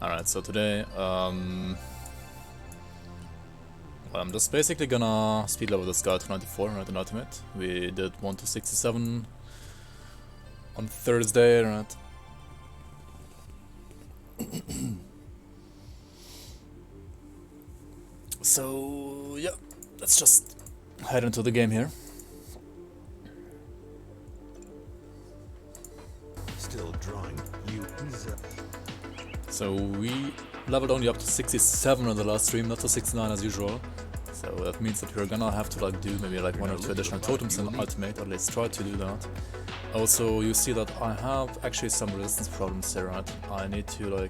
Alright, so today, well, I'm just basically gonna speed level this guy to 94 right in Ultimate. We did 1 to 67 on Thursday, right? So, yeah, let's just head into the game here. Still drawing. You So we leveled only up to 67 on the last stream, not to 69 as usual. So that means that we're gonna have to do maybe 1 or 2 additional totems in Ultimate, or at least try to do that. Also, you see that I have actually some resistance problems here, right? I need to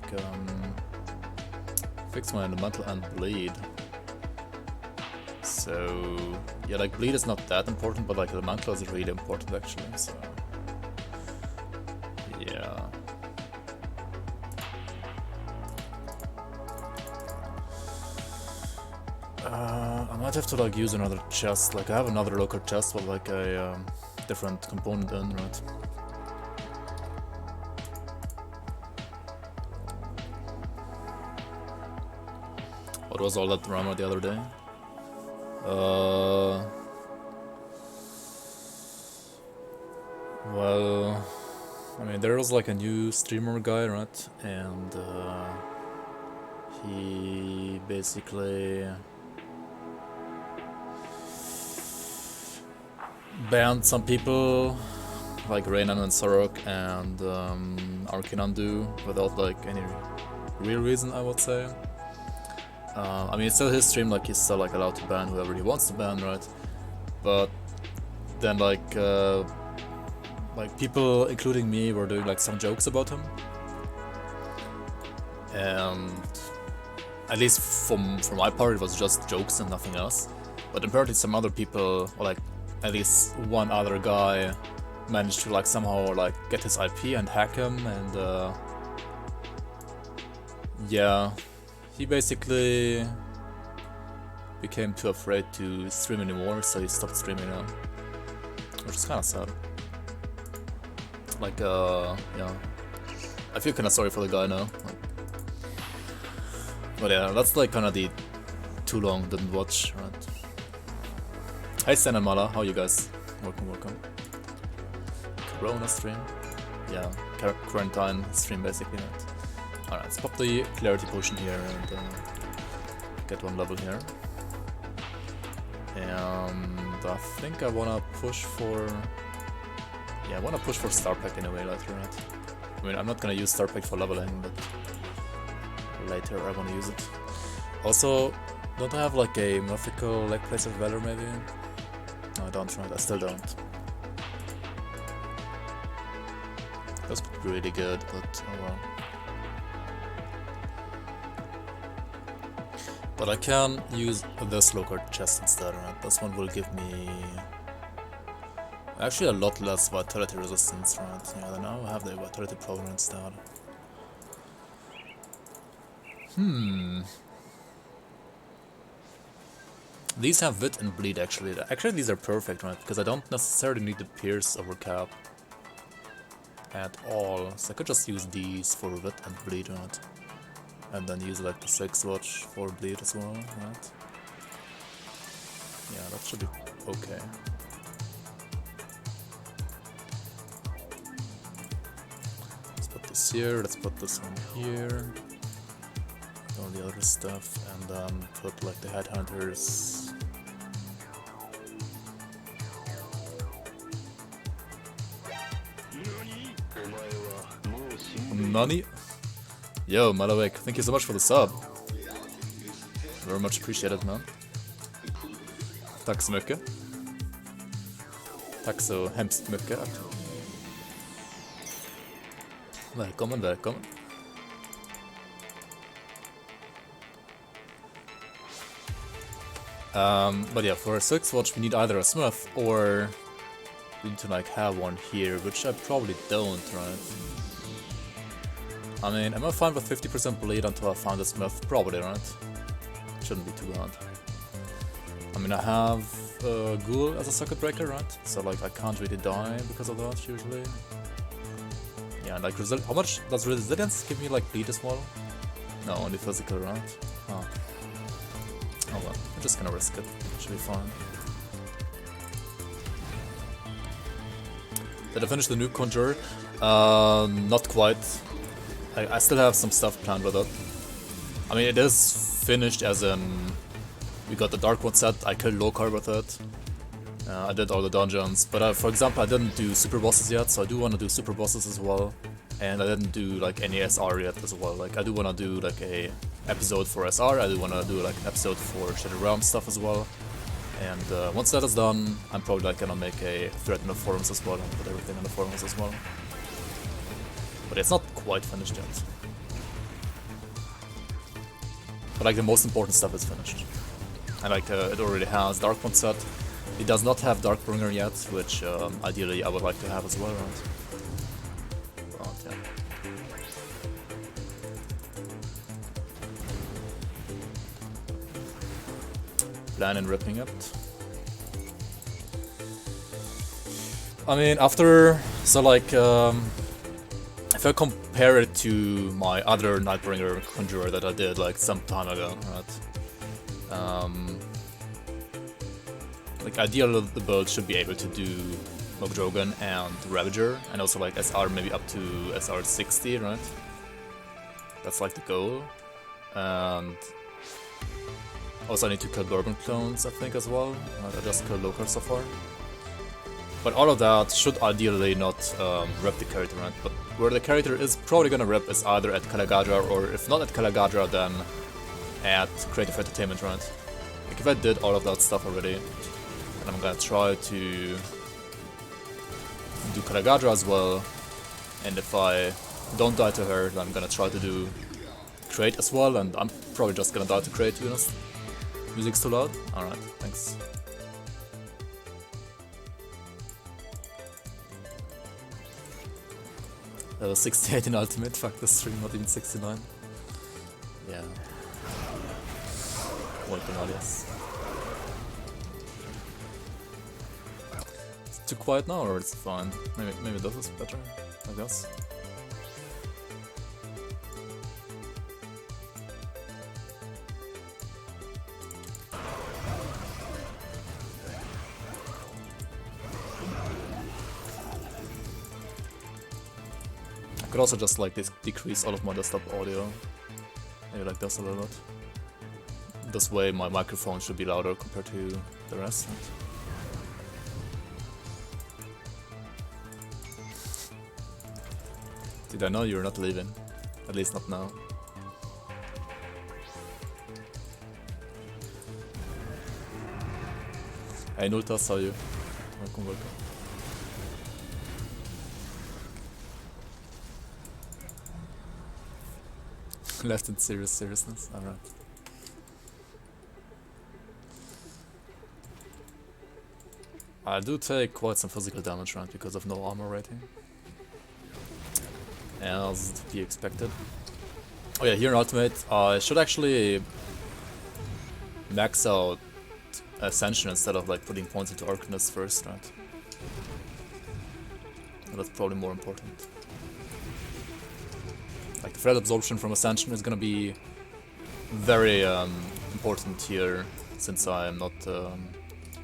fix my elemental and bleed. So yeah, bleed is not that important, but elemental is really important actually. So yeah. I might have to use another chest. I have another local chest with a different component in, right? What was all that drama the other day? Well, I mean, there was a new streamer guy, right? And he basically banned some people like Reynan and Sorok and Arkinandu without any real reason, I would say. I mean, it's still his stream, he's still allowed to ban whoever he wants to ban, right? But then people, including me, were doing some jokes about him, and at least for my part, it was just jokes and nothing else. But apparently, some other people, or at least one other guy, managed to somehow get his IP and hack him, and yeah, he basically became too afraid to stream anymore, so he stopped streaming now, which is kind of sad. Yeah, I feel kind of sorry for the guy now. But yeah, that's kind of the too long didn't watch, right? Hi Stan and Mala, how you guys? Welcome. Corona stream? Yeah, quarantine stream basically, right? Alright, let's pop the clarity potion here and get 1 level here. And I think I wanna push for... Yeah, I wanna push for Star Pack anyway later, right? I mean, I'm not gonna use Star Pack for leveling, but later I wanna use it. Also, don't I have a mythical Place of Valor maybe? No, I don't, right? I still don't. That's really good, but oh well. But I can use this local chest instead, right? This one will give me actually a lot less vitality resistance, right? Yeah, now I have the vitality problem instead. These have wit and bleed actually. Actually, these are perfect, right? Because I don't necessarily need the pierce over cap at all. So I could just use these for wit and bleed, right? And then use the 6 watch for bleed as well, right? Yeah, that should be okay. Let's put this here, let's put this one here. All the other stuff, and then put the headhunters. Nani? Yo, Malawek, thank you so much for the sub. Very much appreciated, man. Tack så mycket. Tack så hemskt mycket. Välkommen. But yeah, for a 6 watch we need either a smith or we need to have one here, which I probably don't, right? I mean, am I fine with 50% bleed until I find a smith? Probably, right? Shouldn't be too bad. I mean, I have Ghoul as a circuit breaker, right? So I can't really die because of that usually. Yeah, and how much does resilience give me bleed as well? No, only physical, right? Oh. Oh well, I'm just gonna risk it. Should be fine. Did I finish the new Conjure? Not quite. I still have some stuff planned with it. I mean, it is finished as in... We got the Dark One set, I killed Lokar with it. I did all the dungeons, but for example I didn't do super bosses yet, so I do want to do super bosses as well. And I didn't do like any SR yet as well. Like I do want to do like a episode for SR, I do want to do like an episode for Shadow Realm stuff as well. And once that is done, I'm probably like gonna make a thread in the forums as well and put everything in the forums as well. But it's not quite finished yet. But like the most important stuff is finished. And like it already has Dark One set. It does not have Darkbringer yet, which ideally I would like to have as well, right? But yeah. Plan in ripping it. I mean, after... So like... if I compare it to my other Nightbringer Conjurer that I did like some time ago, right? Like ideally the build should be able to do Mogdrogan and Ravager, and also like SR maybe up to SR 60, right? That's like the goal. And also I need to kill Bourbon clones, I think, as well. I just killed Lokar so far. But all of that should ideally not rep the character, right? But where the character is probably gonna rep is either at Kalagadra, or if not at Kalagadra, then at Creative Entertainment, right? Like if I did all of that stuff already, and I'm gonna try to do Kalagadra as well, and if I don't die to her, then I'm gonna try to do Crate as well, and I'm probably just gonna die to Crate, to be honest. Music's too loud? Alright, thanks. That was 68 in Ultimate, fuck the stream, not even 69. Yeah. Welcome, alias. Is it too quiet now, or it's fine? Maybe this is better, I guess. I could also just like decrease all of my desktop audio. Maybe like this a little bit. This way my microphone should be louder compared to the rest. Dude, I know you're not leaving. At least not now. Hey Nultas, how are you? Welcome, welcome. Left in seriousness, alright. I do take quite some physical damage, right, because of no armor rating. As to be expected. Oh yeah, here in Ultimate, I should actually max out Ascension instead of like putting points into Arcanist first, right? That's probably more important. Like the threat absorption from Ascension is gonna be very important here, since I'm not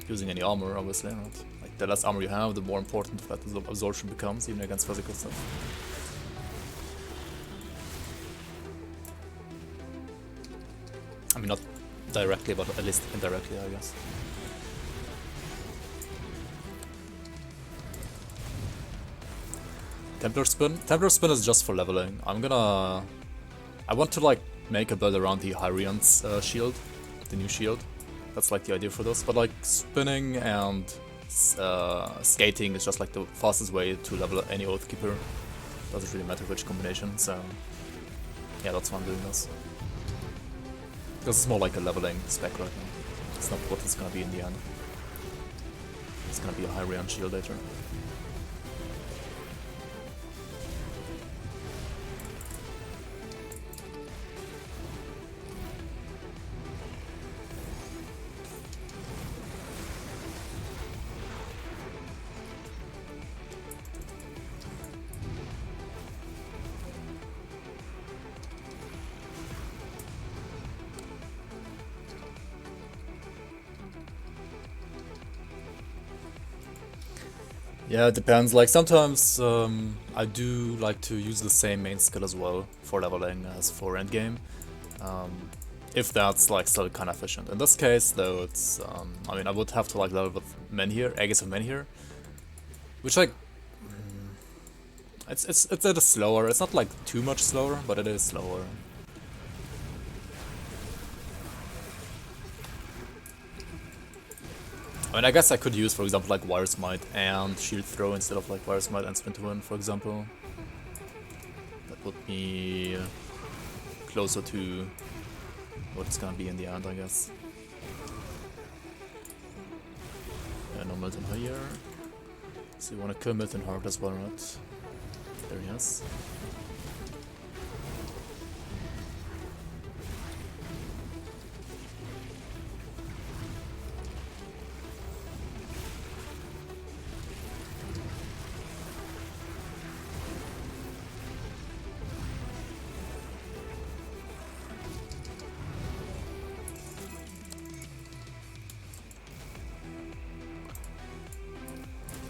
using any armor, obviously, right? Like the less armor you have, the more important threat absorption becomes, even against physical stuff. I mean, not directly, but at least indirectly, I guess. Templar Spin? Templar Spin is just for leveling. I want to like make a build around the Hyrian's shield, the new shield. That's like the idea for this. But like spinning and skating is just like the fastest way to level any Oathkeeper. Doesn't really matter which combination, so yeah, that's why I'm doing this. Because it's more like a leveling spec right now. It's not what it's gonna be in the end. It's gonna be a Hyrian shield later. Yeah, it depends. Like sometimes I do like to use the same main skill as well for leveling as for endgame. If that's like still kind of efficient. In this case though, it's I mean I would have to like level with Menhir, Aegis of Menhir, which like it's a bit slower. It's not like too much slower, but it is slower. I mean, I guess I could use, for example, like Wire Smite and Shield Throw instead of like Wire Smite and Spin to Win, for example. That would be closer to what it's gonna be in the end, I guess. Yeah, no Milton here. So you wanna kill Milton Heart as well, right? There he is.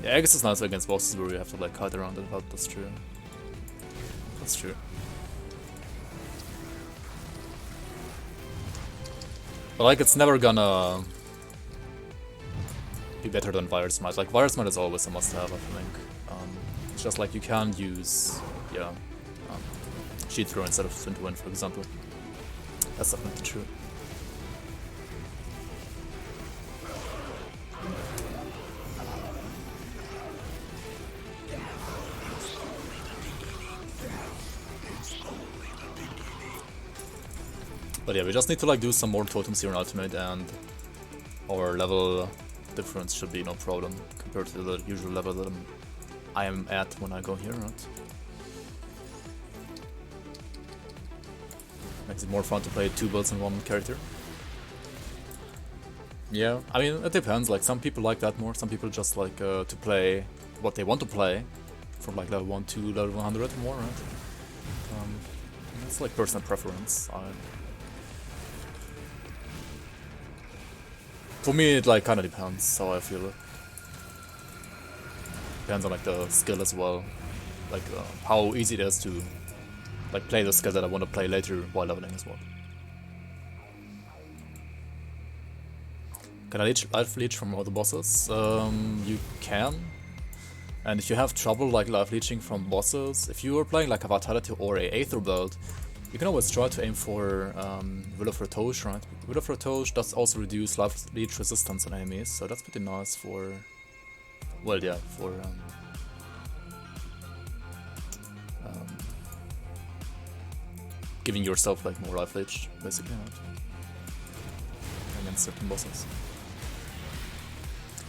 Yeah, I guess it's nice against bosses where you have to like hide around it, but that's true. That's true. But like it's never gonna be better than Vire Smite. Like Vire Smite is always a must-have, I think. It's just like you can use, yeah, Sheet Throw instead of Spin to Win, for example. That's definitely true. But yeah, we just need to like do some more totems here in Ultimate, and our level difference should be no problem compared to the usual level that I am at when I go here, right? Makes it more fun to play 2 builds in one character. Yeah, I mean, it depends. Like, some people like that more. Some people just like to play what they want to play from like level 1 to level 100 more, right? It's like personal preference. For me, it like kind of depends how I feel it. Depends on like the skill as well, like how easy it is to like play the skill that I want to play later while leveling as well. Can I life leech from all the bosses? You can. And if you have trouble like life leeching from bosses, if you are playing like a Vitality or a Aether build, you can always try to aim for Will of Ratoge, right? Will of Ratoge does also reduce life leech resistance on enemies, so that's pretty nice for, well, yeah, for giving yourself like more life leech, basically, right? Against certain bosses.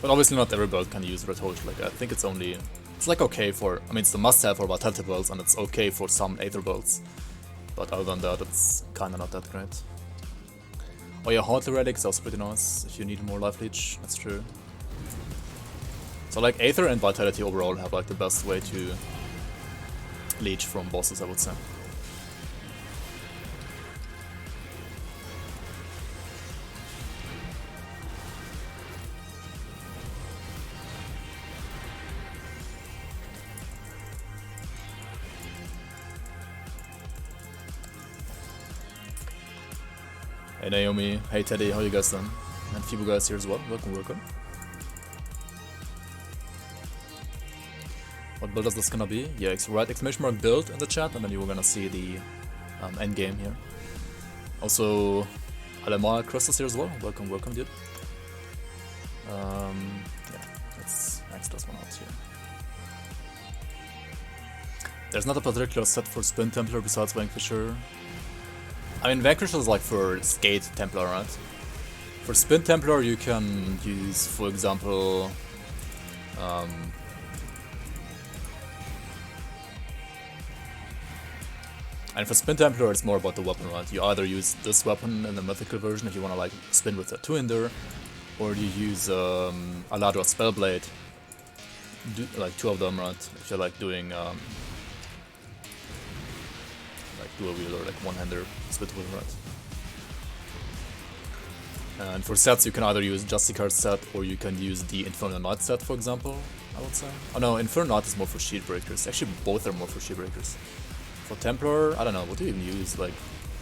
But obviously not every build can use Ratoge. Like I think it's only, it's like okay for, I mean it's the must-have for Vitality builds, and it's okay for some Aether builds. But other than that, it's kinda not that great. Oh yeah, Haunted Relic is also pretty nice if you need more life leech, that's true. So like Aether and Vitality overall have like the best way to leech from bosses, I would say. Hey Naomi, hey Teddy, how you guys doing? And Fibu guys here as well, welcome, welcome. What build is this gonna be? Yeah, write exclamation mark build in the chat, and then you're gonna see the end game here. Also, Alamar Crystal here as well, welcome, welcome dude. Yeah, let's max this one out here. There's not a particular set for Spin Templar besides Vanquisher. I mean, Vanquisher is like for Skate Templar, right? For Spin Templar, you can use, for example, and for Spin Templar, it's more about the weapon, right? You either use this weapon in the mythical version if you want to like spin with a 2-hinder, or you use Aladra Spellblade, like 2 of them, right? If you're like doing like dual wield or like 1-hander split wheel, right? And for sets, you can either use Justicar's set or you can use the Infernal Knight set, for example. I would say. Oh no, Inferno Art is more for shield breakers. Actually, both are more for shield breakers. For Templar, I don't know, what do you even use? Like,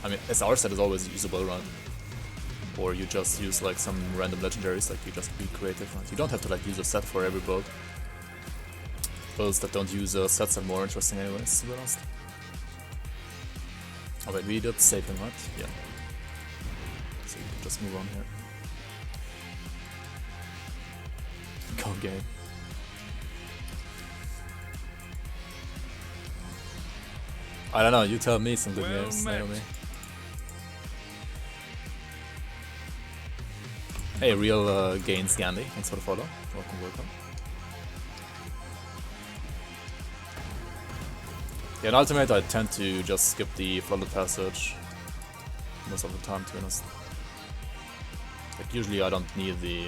I mean, SR set is always usable, right? Or you just use like some random legendaries, like you just be creative, right? You don't have to like use a set for every build. Builds that don't use sets are more interesting anyways, to be honest. Oh wait, we did save him, right? Yeah. So you can just move on here. Go game. I don't know, you tell me some good games, Naomi. Hey, real Gains Gandhi, thanks for the follow. Welcome, welcome. Yeah, in Ultimate I tend to just skip the Flooded Passage most of the time, to be honest. Like, usually I don't need the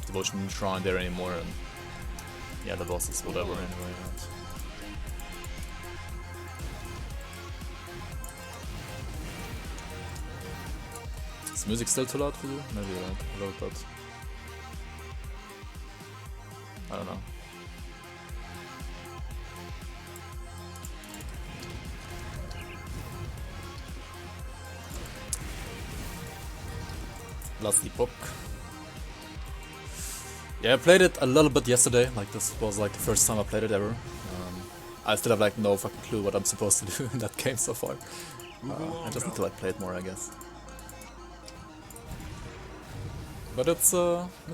Devotion Shrine there anymore, and yeah, the boss is whatever anyway. Right? Is music still too loud for you? Maybe a little bit. I don't know. Last Epoch. Yeah, I played it a little bit yesterday. Like, this was like the first time I played it ever. I still have like no fucking clue what I'm supposed to do in that game so far. I just need to like play it more, I guess. But it's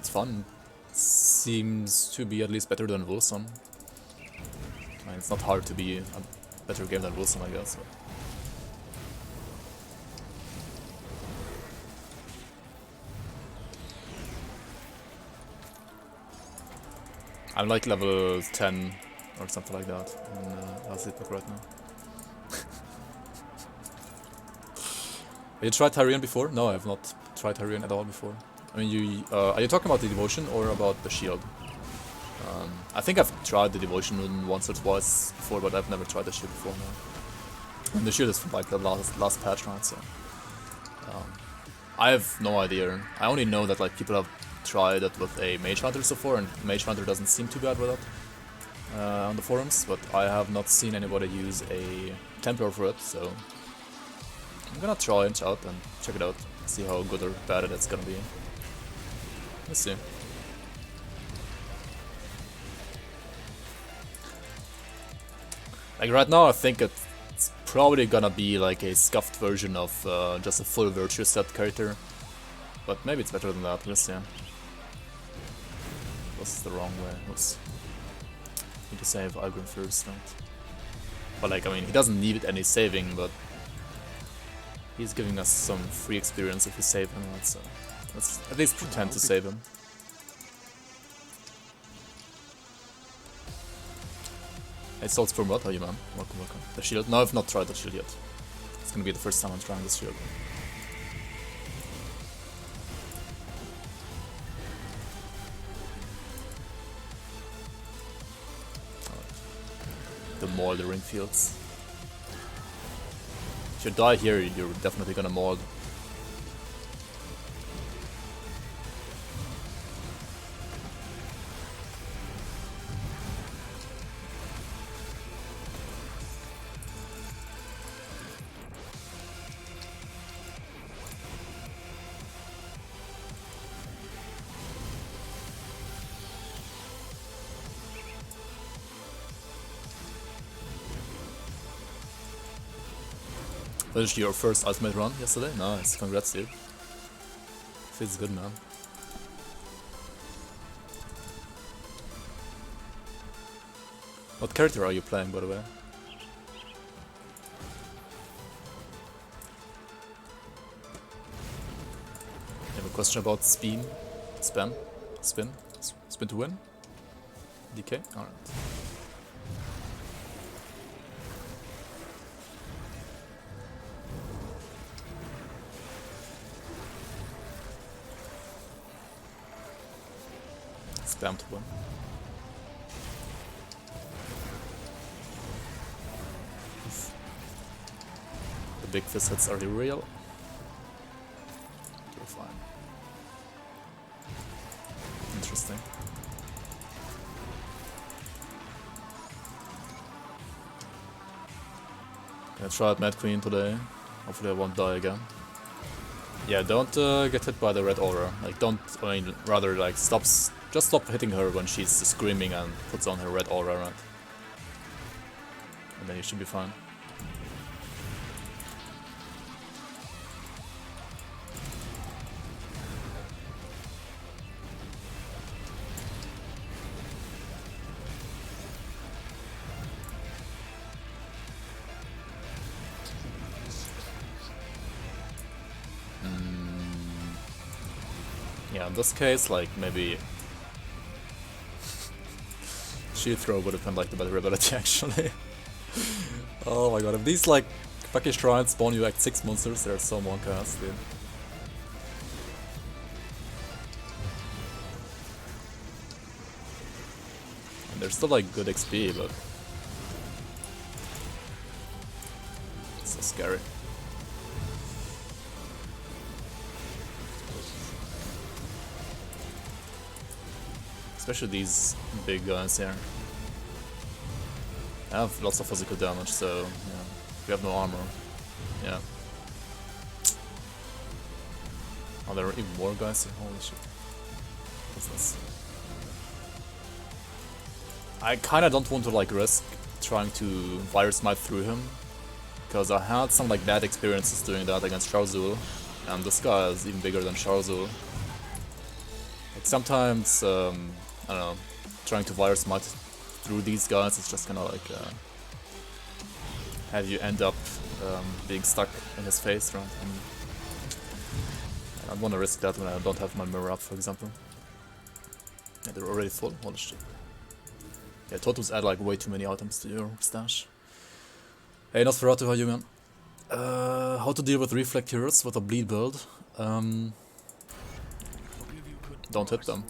fun. It seems to be at least better than Wolfson. I mean, it's not hard to be a better game than Wolfson, I guess. But I'm like level 10 or something like that in Last Epoch right now. Have you tried Tyrion before? No, I have not tried Tyrion at all before. I mean, are you talking about the Devotion or about the Shield? I think I've tried the Devotion once or twice before, but I've never tried the Shield before now. And the Shield is from like the last patch, right? So I have no idea. I only know that like people have tried it with a Mage Hunter so far, and Mage Hunter doesn't seem too bad with it on the forums, but I have not seen anybody use a Templar for it, so I'm gonna try it out and check it out, see how good or bad it's gonna be. Let's see. Like right now I think it's probably gonna be like a scuffed version of just a full virtue set character. But maybe it's better than that, let's see. This is the wrong way. Oops. Need to save Algrim first, right? But like, I mean, he doesn't need any saving, but he's giving us some free experience if we save him, right? So let's at least pretend to save him. Hey, Salts for what? How are you, man? Welcome, welcome. The shield? No, I've not tried the shield yet. It's gonna be the first time I'm trying this shield. The Mouldering Fields. If you die here, you're definitely gonna mold. Finished your first ultimate run yesterday? Nice, congrats dude. Feels good, man. What character are you playing, by the way? You have a question about spin? Spin? Spin? Spin to win? DK? Alright. Spam to win. Oof. The big fist hits are real. You're fine. Interesting. Gonna try out Mad Queen today. Hopefully I won't die again. Yeah, don't get hit by the red aura. Like, don't, I mean, rather, like, just stop hitting her when she's screaming and puts on her red aura, right? And then you should be fine. Yeah, in this case, like, maybe shield throw would have been like the better ability, actually. Oh my god, if these like fucking shrines spawn you Act 6 monsters, they're so monk-ass, dude. And they're still like good XP, but it's so scary. Especially these big guys here. I have lots of physical damage, so yeah. We have no armor. Yeah. Oh, there are even more guys here. Holy shit. What's this? I kinda don't want to like risk trying to Vire Smite through him, because I had some like bad experiences doing that against Sharzul, and this guy is even bigger than Sharzul. Like sometimes, I don't know, trying to Vire Smite through these guys is just gonna like have you end up being stuck in his face, right? And I don't want to risk that when I don't have my mirror up, for example. Yeah, they're already full. Holy shit. Yeah, totems add like way too many items to your stash. Hey, Nosferatu, how you, man? How to deal with reflect heroes with a bleed build? Don't hit them.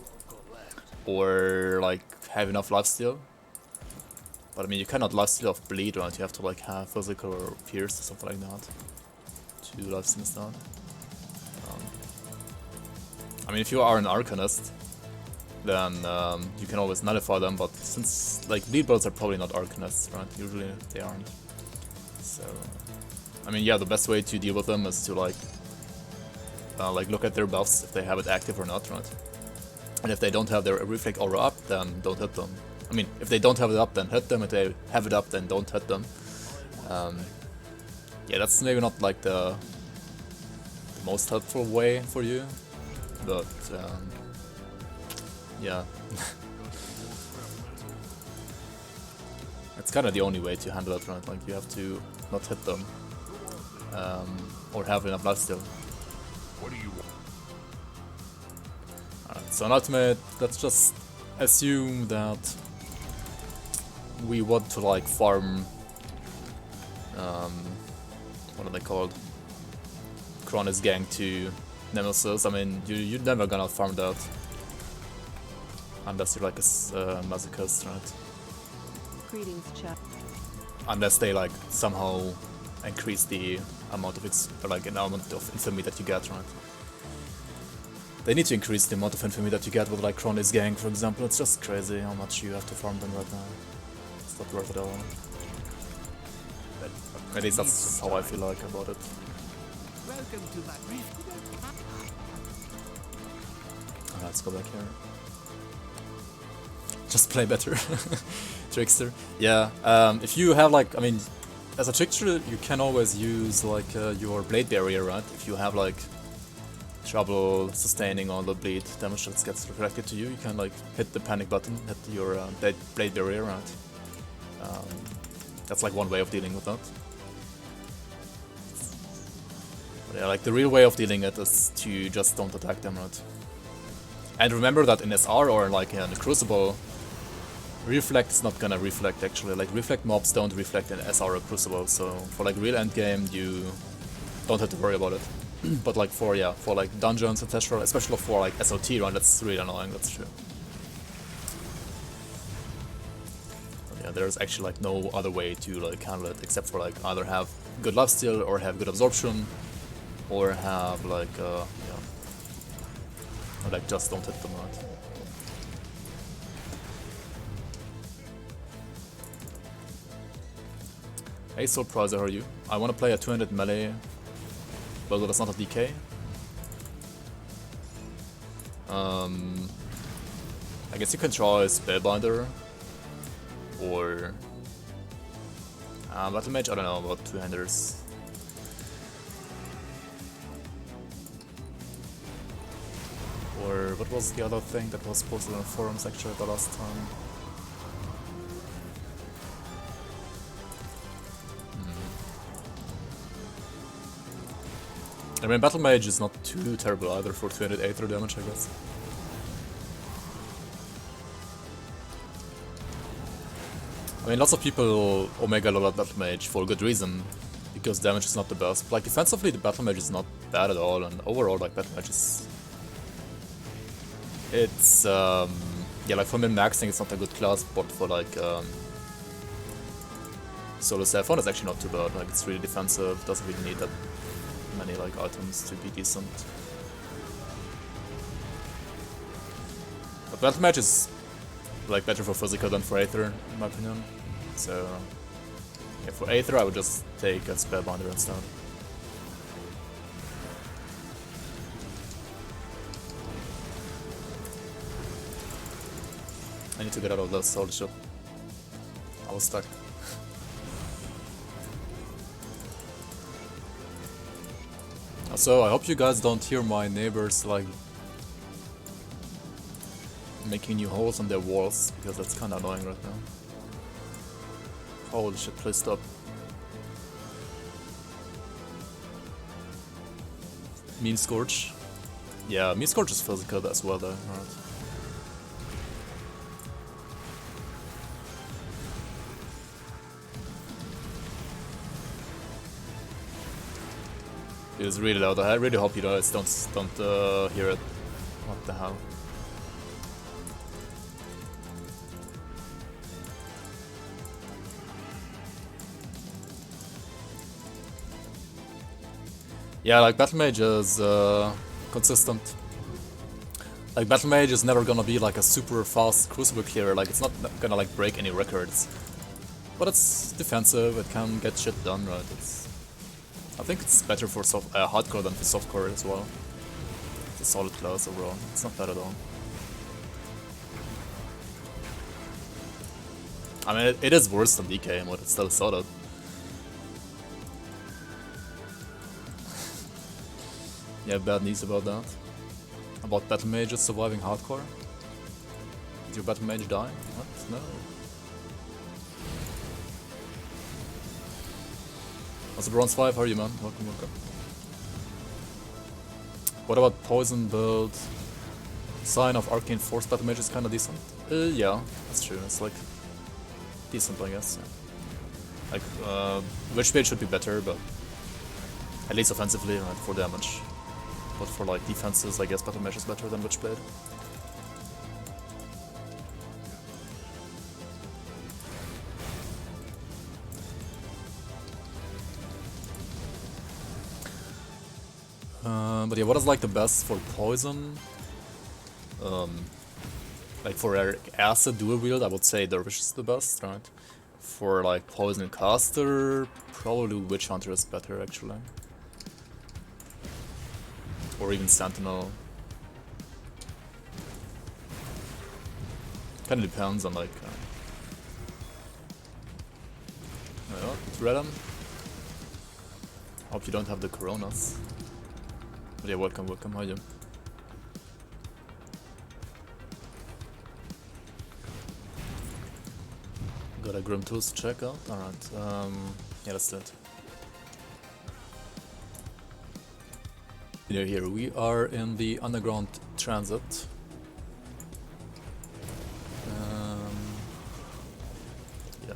Or like have enough lifesteal. But I mean, you cannot lifesteal off bleed, right? You have to like have physical or pierce or something like that to lifesteal instead. I mean, if you are an Arcanist, then you can always nullify them, but since like bleed builds are probably not Arcanists, right? Usually they aren't. So I mean, yeah, the best way to deal with them is to like look at their buffs, if they have it active or not, right? And if they don't have their reflect aura up, then don't hit them. I mean, if they don't have it up, then hit them. If they have it up, then don't hit them. Yeah, that's maybe not like the most helpful way for you, but yeah. It's kind of the only way to handle it, right? Like, you have to not hit them, or have enough lifesteal. What do you want? Alright, so in Ultimate, let's just assume that we want to like farm, what are they called? Kronis Gang to Nemesis. I mean, you're never gonna farm that unless you're like a masochist, right? Greetings, chap. Unless they like somehow increase the amount of infamy that you get, right? They need to increase the amount of infamy that you get with like Kronis Gang, for example. It's just crazy how much you have to farm them right now. It's not worth it at all. At least that's how I feel like about it. Welcome to my Let's go back here. Just play better. Trickster. Yeah, if you have like, I mean, as a Trickster you can always use like your blade barrier, right? If you have like trouble sustaining all the bleed damage that gets reflected to you, you can like hit the panic button, hit your blade barrier, right? That's like one way of dealing with that. But yeah, like the real way of dealing it is to just don't attack them, right? And remember that in SR or like in the Crucible, reflect is not gonna reflect actually. Like reflect mobs don't reflect in SR or Crucible, so for like real endgame you don't have to worry about it. But like for like dungeons, etc., especially for like SOT, right, that's really annoying, that's true. But yeah, there's actually like no other way to like handle it except for like either have good lifesteal or have good absorption or have like yeah, or like just don't hit them, right. Hey Soul Prizer, how are you? I want to play a 200 melee, but that's not a DK. I guess you can try Spellbinder or Battle Mage. I don't know about two-handers. Or what was the other thing that was posted on forums actually the last time? I mean, Battle Mage is not too terrible either for 208 damage, I guess. I mean, lots of people Omega level at Battle Mage for good reason, because damage is not the best. Like, defensively, the Battle Mage is not bad at all, and overall, like, Battle Mage is... It's, yeah, like, for min-maxing, it's not a good class, but for, like, solo Saphon is actually not too bad. Like, it's really defensive, doesn't really need that many, like, items to be decent. But Battle Mage is, like, better for physical than for Aether, in my opinion. So, yeah, for Aether I would just take a Spellbinder instead. I need to get out of the soul ship. I was stuck. So, I hope you guys don't hear my neighbors, like, making new holes on their walls, because that's kinda annoying right now. Holy shit, please stop. Mean Scourge. Yeah, Mean Scourge is physical as well though, right. It is really loud. I really hope you guys don't hear it. What the hell? Yeah, like Battle Mage is consistent. Like Battle Mage is never gonna be like a super fast Crucible clearer. Like it's not gonna like break any records. But it's defensive. It can get shit done, right? I think it's better for hardcore than for softcore as well. It's a solid class overall. It's not bad at all. I mean, it is worse than DK, but it's still solid. Yeah, bad news about that. About Battle Mages surviving hardcore. Did your Battle Mage die? What? No. Also, Bronze 5, how are you, man? Welcome, welcome. What about Poison build? Sign of Arcane Force Battle Mage is kinda decent. Yeah, that's true. It's like decent, I guess. Yeah. Like, Witchblade should be better, but at least offensively, right, for damage. But for like defenses, I guess Battle Mage is better than Witchblade. But yeah, what is like the best for poison? Like for acid dual wield, I would say Dervish is the best, right? For like poison caster, probably Witch Hunter is better actually. Or even Sentinel. Kinda depends on like... Redem. Hope you don't have the coronas. But yeah, welcome, welcome, how are you? Got a Grim Tools to check out? Alright, yeah, let's do it. Here we are in the underground transit. Yeah.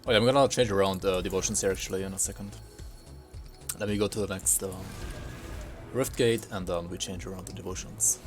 Oh yeah, I'm gonna change around devotions here actually in a second. Let me go to the next Rift Gate and then we change around the devotions.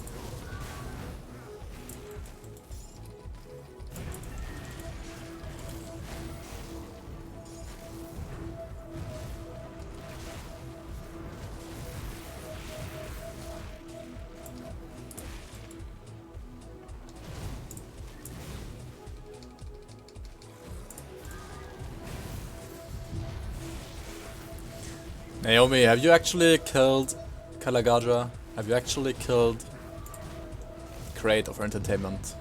Naomi, have you actually killed Kalagaja? Have you actually killed Crate of Entertainment?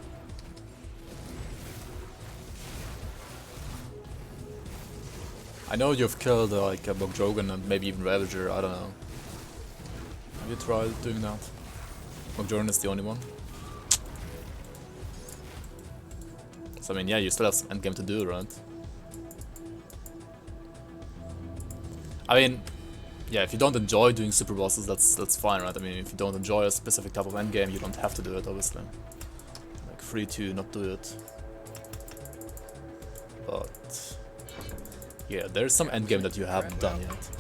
I know you've killed like a Bogjogan and maybe even Ravager, I don't know. Have you tried doing that? Bogjogan is the only one. So I mean, yeah, you still have some endgame to do, right? I mean, yeah, if you don't enjoy doing super bosses, that's fine, right? I mean, if you don't enjoy a specific type of endgame, you don't have to do it, obviously. Like, free to not do it. But yeah, there's some endgame that you haven't done yet.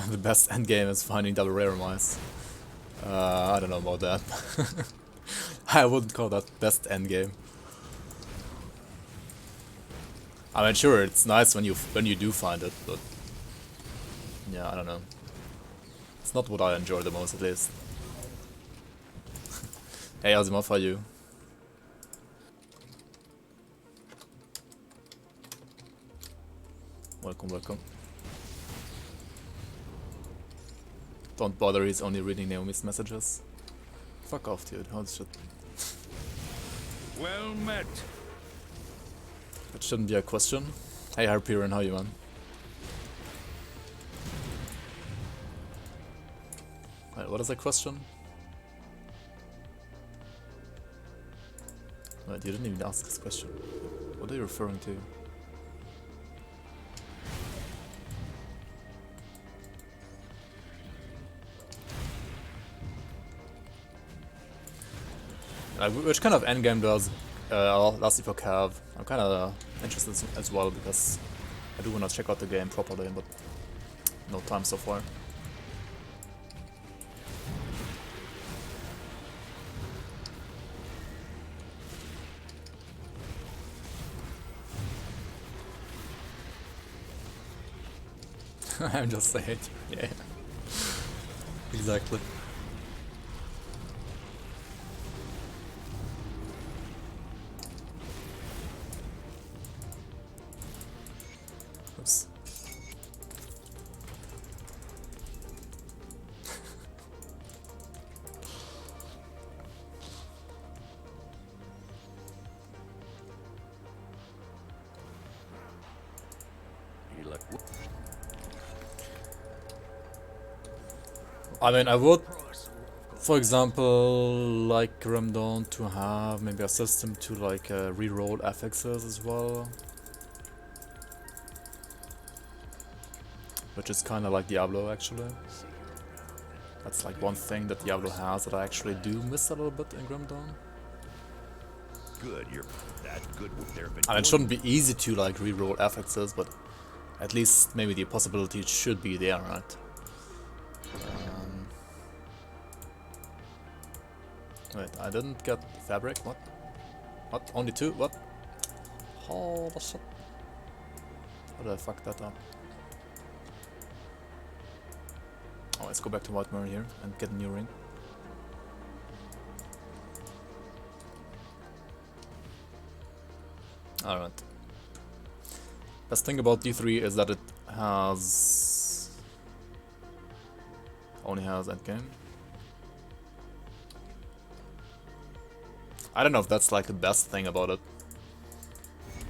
The best endgame is finding double rare mice. I don't know about that. I wouldn't call that best endgame. I mean, sure, it's nice when you do find it, but yeah, I don't know. It's not what I enjoy the most, at least. Hey, Azimov, how are you? Welcome, welcome. Don't bother, he's only reading Naomi's messages. Fuck off, dude. Holy shit. Well met. That shouldn't be a question. Hey, Harpiran, how are you, man? Wait, what is the question? Wait, you didn't even ask this question. What are you referring to? Like, which kind of endgame does Last Epoch have? I'm kind of interested as well, because I do want to check out the game properly, but no time so far. I'm just saying, yeah. Exactly. Oops. You like I mean, I would, for example, like Dawn to have maybe a system to like re-roll affixes as well. Which is kind of like Diablo, actually. That's like one thing that Diablo has that I actually do miss a little bit in Grim Dawn. good? You're that good with their. I mean, it shouldn't be easy to like re-roll affixes, but at least maybe the possibility should be there, right? Wait, I didn't get fabric. What? What? Only two? What? Oh, shit. How did I fuck that up? Oh, let's go back to White Mirror here and get a new ring. Alright. Best thing about D3 is that it has... only has endgame. I don't know if that's like the best thing about it.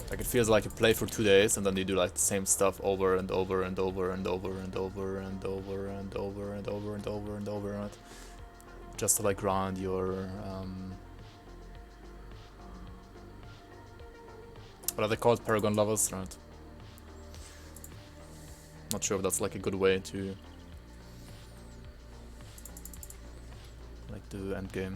Like, it feels like you play for 2 days and then you do like the same stuff over and over and over and over and over and over and over and over and over and over, right? Just to like grind your what are they called? Paragon levels, right? Not sure if that's like a good way to like do endgame.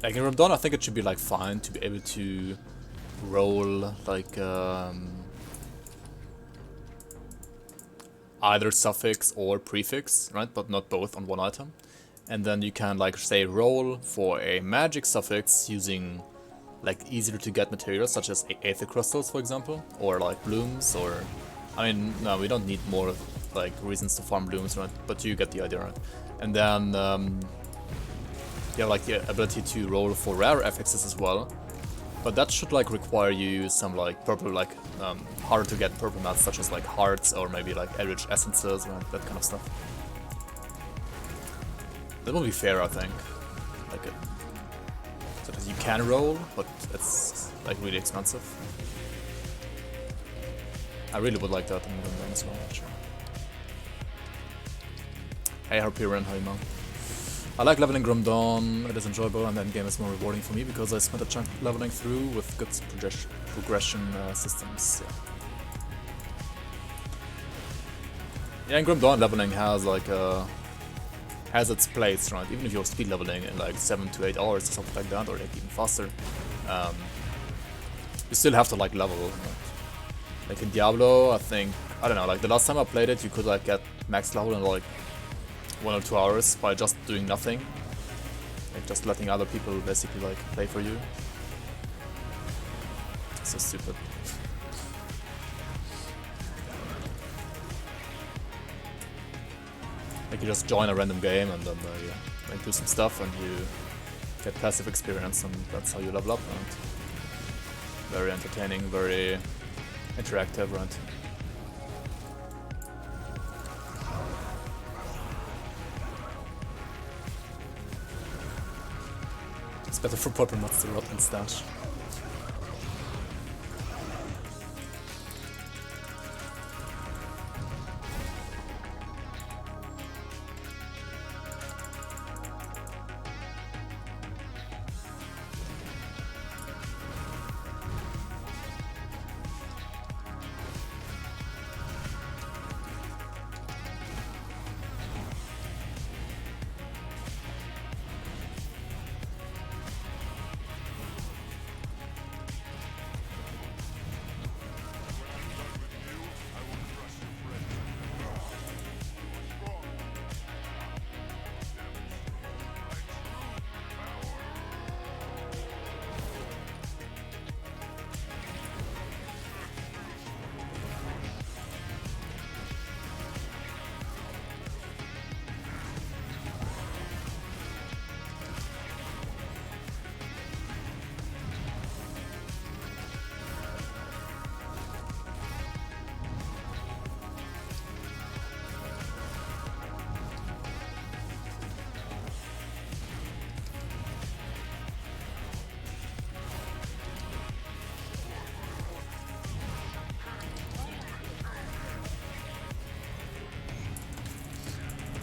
Like in Dawn, I think it should be like fine to be able to roll like either suffix or prefix, right? But not both on one item. And then you can like say roll for a magic suffix using like easier to get materials such as aether crystals, for example, or like blooms, or I mean, no, we don't need more like reasons to farm blooms, right? But you get the idea, right? And then you have like the ability to roll for rare affixes as well. But that should like require you some like purple, like harder to get purple mats, such as like hearts or maybe like Eldritch essences, right? That kind of stuff. That will be fair, I think. Like so that you can roll, but it's like really expensive. I really would like that in the game as well, actually. Hey Harpiran, how you man? I like leveling Grim Dawn, it is enjoyable and the endgame is more rewarding for me because I spent a chunk leveling through with good progression systems. Yeah, and Grim Dawn leveling has like has its place, right? Even if you're speed leveling in like 7 to 8 hours or something like that, or like even faster, you still have to like level. Right? Like in Diablo, I think, I don't know, like the last time I played it, you could like get max level in like 1 or 2 hours by just doing nothing, like just letting other people basically like play for you. It's so stupid. Like you just join a random game and then you like, do some stuff and you get passive experience, and that's how you level up. And very entertaining, very interactive, right? It's better for purple nuts to rot and stash.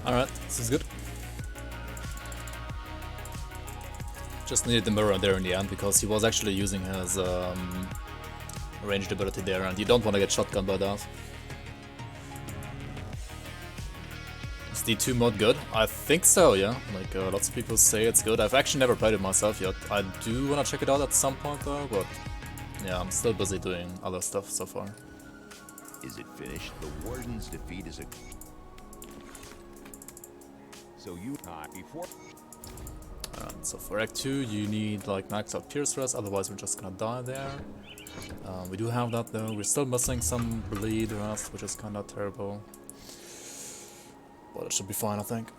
Alright, this is good. Just needed the mirror there in the end because he was actually using his ranged ability there, and you don't want to get shotgunned by that. Is D2 mod good? I think so, yeah. Like lots of people say it's good. I've actually never played it myself yet. I do want to check it out at some point though, but yeah, I'm still busy doing other stuff so far. Is it finished? The Warden's defeat is a... So you not before. So for Act 2 you need like max out Pierce Rest, otherwise we're just gonna die there. We do have that though. We're still missing some Bleed Rest, which is kinda terrible. But it should be fine, I think.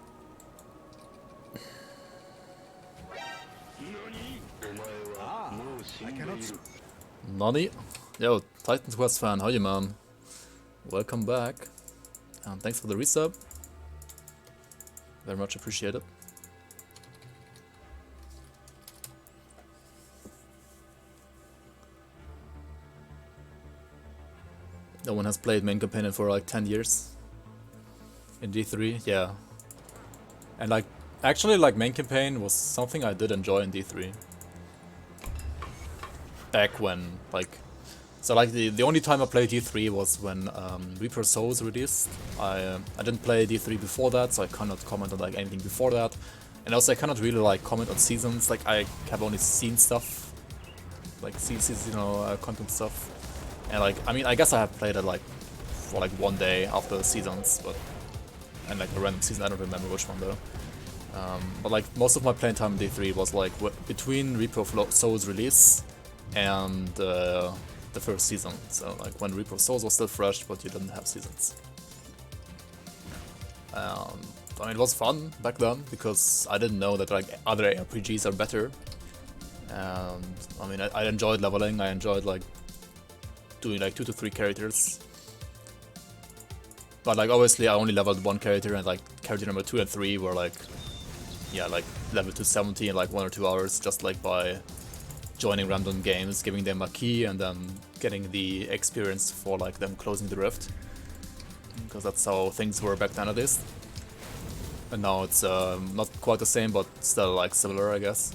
I cannot... Nani? Yo, Titan Quest fan, how you man? Welcome back. And thanks for the resub. Very much appreciated. No one has played main campaign for like 10 years. In D3, yeah. And like, actually like main campaign was something I did enjoy in D3. Back when, like... So like the only time I played D3 was when Reaper Souls released. I didn't play D3 before that, so I cannot comment on like anything before that. And also I cannot really like comment on seasons, like I have only seen stuff like seasonal content stuff. And like, I mean, I guess I have played it like for like 1 day after the seasons, but and like a random season, I don't remember which one though. But like most of my playing time in D3 was like between Reaper of Souls release and the first season. So like when Reaper of Souls was still fresh, but you didn't have seasons. I mean, it was fun back then because I didn't know that like other RPGs are better. And I mean, I enjoyed leveling. I enjoyed like doing like 2 to 3 characters. But like obviously I only leveled 1 character, and like character number 2 and 3 were like, yeah, like level to 70 in like 1 or 2 hours, just like by joining random games, giving them a key, and then getting the experience for like them closing the rift. Because that's how things were back then at least. And now it's not quite the same, but still like similar, I guess.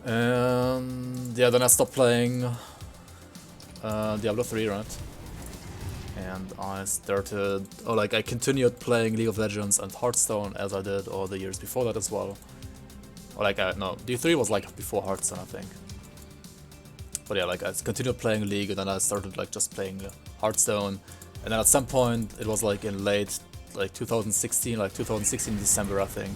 And yeah, then I stopped playing Diablo 3, right? And I started, I continued playing League of Legends and Hearthstone as I did all the years before that as well. Or like, no, D3 was like before Hearthstone, I think. But yeah, like I continued playing League, and then I started like just playing Hearthstone. And then at some point, it was like in late, like 2016 December, I think.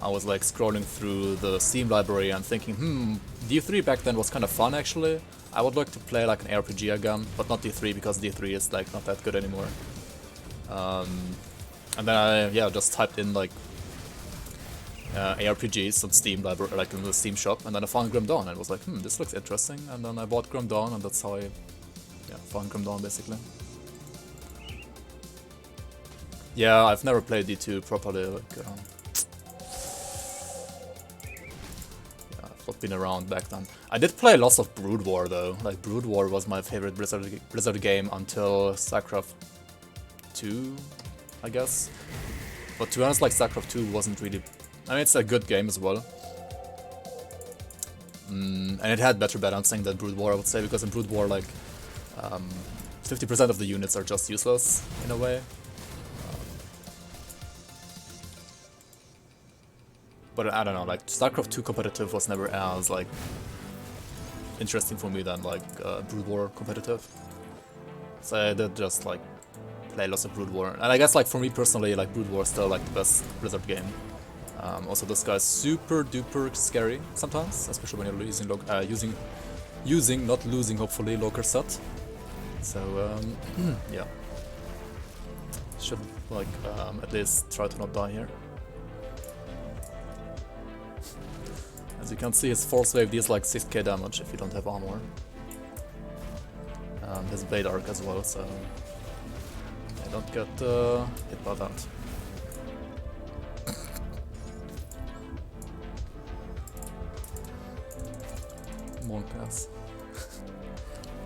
I was like scrolling through the Steam library and thinking, D3 back then was kind of fun actually. I would like to play like an RPG again, but not D3 because D3 is like not that good anymore. And then I just typed in like ARPGs on Steam library, like in the Steam shop, and then I found Grim Dawn and was like, this looks interesting. And then I bought Grim Dawn, and that's how I found Grim Dawn basically. Yeah, I've never played D2 properly. Like, I've not been around back then. I did play lots of Brood War though. Like Brood War was my favorite Blizzard game until StarCraft 2, I guess. But to be honest, like StarCraft 2 wasn't really. I mean, it's a good game as well. And it had better balancing than Brood War, I would say, because in Brood War, like 50% of the units are just useless in a way. But I don't know, like StarCraft 2 competitive was never as like interesting for me than like Brood War competitive. So I did just like play lots of Brood War, and I guess like for me personally, like Brood War is still like the best Blizzard game. Also, this guy's super duper scary sometimes, especially when you're using not losing hopefully local set. So yeah, should like at least try to not die here. As you can see, his force wave deals like 6k damage if you don't have armor. His blade arc as well, so I don't get hit by that. Monk ass.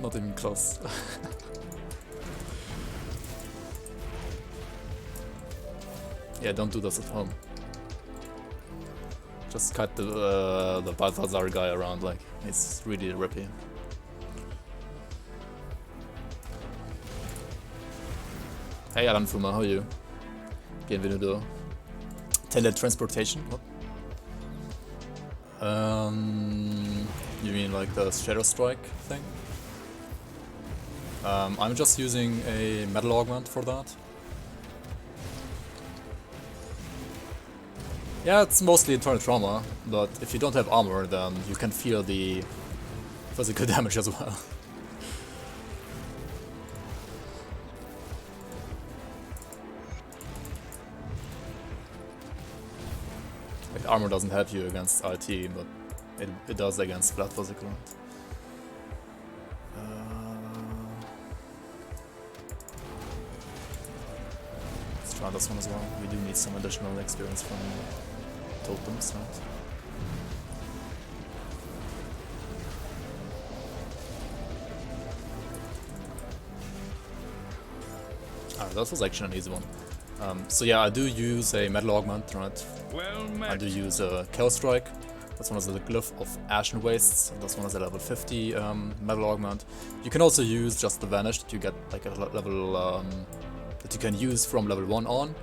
Not even close. Yeah, don't do this at home. Just cut the Balthazar guy around, like, it's really rippy. Hey Alan Fuma, how are you? Bienvenido. Teletransportation? What? You mean like the Shadow Strike thing? I'm just using a metal augment for that. Yeah, it's mostly internal trauma, but if you don't have armor, then you can feel the physical damage as well. Like, armor doesn't help you against IT, but it does against flat physical. Let's try this one as well. We do need some additional experience from totems, right? Alright, that was actually an easy one. So yeah, I do use a metal augment, right? Well met. I do use a Chaos Strike. That's one is the Glyph of Ashen Wastes, and this one is a level 50 metal augment. You can also use just the Vanish that you get like a level that you can use from level 1 on.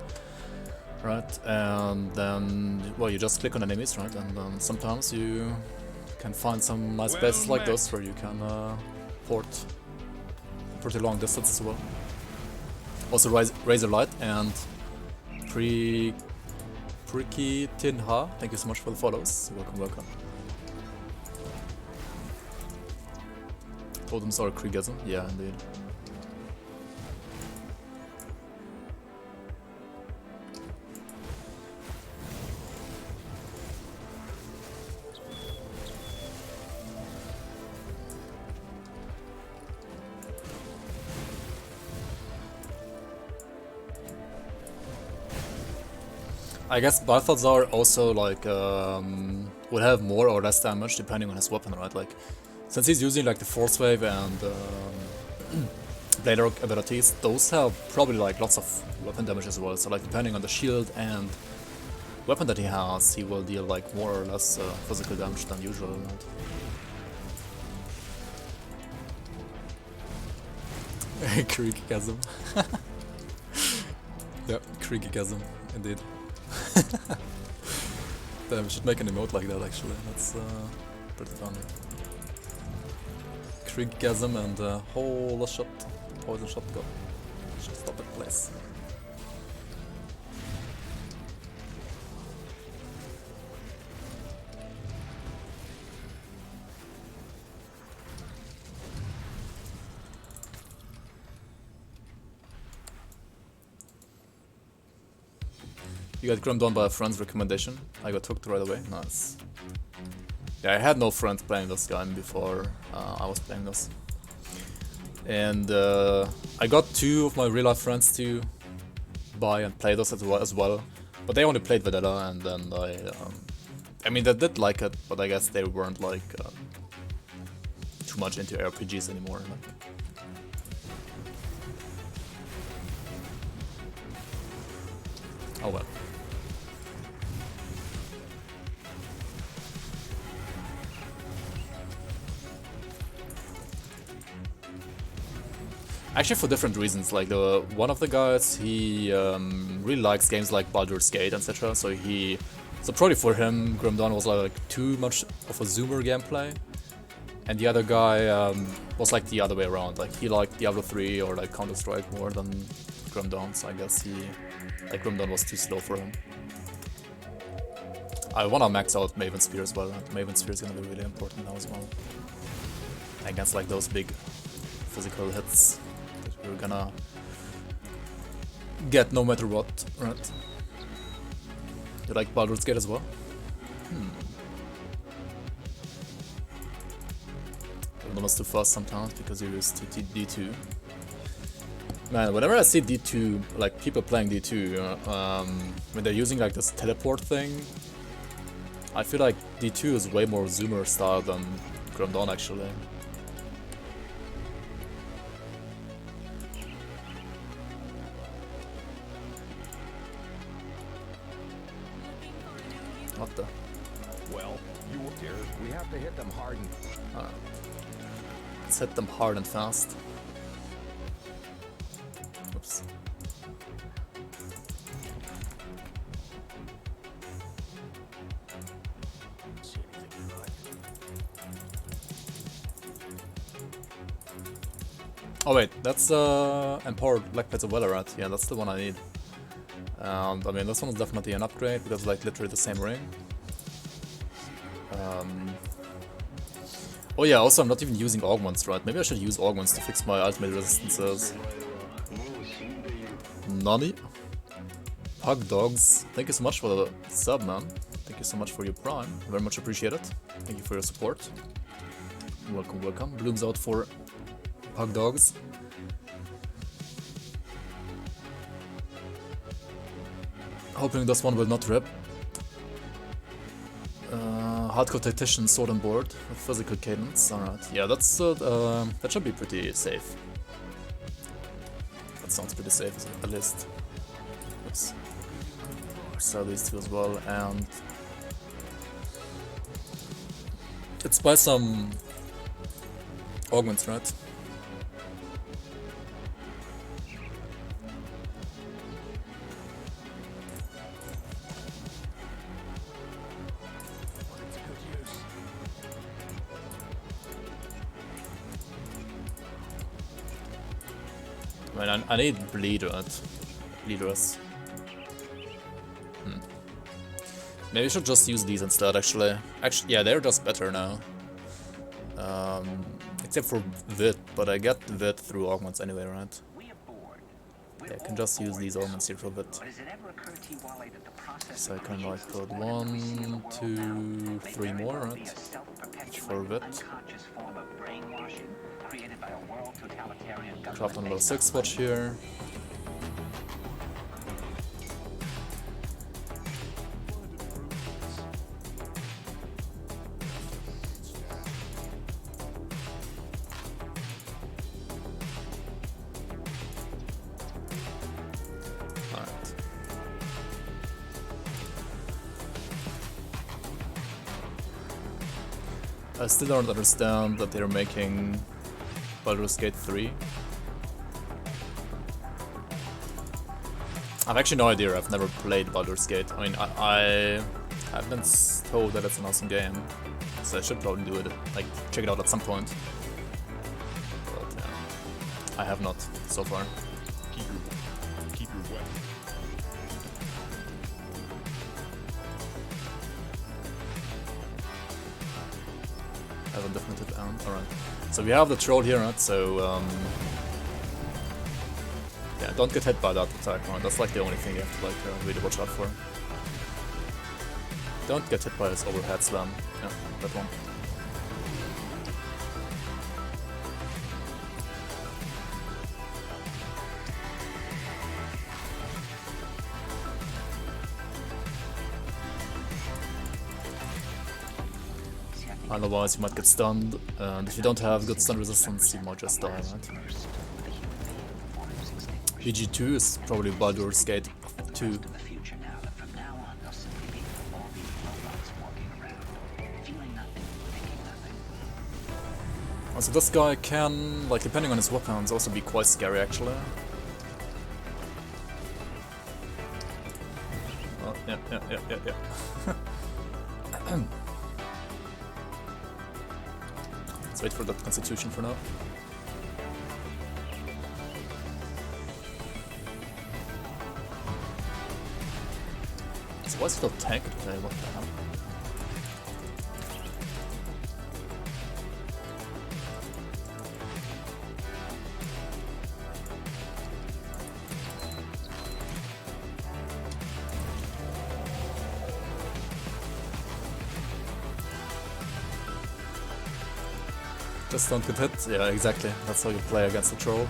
Right, and then, well, you just click on enemies, right, and then sometimes you can find some nice places like those where you can port pretty long distance as well. Also Razor Light and Pricky Tinha, thank you so much for the follows. Welcome, welcome. Totems are Kriegasm, yeah indeed. I guess Balthazar also like would have more or less damage depending on his weapon, right? Like since he's using like the Force Wave and Blade Arc abilities, those have probably like lots of weapon damage as well. So like depending on the shield and weapon that he has, he will deal like more or less physical damage than usual. Right? Kriegasm. Yep, Kriegasm, indeed. Damn, we should make an emote like that actually, that's pretty funny. Kriegasm and whole shot, poison shot go. Should stop at place. You got grummed on by a friend's recommendation. I got hooked right away. Nice. Yeah, I had no friends playing this game before I was playing this. And I got 2 of my real life friends to buy and play this as well. But they only played vanilla, and then I mean they did like it, but I guess they weren't like too much into RPGs anymore. Oh well. Actually, for different reasons. Like one of the guys, he really likes games like Baldur's Gate, etc. So probably for him, Grim Dawn was like too much of a zoomer gameplay, and the other guy was like the other way around. Like he liked Diablo 3 or like Counter Strike more than Grim Dawn. So I guess Grim Dawn was too slow for him. I wanna max out Maven Spear as well. Maven Spear is gonna be really important now as well. Against like those big physical hits that we're gonna get no matter what, right? You like Baldur's Gate as well? Almost too fast sometimes because you're used to D2. Man, whenever I see D2, like people playing D2, when they're using like this teleport thing, I feel like D2 is way more zoomer style than Grim Dawn actually. What the? Well, you dear, we have to hit them hard and let's hit them hard and fast. Oops. Oh wait, that's Empowered Black Plates of Valorant. Yeah, that's the one I need. I mean, this one is definitely an upgrade because it's like literally the same ring. Oh yeah, also I'm not even using augments, right? Maybe I should use augments to fix my ultimate resistances. Nani? Pug Dogs, thank you so much for the sub, man. Thank you so much for your prime. Very much appreciate it. Thank you for your support. Welcome, welcome. Blooms out for Pug Dogs. Hoping this one will not rip. Hardcore Tactician Sword and Board with physical cadence. Alright, yeah, that's that should be pretty safe. That sounds pretty safe, at least. Oops. Sell these two as well, and let's buy some augments, right? mean, I need bleeders. Maybe I should just use these instead, actually. Yeah, they're just better now. Except for Vit, but I get Vit through augments anyway, right? Yeah, I can just use these augments here for Vit. So I can like put 1, 2, 3 more, right? For Vit. Craft on level 6 watch here. I still don't understand that they're making Baldur's Gate 3. I've actually no idea, I've never played Baldur's Gate. I mean, I've been told that it's an awesome game, so I should probably do it, like, check it out at some point. But yeah, I have not, so far. Keep your weapon. Have a definitive end. Alright. So we have the troll here, right? So yeah, don't get hit by that attack, right? That's like the only thing you have to like really watch out for. Don't get hit by his overhead slam. Yeah, that one. Otherwise you might get stunned, and if you don't have good stun resistance, you might just die, right? PG2 is probably Baldur's Gate 2. Also, this guy can, like, depending on his weapons, also be quite scary, actually. Oh, yeah. Let's wait for that constitution for now. So why is it not tank today? What the hell? Just don't get hit. Yeah, exactly. That's how you play against the troll.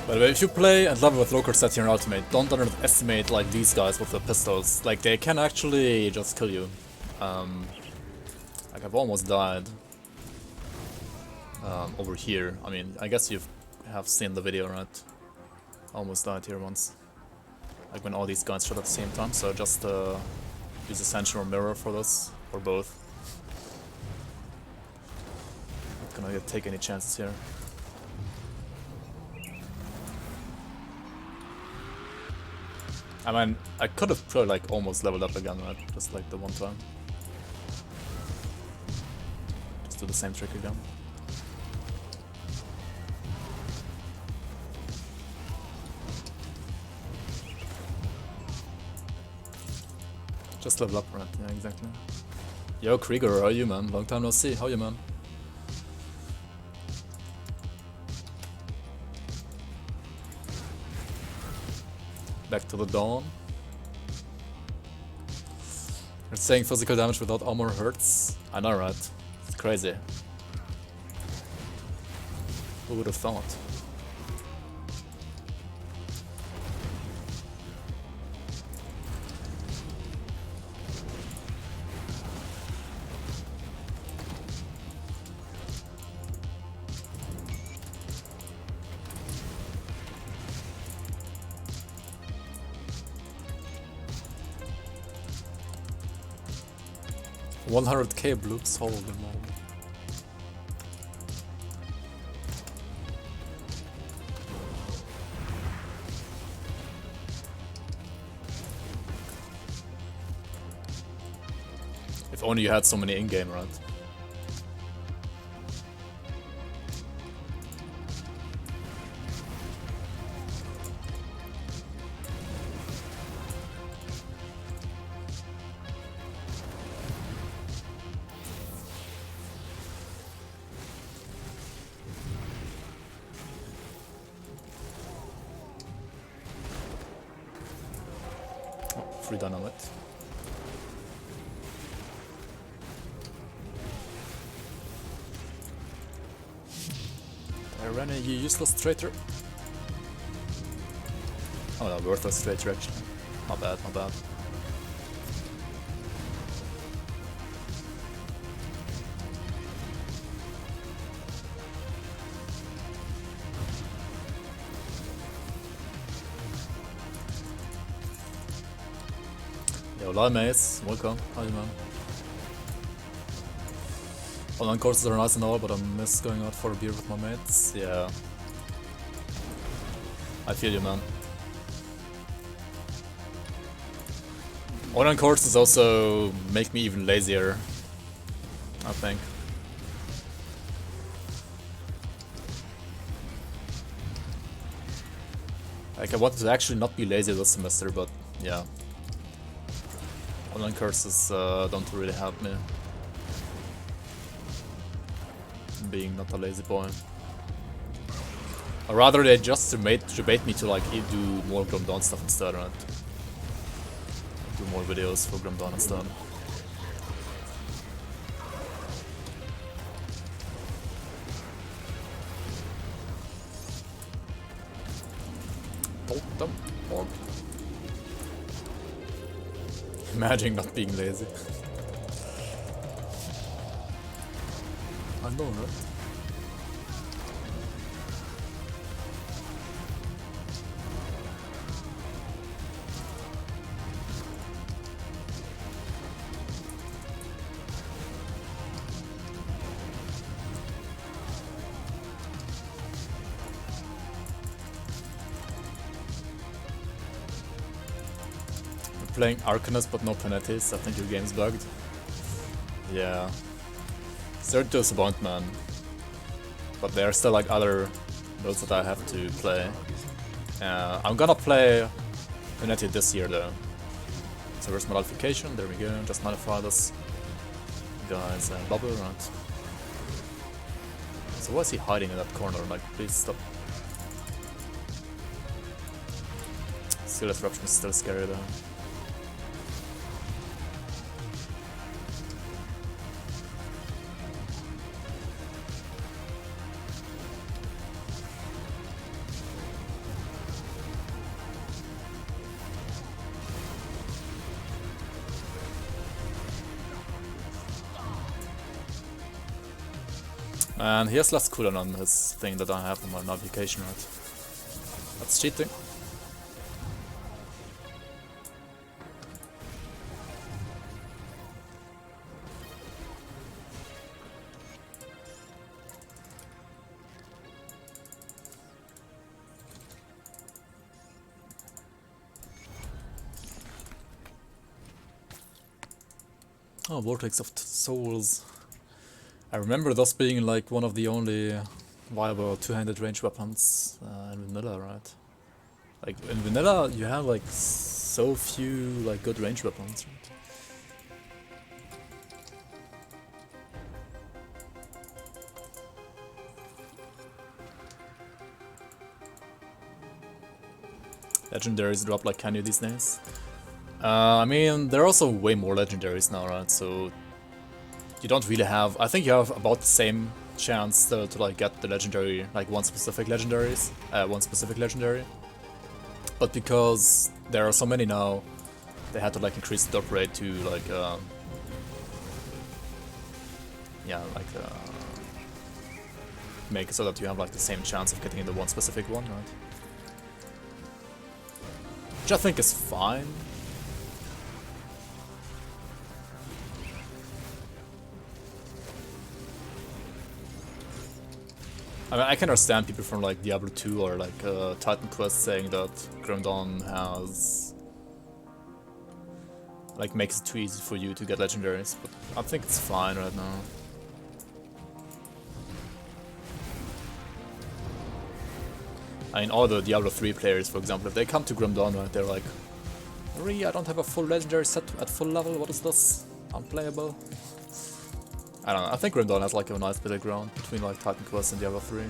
By the way, if you play and level with low set in your ultimate, don't underestimate like these guys with the pistols. Like they can actually just kill you. Like I've almost died over here. I mean, I guess you have seen the video, right? Almost died here once. Like when all these guys shot at the same time. So just use Ascension or Mirror for this, or both. Not gonna take any chances here. I mean, I could have probably like almost leveled up again, right? Just like the one time. Just do the same trick again. Just level up, right? Yeah, exactly. Yo, Krieger, how are you, man? Long time no see. How are you, man? Back to the Dawn. You're saying physical damage without armor hurts? I know, right? It's crazy. Who would have thought? 100k bloops, holy moly. If only you had so many in-game, right? Oh, free dynamite. Irene, you useless traitor. Oh no, worthless traitor actually. Not bad, not bad. Yo, lol mates, welcome. How you man? Online courses are nice and all, but I miss going out for a beer with my mates. Yeah. I feel you, man. Online courses also make me even lazier, I think. Like, I wanted to actually not be lazy this semester, but yeah. Online courses don't really help me. Being not a lazy boy. Or rather, they just debate me to like do more Dawn stuff instead, right? Do more videos for Dawn instead. Totem orb. Imagine not being lazy. I know, right? You're playing Arcanist but no Penetis. I think your game's bugged. Yeah. Sorry to disappoint, man. But there are still like other builds that I have to play. I'm gonna play Unity this year though. So where's modification? There we go. Just modify this guy's bubble, right? So why is he hiding in that corner? Like, please stop. Skill disruption is still scary though. And he has less cooldown on his thing that I have on my navigation, right? That's cheating. Oh, Vortex of Souls. I remember those being like one of the only viable two-handed range weapons in vanilla, right? Like in vanilla, you have like so few like good range weapons, right? Legendaries drop like can you these days? I mean, there are also way more legendaries now, right? So you don't really have. I think you have about the same chance to like get the legendary, like one specific legendary. But because there are so many now, they had to like increase the drop rate to like make it so that you have like the same chance of getting the one specific one, right? Which I think is fine. I mean, I can understand people from like Diablo 2 or like Titan Quest saying that Grim Dawn has like makes it too easy for you to get legendaries, but I think it's fine right now. I mean, all the Diablo 3 players, for example, if they come to Grim Dawn, right, they're like, really, I don't have a full legendary set at full level, what is this? Unplayable? I don't know, I think Grim Dawn has like a nice middle ground between like Titan Quest and Diablo 3.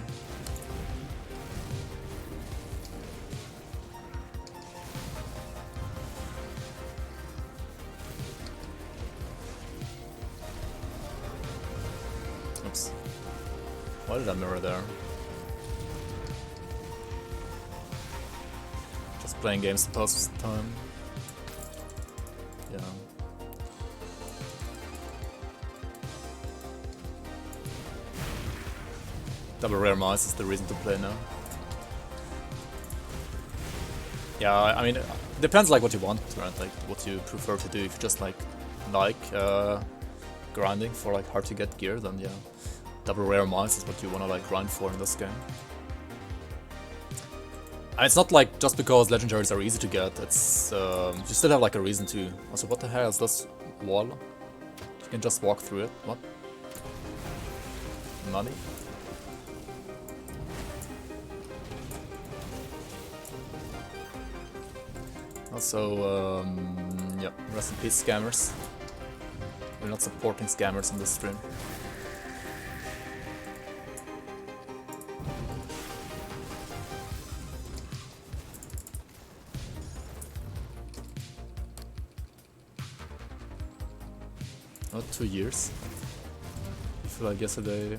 Oops. Why did I mirror there? Just playing games to pass time. Yeah. Double rare mice is the reason to play now. Yeah, I mean, it depends like what you want, right? Like what you prefer to do. If you just like grinding for like hard to get gear, then yeah, double rare mice is what you wanna like grind for in this game. And it's not like just because legendaries are easy to get, it's you still have like a reason to. Also, what the hell is this wall? You can just walk through it. What? Money? Also, yeah, rest in peace, scammers. We're not supporting scammers in this stream. Not 2 years. I feel like yesterday you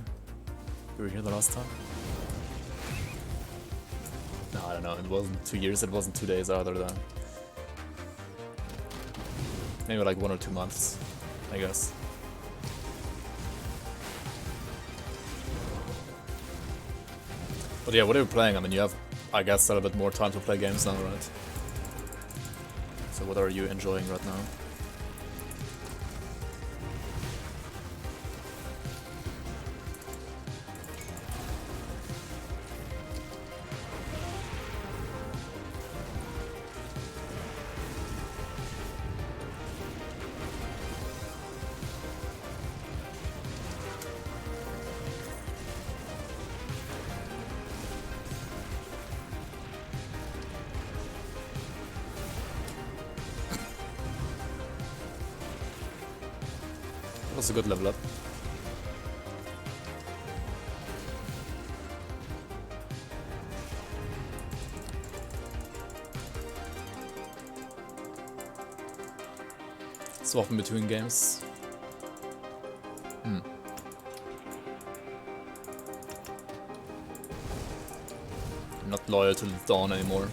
were here the last time. No, I don't know, it wasn't 2 years, it wasn't 2 days either then. Maybe like 1 or 2 months, I guess. But yeah, what are you playing? I mean, you have, I guess, a little bit more time to play games now, right? So what are you enjoying right now? That's a good level up. Swapping between games. I'm not loyal to Dawn anymore.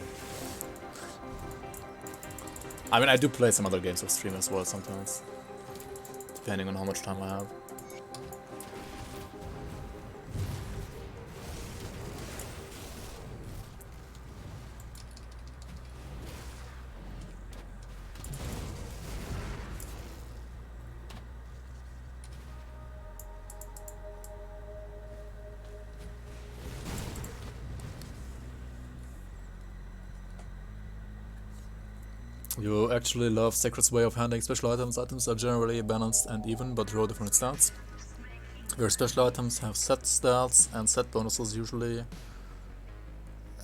I mean, I do play some other games off stream as well sometimes, depending on how much time I have. You actually love Sacred's way of handling special items. Items are generally balanced and even, but draw different stats. Your special items have set stats and set bonuses usually.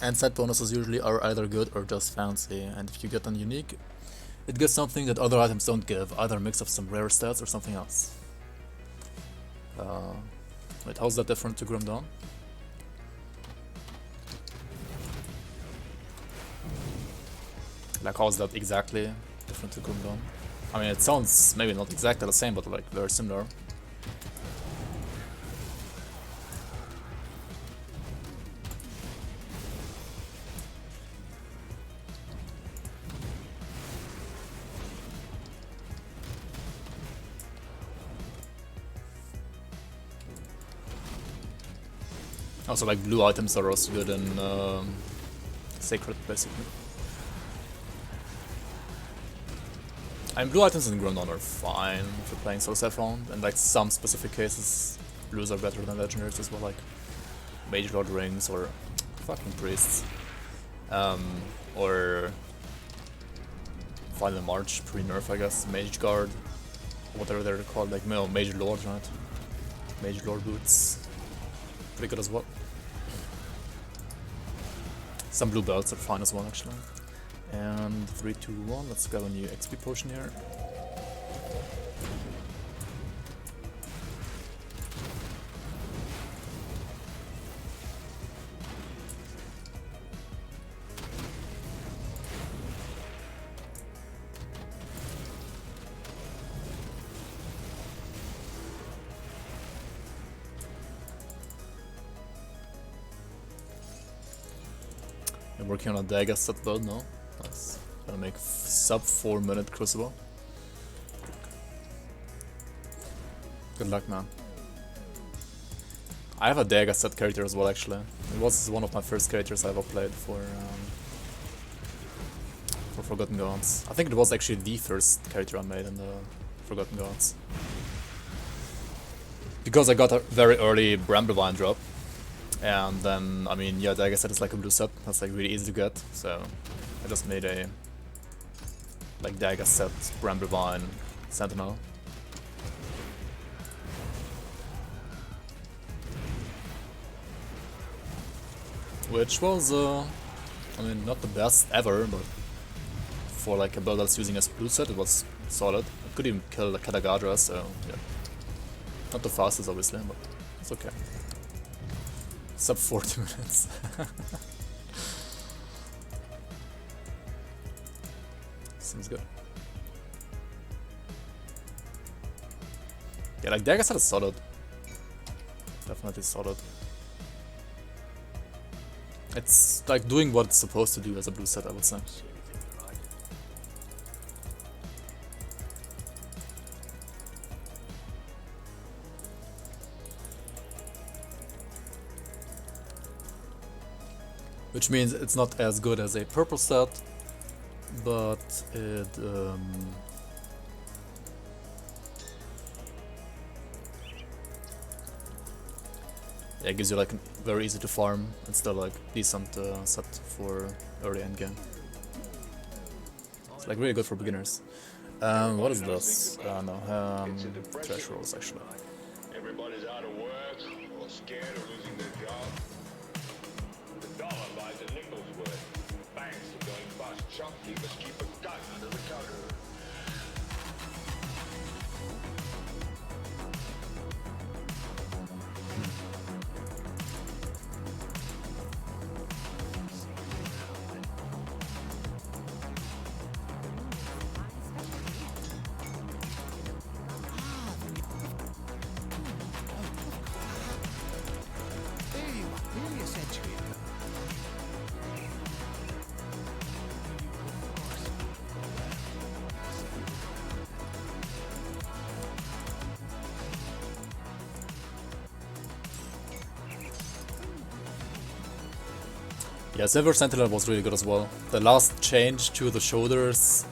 And set bonuses usually are either good or just fancy. And if you get an unique, it gives something that other items don't give, either a mix of some rare stats or something else. Wait, how's that different to Grim Dawn? Like, how is that exactly different to Grim Dawn? I mean, it sounds maybe not exactly the same, but like very similar. Also, like, blue items are also good in Sacred, basically. And blue items in Grim Dawn are fine if you're playing Soul Saffron, and like some specific cases, blues are better than legendaries as well, like Mage Lord rings or fucking priests. Or Final March pre-nerf, I guess. Mage Guard, whatever they're called, like no, Mage Lord, right? Mage Lord boots, pretty good as well. Some blue belts are fine as well, actually. And 3, 2, 1. Let's grab a new XP potion here. I'm working on a dagger set build now. Nice. Gonna make sub 4-minute crucible. Good luck, man. I have a dagger set character as well, actually. It was one of my first characters I ever played for Forgotten Gods. I think it was actually the first character I made in the Forgotten Gods. Because I got a very early Bramblevine drop. And then, I mean, yeah, dagger set is like a blue set. That's like really easy to get. So I just made a like dagger set Bramblevine Sentinel. Which was, I mean, not the best ever, but for like a build that's using as blue set, it was solid. I could even kill the Katagadra, so yeah. Not the fastest, obviously, but it's okay. Sub 40 minutes. Seems good. Yeah, like dagger set is solid. Definitely solid. It's like doing what it's supposed to do as a blue set, I would say. Which means it's not as good as a purple set, but it yeah, it gives you like a very easy to farm and still like decent set for early end game. It's like really good for beginners. What is this? No, trash rolls actually. Everybody's out of work or scared of losing their job. The dollar buys a nickel's worth. Banks are going bust. Shopkeepers keep a gun under the counter. Yeah, Silver Sentinel was really good as well. The last change to the shoulders,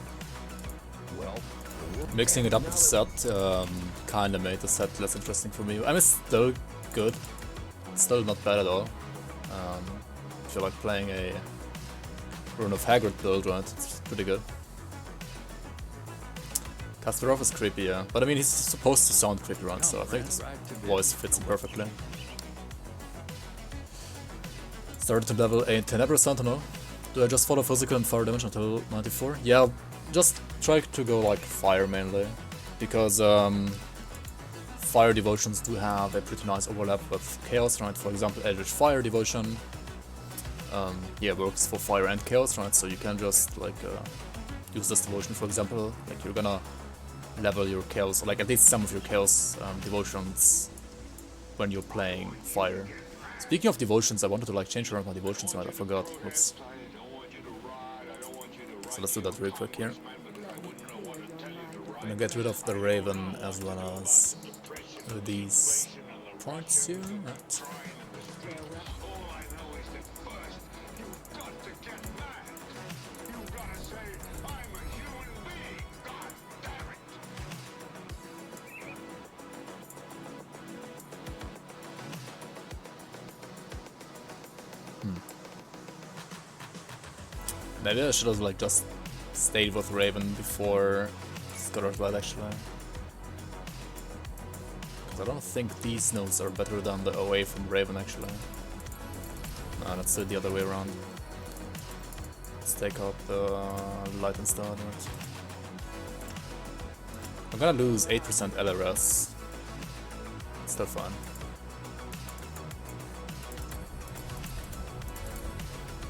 mixing it up with the set, kinda made the set less interesting for me. I mean, it's still good. It's still not bad at all. If you're like playing a Rune of Haggard build, right, it's pretty good. Kasparov is creepy, yeah. But I mean, he's supposed to sound creepy, right, so I think his voice fits him perfectly. Started to level a Tenebra Sentinel. Do I just follow physical and fire damage until 94? Yeah, just try to go like fire mainly. Because fire devotions do have a pretty nice overlap with chaos, right? For example, Eldritch Fire Devotion yeah, works for fire and chaos, right? So you can just like use this devotion, for example. Like you're gonna level your chaos, or like at least some of your chaos devotions when you're playing fire. Speaking of devotions, I wanted to like change around my devotions, right? I forgot. Oops. So let's do that real quick here. Gonna get rid of the Raven as well as these points here. Right. Maybe I should have like just stayed with Raven before Scattered Light actually. Because I don't think these nodes are better than the away from Raven actually. No, let's do it the other way around. Let's take out the light instead. Right? I'm gonna lose 8% LRS. Still fun.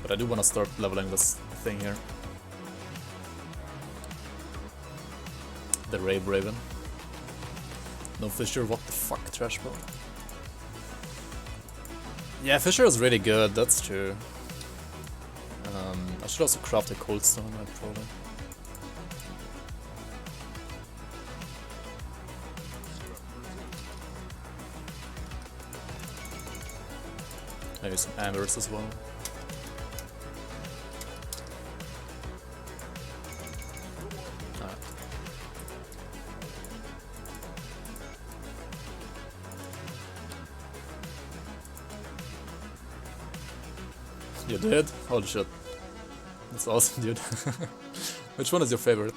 But I do want to start leveling this thing here. The Rave Raven. No Fisher, what the fuck, trash ball. Yeah, Fisher is really good, that's true. I should also craft a cold stone, right, probably. Maybe some ambers as well. Alright. You did? Holy shit. That's awesome, dude. Which one is your favorite?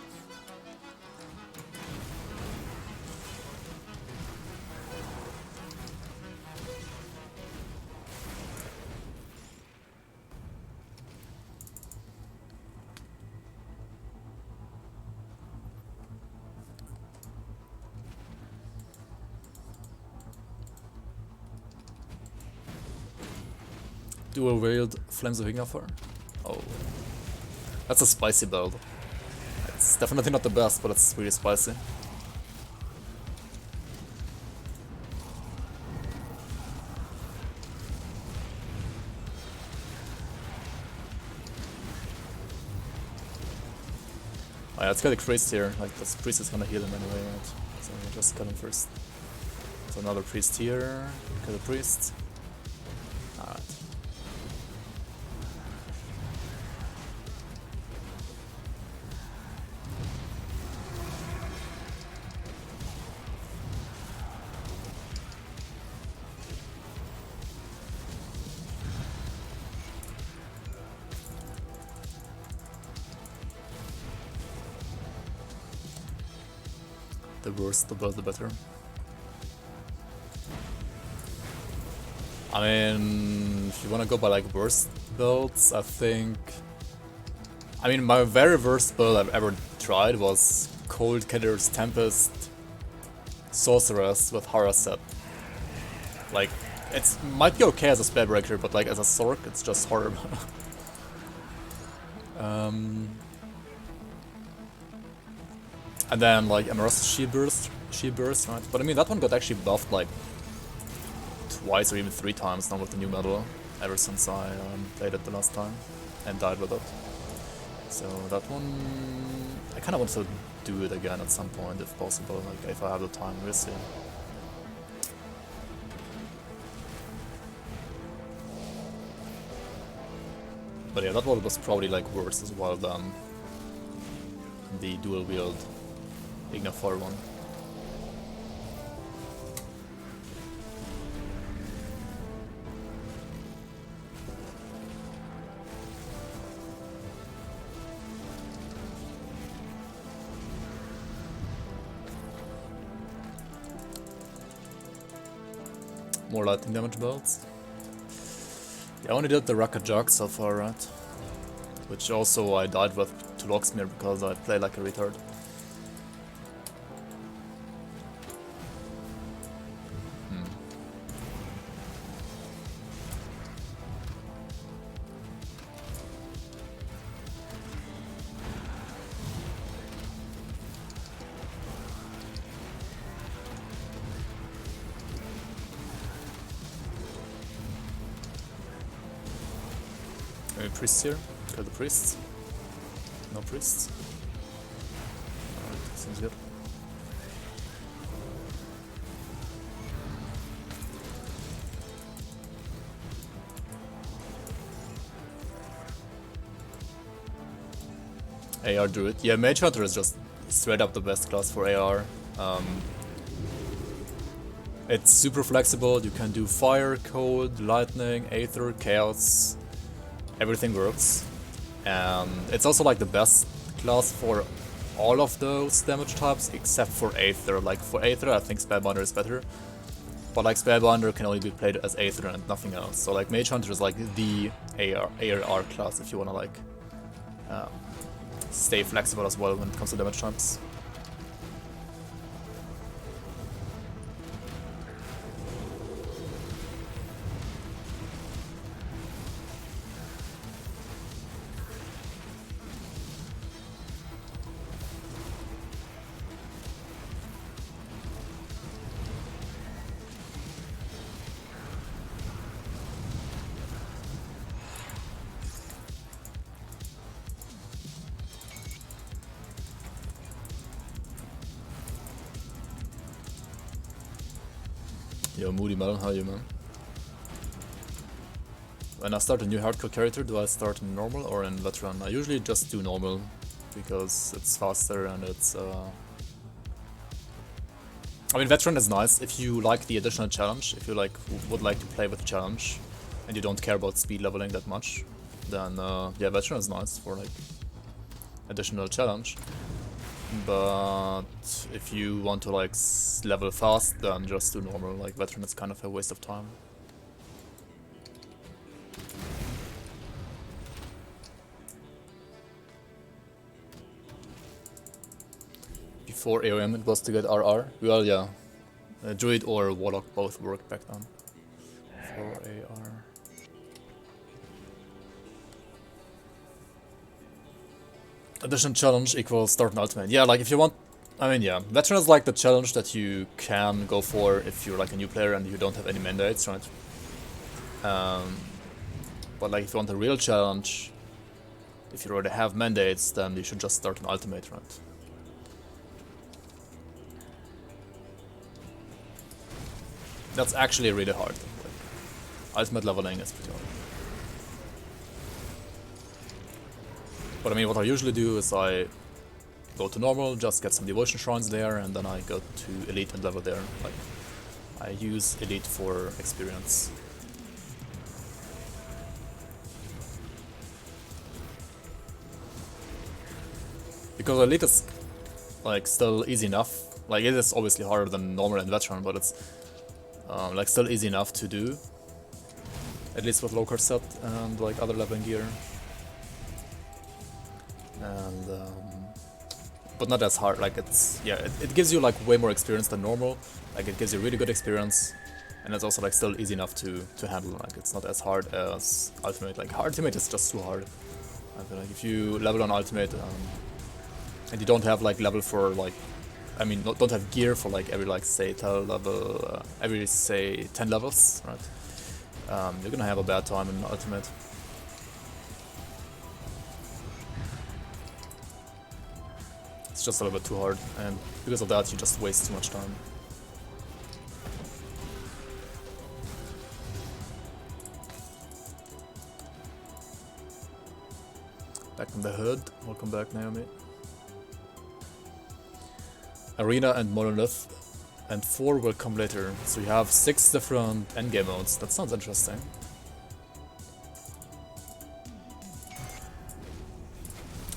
Dual Wield Flames of Ignifer? Oh. That's a spicy build. It's definitely not the best, but it's really spicy. Oh yeah, let's get a priest here. Like, this priest is gonna heal him anyway, right? So we'll just cut him first. So another priest here. Kill the priest. Alright. The worse the build, the better. I mean, if you wanna go by like worst builds, I think... I mean, my very worst build I've ever tried was Cold Killer's Tempest Sorceress with Haraset. Like, it might be okay as a Spellbreaker, but like as a Sorc, it's just horrible. And then like Emerald She Burst, right? But I mean that one got actually buffed like twice or even 3 times now with the new medal, ever since I played it the last time and died with it. So that one, I kind of want to do it again at some point if possible, like if I have the time, we'll see. But yeah, that one was probably like worse as well than the dual wield Ignifer one. More lightning damage belts. Yeah, I only did the Rocket Jug so far, right? Which also I died with to Locksmere because I play like a retard. Maybe priests here? Kill the priests? No priests? Alright, seems good. AR Druid. Yeah, Mage Hunter is just straight up the best class for AR. It's super flexible, you can do fire, cold, lightning, aether, chaos. Everything works. and it's also like the best class for all of those damage types except for Aether. Like for Aether I think Spellbinder is better, but like Spellbinder can only be played as Aether and nothing else. So like Mage Hunter is like the ARR class if you wanna like stay flexible as well when it comes to damage types. Yo, Moody Melon, how are you, man? When I start a new hardcore character, do I start in normal or in veteran? I usually just do normal, because it's faster and it's I mean, veteran is nice if you like the additional challenge, if you like would like to play with the challenge, and you don't care about speed leveling that much, then yeah, veteran is nice for like additional challenge. But if you want to like level fast, then just do normal. Like veteran is kind of a waste of time. Before AOM it was to get RR. Well, yeah, Druid or Warlock both worked back then. For AR. Additional challenge equals start and ultimate. Yeah, like if you want, I mean, yeah, veteran is like the challenge that you can go for if you're like a new player and you don't have any mandates, right? But like if you want a real challenge, if you already have mandates, then you should just start an ultimate, right? That's actually really hard. Like, ultimate leveling is pretty hard. But I mean, what I usually do is I go to normal, just get some devotion shrines there, and then I go to elite and level there. Like, I use elite for experience. Because elite is like still easy enough. Like it is obviously harder than normal and veteran, but it's like still easy enough to do. At least with low card set and like other leveling gear. And but not as hard. Like it's, yeah, it gives you like way more experience than normal. Like it gives you really good experience, and it's also like still easy enough to handle. Like it's not as hard as ultimate. Like ultimate is just too hard. I feel like if you level on ultimate and you don't have like level for like, I mean, don't have gear for like every like say 10 level, every say 10 levels, right? You're gonna have a bad time in ultimate. It's just a little bit too hard, and because of that you just waste too much time. Back in the hood. Welcome back, Naomi. Arena and Monolith and 4 will come later, so you have 6 different endgame modes. That sounds interesting.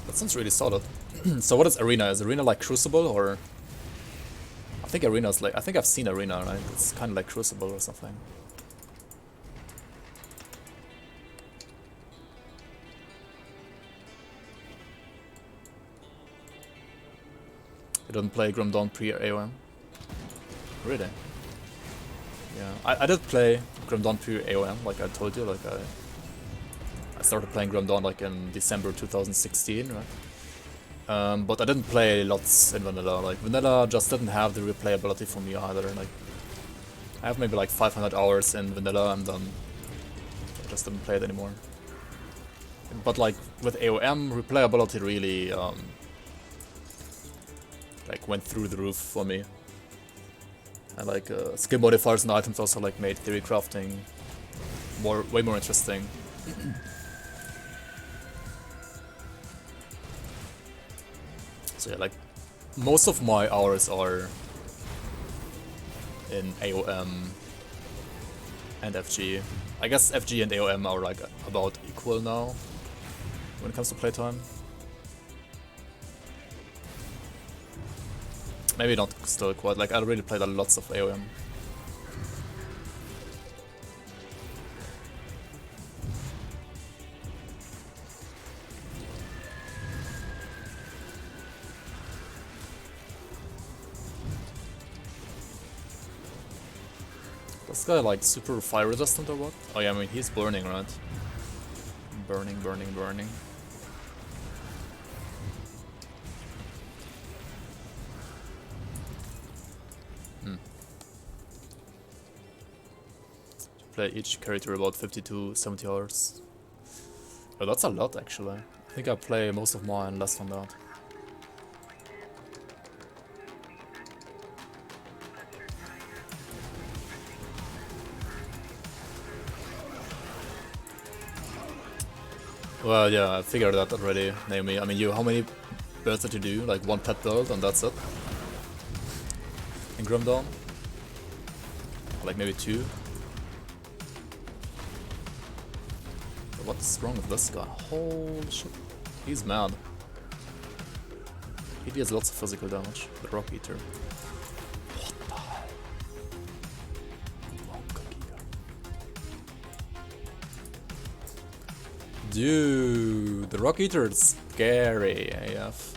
That sounds really solid. So what is Arena? Is Arena like Crucible, or... I think Arena is like... I think I've seen Arena, right? It's kind of like Crucible or something. You don't play Grim Dawn pre-AOM? Really? Yeah, I did play Grim Dawn pre-AOM, like I told you. Like I started playing Grim Dawn like in December 2016, right? But I didn't play lots in vanilla. Like vanilla just didn't have the replayability for me either. Like I have maybe like 500 hours in vanilla, and then I just didn't play it anymore. But like with AOM, replayability really like went through the roof for me. And like skill modifiers and items also like made theory crafting way more interesting. So yeah, like most of my hours are in AOM and FG. I guess FG and AOM are like about equal now. when it comes to playtime. Maybe not still quite, like I really played a lots of AOM. This guy like super fire resistant or what? Oh yeah, I mean he's burning, right? Burning, burning, burning. Play each character about 50 to 70 hours. Oh, that's a lot actually. I think I play most of mine less than that. Well, yeah, I figured that already, Naomi. I mean, how many builds did you do? Like one pet build and that's it? In Grim Dawn? Or like maybe 2? What's wrong with this guy? Holy shit. He's mad. He deals lots of physical damage. The Rock Eater. What the hell? Rock Eater. Dude, the Rock Eater is scary AF.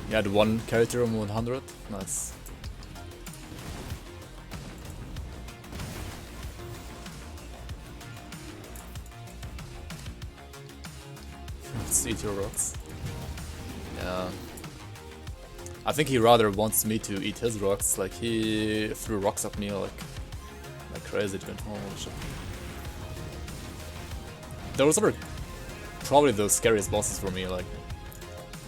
You had one character on 100? Nice. Let's eat your rocks. Yeah. I think he rather wants me to eat his rocks, like he threw rocks at me like crazy, dude. Holy shit. Those are probably the scariest bosses for me, like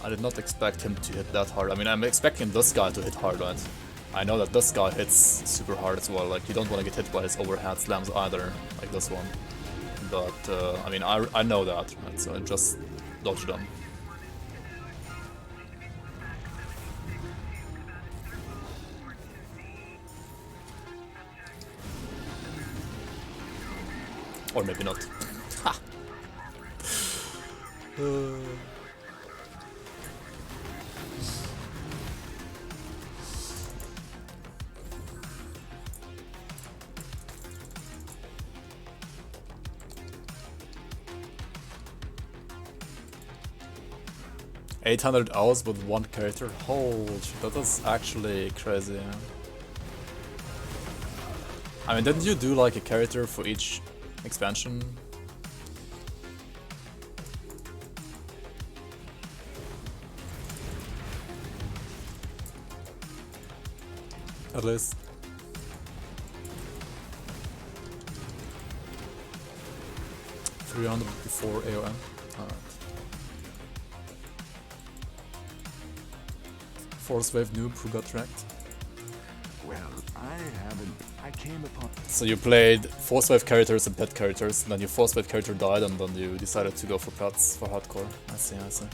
I did not expect him to hit that hard. I mean, I'm expecting this guy to hit hard, right? I know that this guy hits super hard as well. Like, you don't want to get hit by his overhead slams either, like this one. But, I mean, I know that, right? So I just dodge them. Or maybe not. Ha! 800 hours with one character? Holy shit, that is actually crazy. I mean, didn't you do like a character for each expansion? At least. $300 before AOM. Alright. Force Wave noob who got wrecked. Well, I came upon... So you played Force Wave characters and pet characters, and then your Force Wave character died, and then you decided to go for pets for hardcore. I see, I see.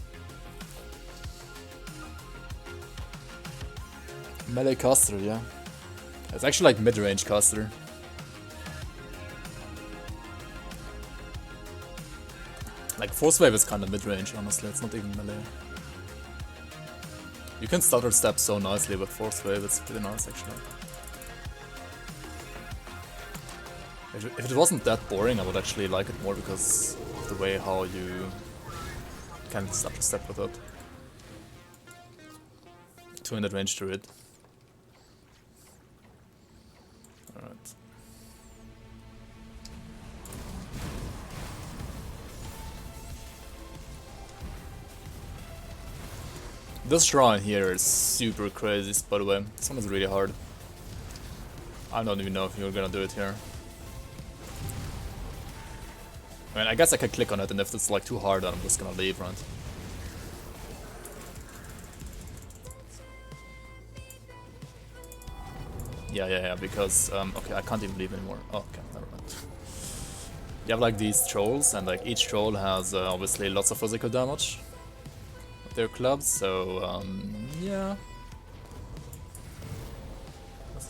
Melee caster, yeah. It's actually like mid-range caster. Like Force Wave is kind of mid-range, honestly, it's not even melee. You can stutter step so nicely with Force Wave, it's pretty nice actually. If it wasn't that boring, I would actually like it more because of the way how you can stutter step with it. 200 range to it. Alright. This shrine here is super crazy, by the way. This one is really hard. I don't even know if you're gonna do it here. I mean, I guess I could click on it, and if it's like too hard, then I'm just gonna leave, right? Yeah, because, okay, I can't even leave anymore. Oh, okay, never mind. You have like these trolls, and like each troll has obviously lots of physical damage. Their clubs, so yeah.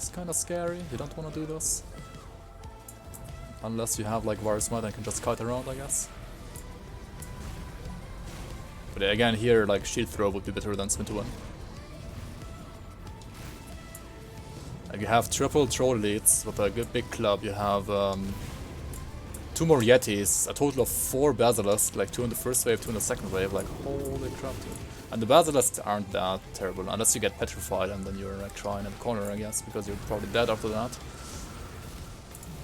is kinda scary. You don't wanna do this. Unless you have like Vire Smite and can just kite around, I guess. But again, here like shield throw would be better than Smith to win. Like you have triple troll elites with a good big club. You have 2 more Yetis, a total of 4 Basilisks, like 2 in the first wave, 2 in the second wave. Like holy crap, dude. And the Basilisks aren't that terrible unless you get petrified and then you're like trying in the corner, I guess, because you're probably dead after that.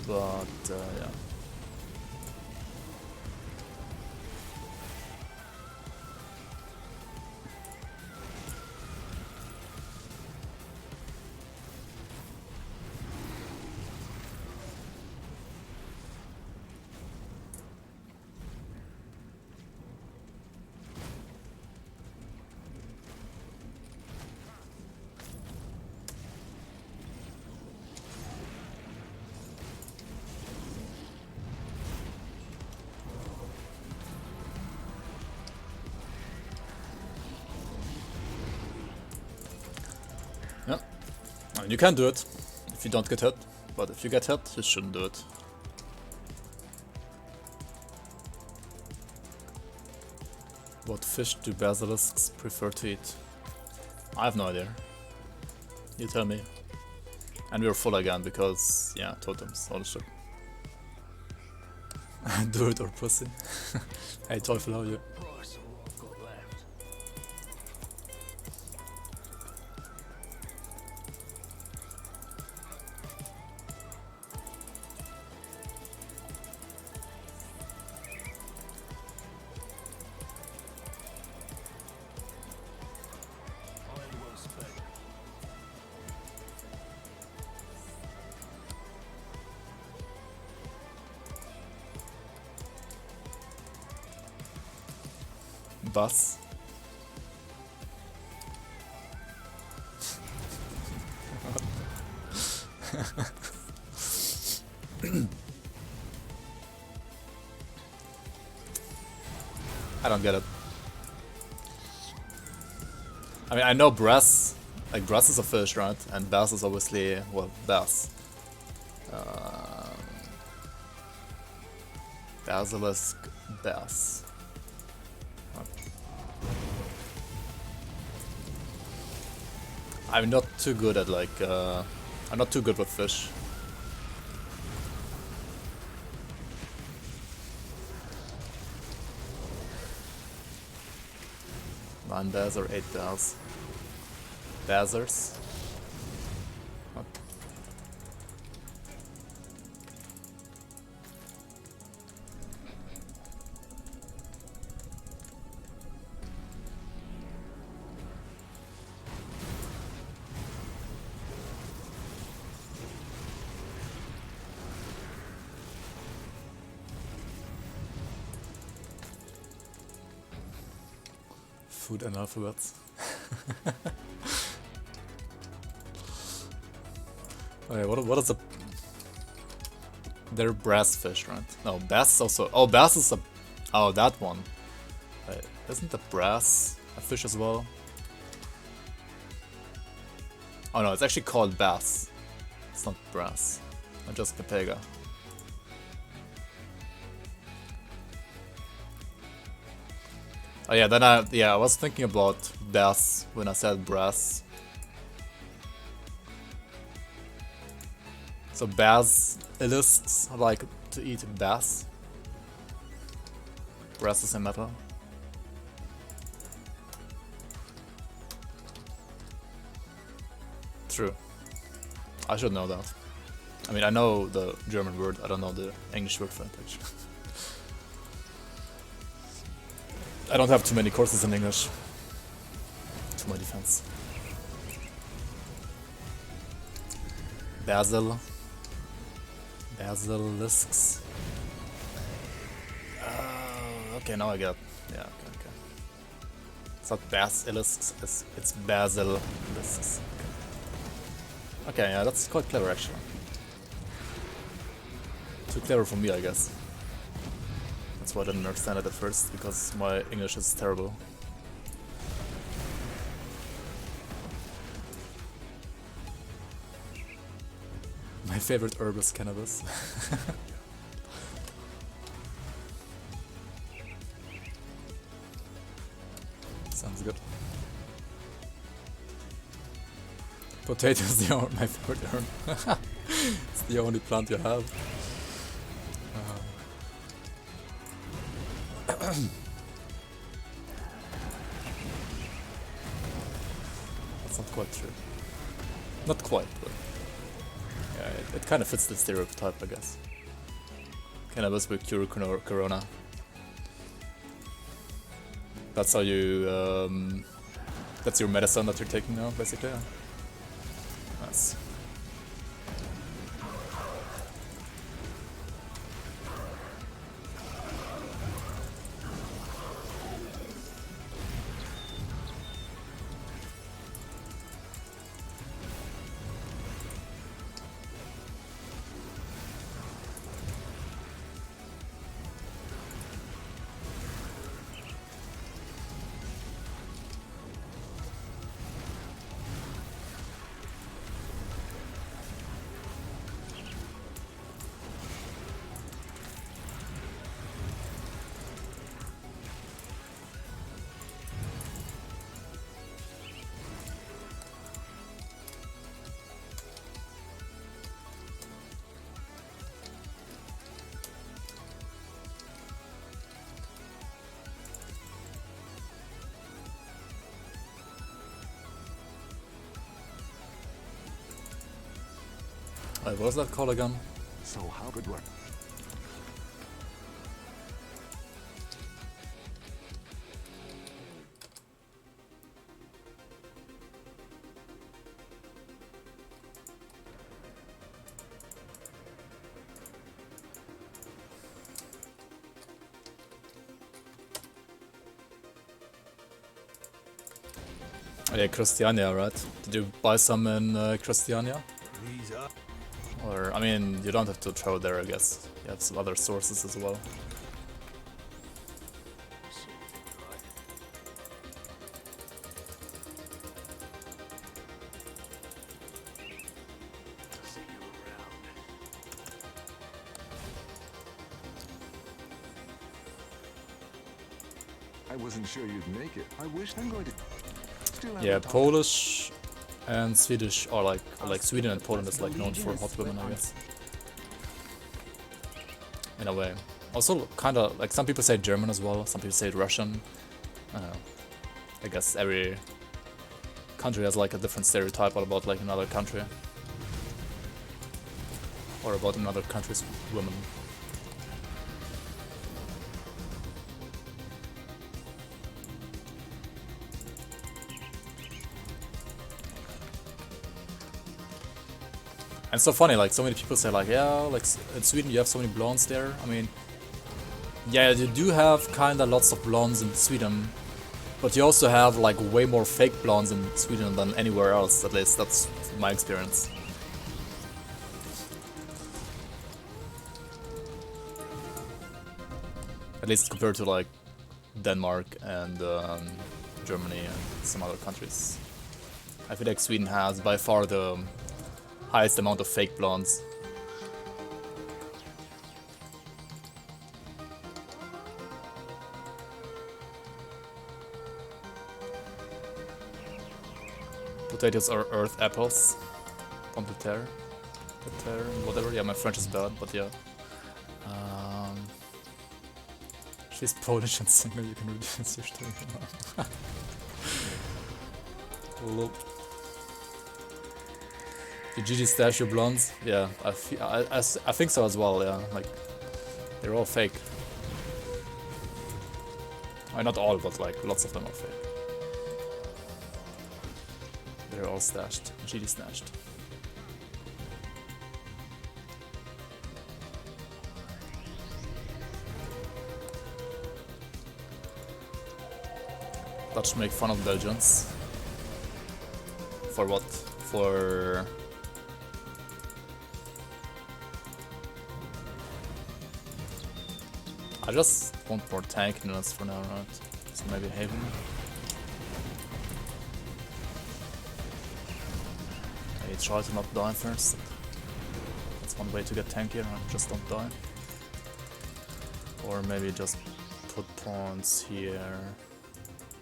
But yeah. Yeah, I mean, you can do it if you don't get hit, but if you get hit, you shouldn't do it. What fish do basilisks prefer to eat? I have no idea. You tell me. And we're full again because, yeah, totems, all the shit. Do it or pussy. Hey, Teufel, how are you? Bus. I don't get it. I mean, I know brass, like brass is a fish, right? And bass is obviously, well, bass. Basilisk, bass. I'm not too good at like, I'm not too good with fish. Nine bears or 8 bears? Bearsers? What? Food and alphabets. Okay, what is a... They're brass fish, right? No, bass is also... Oh, bass is a... Oh, that one. Wait, isn't the brass a fish as well? Oh no, it's actually called bass. It's not brass. Not just Pepega. Oh yeah, then I was thinking about bass when I said brass. So basilisks like to eat bass. Brass is a metal. True. I should know that. I mean, I know the German word, I don't know the English word for it actually. I don't have too many courses in English. To my defense. Basil. Basilisks. Okay, now I get. Yeah, okay. It's not basilisks, it's basilisks. Okay, yeah, that's quite clever actually. Too clever for me, I guess. That's why I didn't understand it at first, because my English is terrible. My favorite herb is cannabis. Sounds good. Potatoes are my favorite herb. It's the only plant you have. That's not quite true. Not quite, but yeah, it kind of fits the stereotype, I guess. Cannabis will cure corona. That's how you, that's your medicine that you're taking now, basically. Yeah. Nice. What was that called again? So how good work? Oh, yeah, Christiania, right? Did you buy some in Christiania? These up. Or, I mean, you don't have to travel there, I guess. You have some other sources as well. I wasn't sure you'd make it. I wish I'm going to. Still Yeah, haven't talked- Polish and Swedish are like Sweden and Poland is like known for hot women, I guess. In a way. Also, kind of like some people say German as well. Some people say Russian. I don't know. I guess every country has like a different stereotype about like another country, or about another country's women. And it's so funny, like so many people say like, yeah, like in Sweden you have so many blondes there. I mean, yeah, you do have kinda lots of blondes in Sweden, but you also have like way more fake blondes in Sweden than anywhere else, at least that's my experience. At least compared to like Denmark and Germany and some other countries. I feel like Sweden has by far the highest amount of fake blondes. Potatoes are earth apples. Pomme de terre. Whatever. Yeah, my French is bad, but yeah. She's Polish and single, you can reduce your story. Lol. Did GG stash your blondes? Yeah, I think so as well, yeah. Like, they're all fake. Not all, but like, lots of them are fake. They're all stashed. GG stashed. Dutch make fun of Belgians. For what? For... I just want more tankiness for now, right? So maybe Haven. Maybe try to not die first. That's one way to get tankier and just don't die. Or maybe just put points here.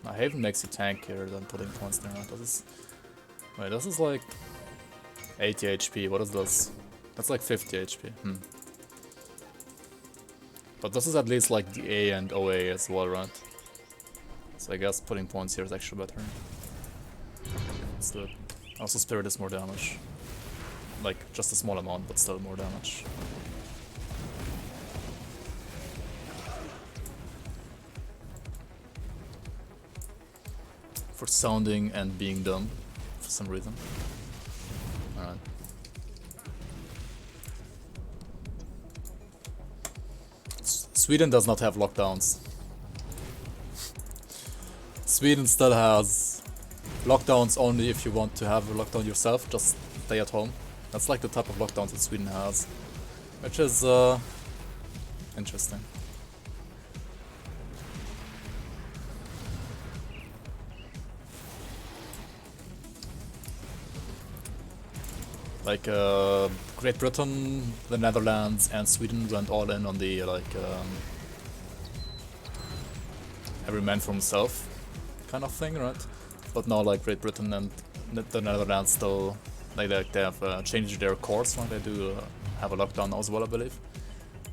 Now Haven makes you tankier than putting points there. This is... Wait, this is like 80 HP. What is this? That's like 50 HP. But this is at least like the A and OA as well, right? So I guess putting points here is actually better. Let's do it. Also Spirit is more damage. Like, just a small amount, but still more damage. For sounding and being dumb, for some reason. Alright. Sweden does not have lockdowns. Sweden still has lockdowns only if you want to have a lockdown yourself, just stay at home. That's like the type of lockdowns that Sweden has, which is interesting. Like Great Britain, the Netherlands, and Sweden went all in on the like every man for himself kind of thing, right? But now like Great Britain and the Netherlands still they have changed their course, right? They do have a lockdown now as well, I believe.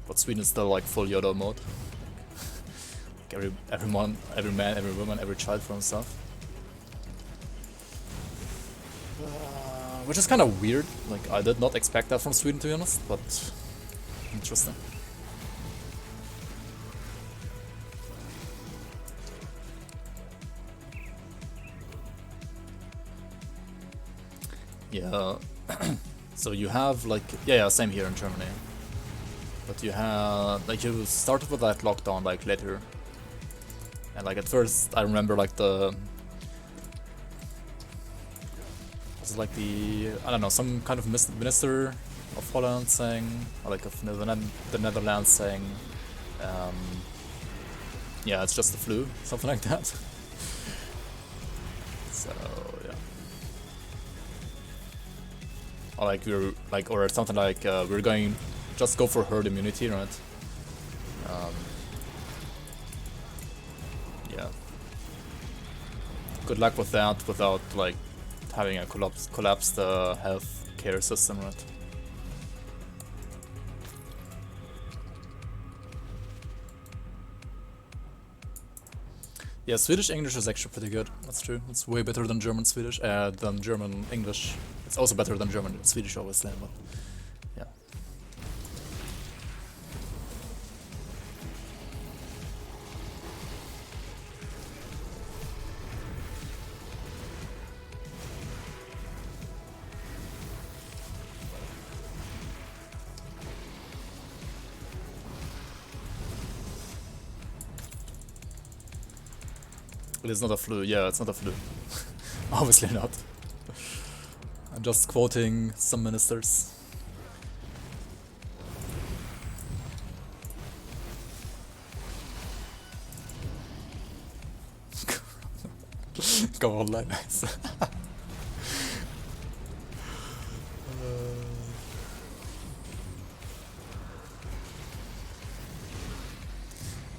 But Sweden is still like full YOLO mode. Like every man, every woman, every child for himself. Which is kind of weird. Like I did not expect that from Sweden, to be honest, but interesting. Yeah. So you have like yeah, same here in Germany. But you have like you started with that lockdown like later, and like at first I remember like the like the I don't know, some kind of minister of Holland saying, or like of the Netherlands saying, yeah, it's just the flu, something like that. So yeah, or like we're like, or something like we're going just go for herd immunity, right? Yeah. Good luck with that without like having a collapsed health care system, right? Yeah, Swedish English is actually pretty good. That's true. It's way better than German Swedish, than German English. It's also better than German Swedish, obviously, but yeah. It is not a flu. Yeah, it's not a flu. Obviously not. I'm just quoting some ministers. Go online, nice.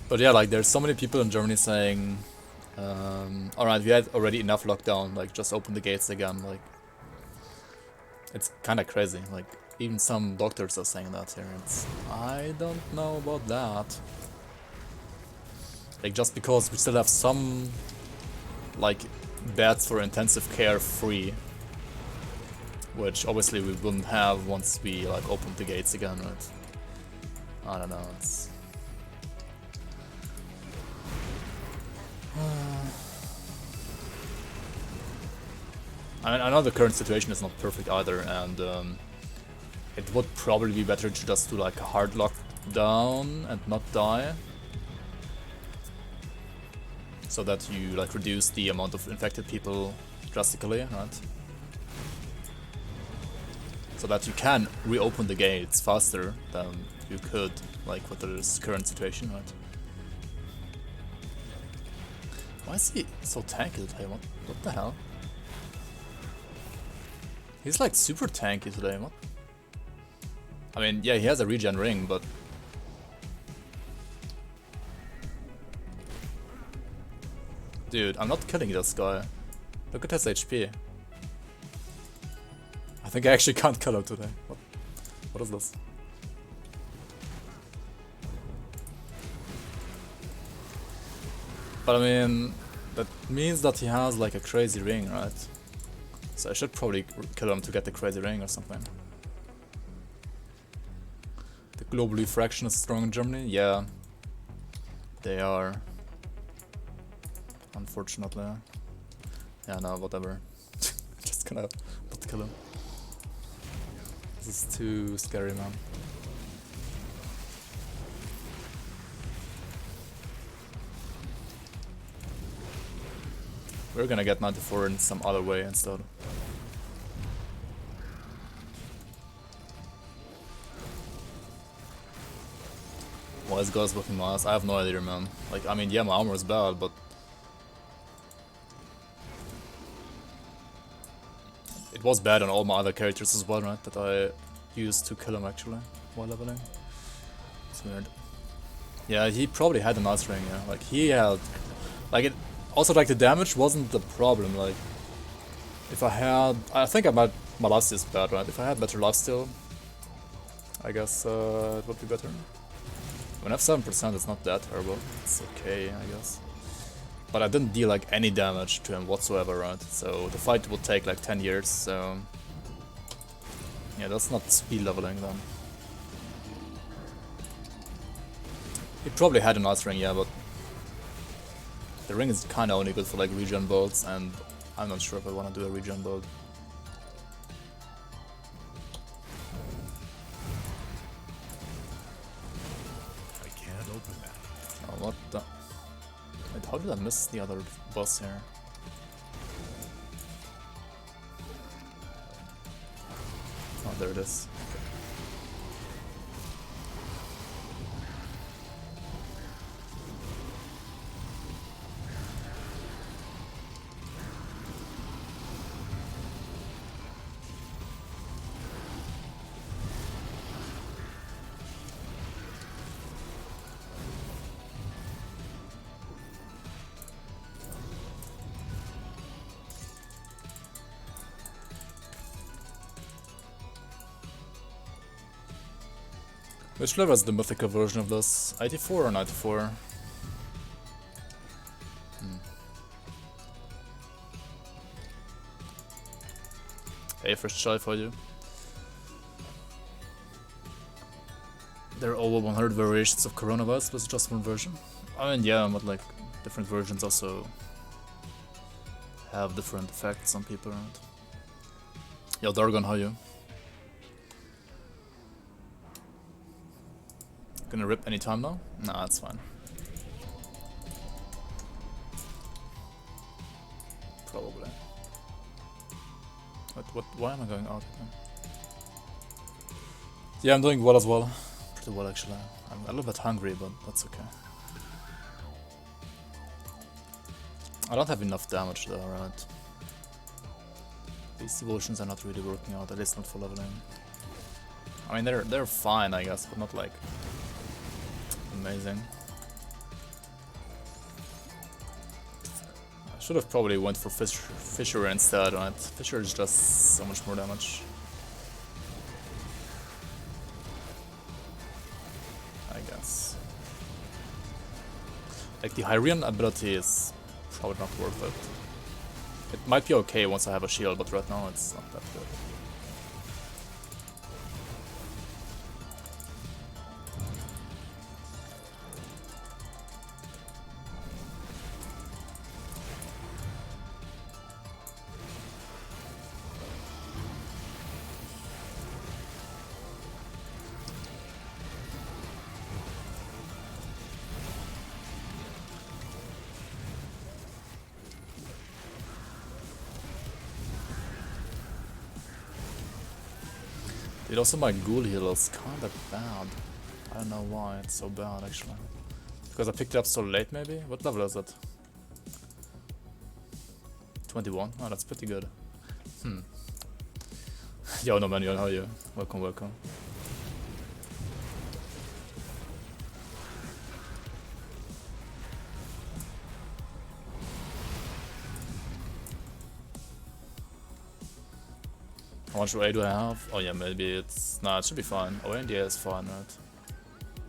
But yeah, like there's so many people in Germany saying, alright, we had already enough lockdown, like just open the gates again, like it's kinda crazy, like even some doctors are saying that here. I don't know about that. Like just because we still have some like beds for intensive care free, which obviously we wouldn't have once we like opened the gates again, right? I don't know, it's I mean, I know the current situation is not perfect either, and it would probably be better to just do like a hard lockdown and not die, so that you like reduce the amount of infected people drastically, right? So that you can reopen the gates faster than you could like with this current situation, right? Why is he so tanky today? What the hell? He's like super tanky today, what? I mean, yeah, he has a regen ring, but... Dude, I'm not killing this guy. Look at his HP. I think I actually can't kill him today. What is this? But I mean, that means that he has like a crazy ring, right? So I should probably kill him to get the crazy ring or something. The globally fraction is strong in Germany? Yeah. They are. Unfortunately. Yeah, no, whatever. Just gonna not kill him. This is too scary, man. We're gonna get 94 in some other way instead. Why is Ghost whipping my ass? I have no idea, man. Like, I mean, yeah, my armor is bad, but... It was bad on all my other characters as well, right? That I used to kill him, actually, while leveling. It's weird. Yeah, he probably had a nice ring, yeah. Like, he had... Like, it... Also, like, the damage wasn't the problem, like... If I had... I think my lifesteal is bad, right? If I had better lifesteal... I guess, it would be better. When I have 7%, it's not that terrible. It's okay, I guess. But I didn't deal like any damage to him whatsoever, right? So the fight would take like 10 years, so... Yeah, that's not speed leveling then. He probably had a nice ring, yeah, but... The ring is kinda only good for like regen builds, and I'm not sure if I wanna do a regen build. What the... Wait, how did I miss the other boss here? Oh, there it is. Okay. Which level is the mythical version of this? 84 or 94? Hey, first try for you. There are over 100 variations of coronavirus, but it's just one version. I mean, yeah, but like, different versions also have different effects on people, right? Yo, Dargon, how are you? Gonna rip anytime now? Nah, that's fine. Probably. Why am I going out? Yeah, I'm doing well as well. Pretty well, actually. I'm a little bit hungry, but that's okay. I don't have enough damage though, right? These devotions are not really working out, at least not for leveling. I mean, they're fine, I guess, but not like... amazing. I should have probably went for Fisher instead, right? Fisher is just so much more damage. I guess. Like the Hyrian ability is probably not worth it. It might be okay once I have a shield, but right now it's not that good. Dude, also my ghoul heal is kinda bad. I don't know why it's so bad actually. Because I picked it up so late maybe? What level is it? 21? Oh, that's pretty good. Yo, no manual, how are you? Welcome, welcome. How much A do I have? Oh yeah, maybe it's... Nah, it should be fine. Oh, India is fine, right?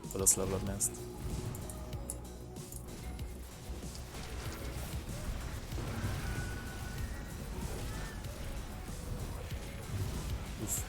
For this level at least. Oof.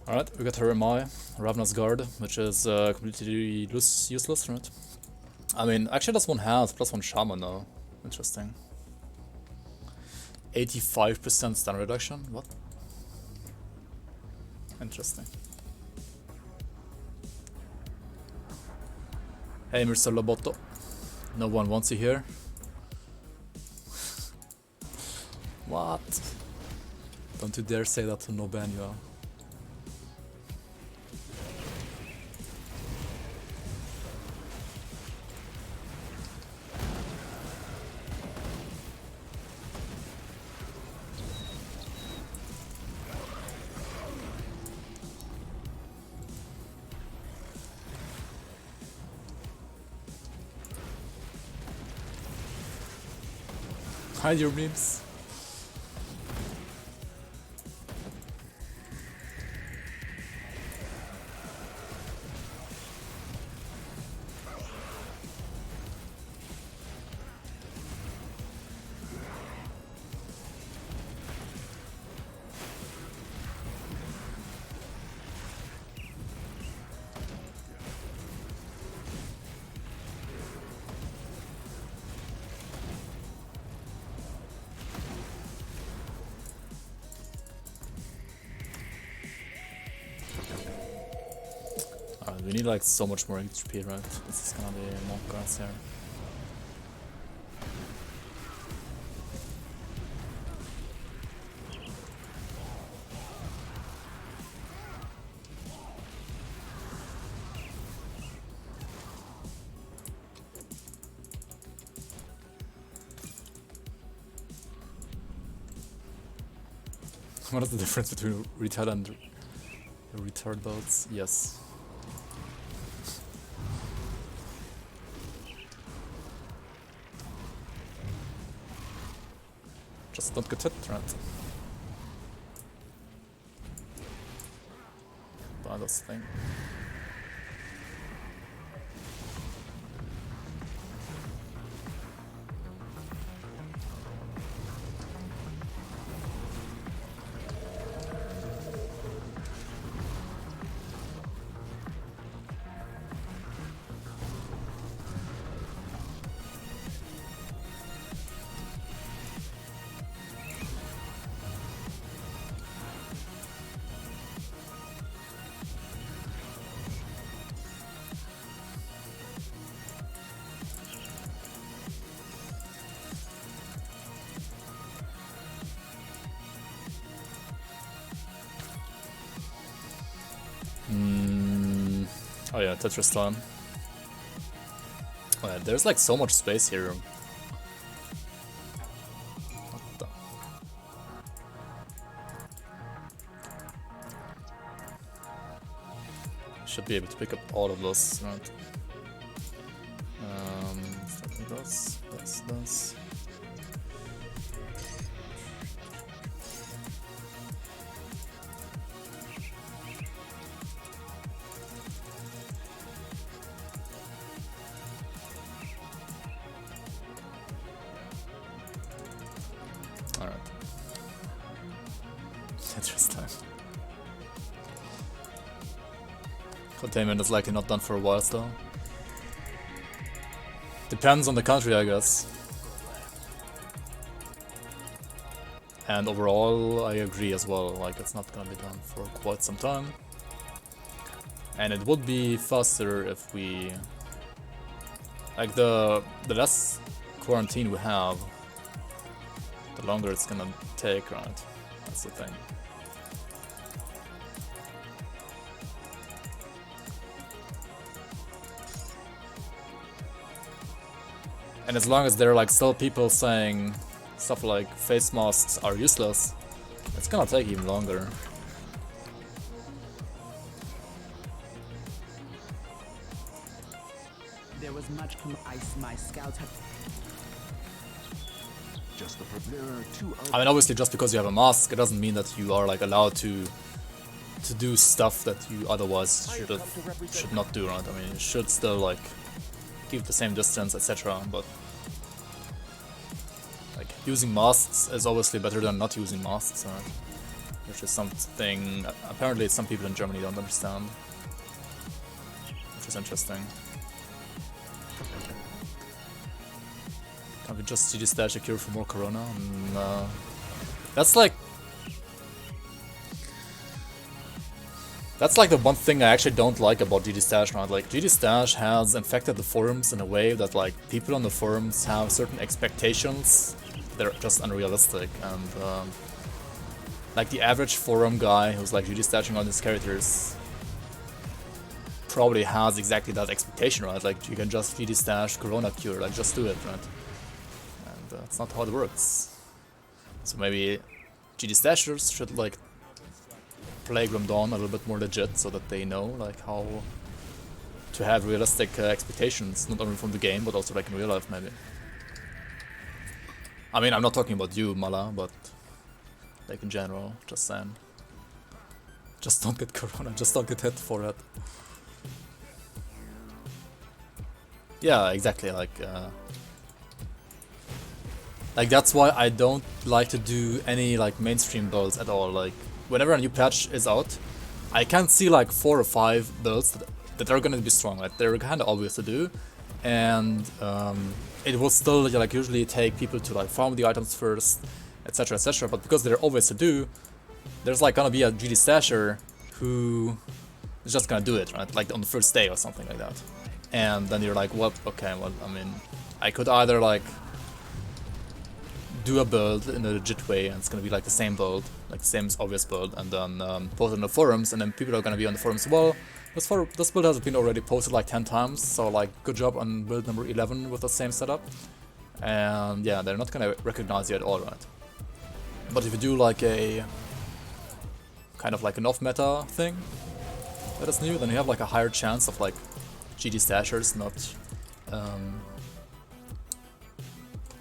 Alright, we got her MI, Ravna's Guard, which is completely useless, right? I mean, actually that's one health plus one shaman though. Interesting. 85% stun reduction? What? Interesting. Hey Mr. Loboto. No one wants you here. What? Don't you dare say that to Nobenua. Hide your memes. We need like so much more HP, right? This is gonna be more cards here. What is the difference between retard and retard boats? Yes. Just don't get hit, right? Buy this thing. Oh yeah, Tetris time. Oh yeah, there's like so much space here. What the? Should be able to pick up all of those, right? Start with this. Alright. Tetris time. Containment is likely not done for a while still. Depends on the country, I guess. And overall, I agree as well, like it's not gonna be done for quite some time. And it would be faster if we... Like the less quarantine we have, the longer it's gonna take, right? That's the thing. And as long as there are like still people saying stuff like face masks are useless, it's gonna take even longer. There was much my scouts have. Just the there are two other I mean, obviously, just because you have a mask, it doesn't mean that you are like allowed to do stuff that you otherwise should not do, right? I mean, you should still like keep the same distance, etc. But like using masks is obviously better than not using masks, right? Which is something apparently some people in Germany don't understand, which is interesting. Can we just GD stash a cure for more corona? That's like the one thing I actually don't like about GD Stash, right? Like, GD Stash has infected the forums in a way that, like, people on the forums have certain expectations that are just unrealistic, and, like, the average forum guy who's, like, GD Stashing on his characters probably has exactly that expectation, right? Like, you can just GD Stash Corona Cure, like, just do it, right? And that's not how it works. So maybe GD Stashers should, like, play Grim Dawn a little bit more legit, so that they know like how to have realistic expectations, not only from the game but also like in real life, maybe. I mean, I'm not talking about you, Mala, but like in general, just saying. Just don't get corona, just don't get hit for it. Yeah, exactly, like that's why I don't like to do any like mainstream builds at all. Like, whenever a new patch is out, I can see like 4 or 5 builds that are gonna be strong, right? They're kind of obvious to do, and it will still like usually take people to like farm the items first, etc, etc. But because they're obvious to do, there's like gonna be a GD stasher who is just gonna do it, right? Like on the first day or something like that. And then you're like, well, okay, well, I mean, I could either like do a build in a legit way, and it's gonna be like the same build, like the same obvious build, and then post it on the forums, and then people are gonna be on the forums, well, this build has been already posted like 10 times, so like good job on build number 11 with the same setup. And yeah, they're not gonna recognize you at all, right? But if you do like a kind of like an off-meta thing that is new, then you have like a higher chance of like GD stashers not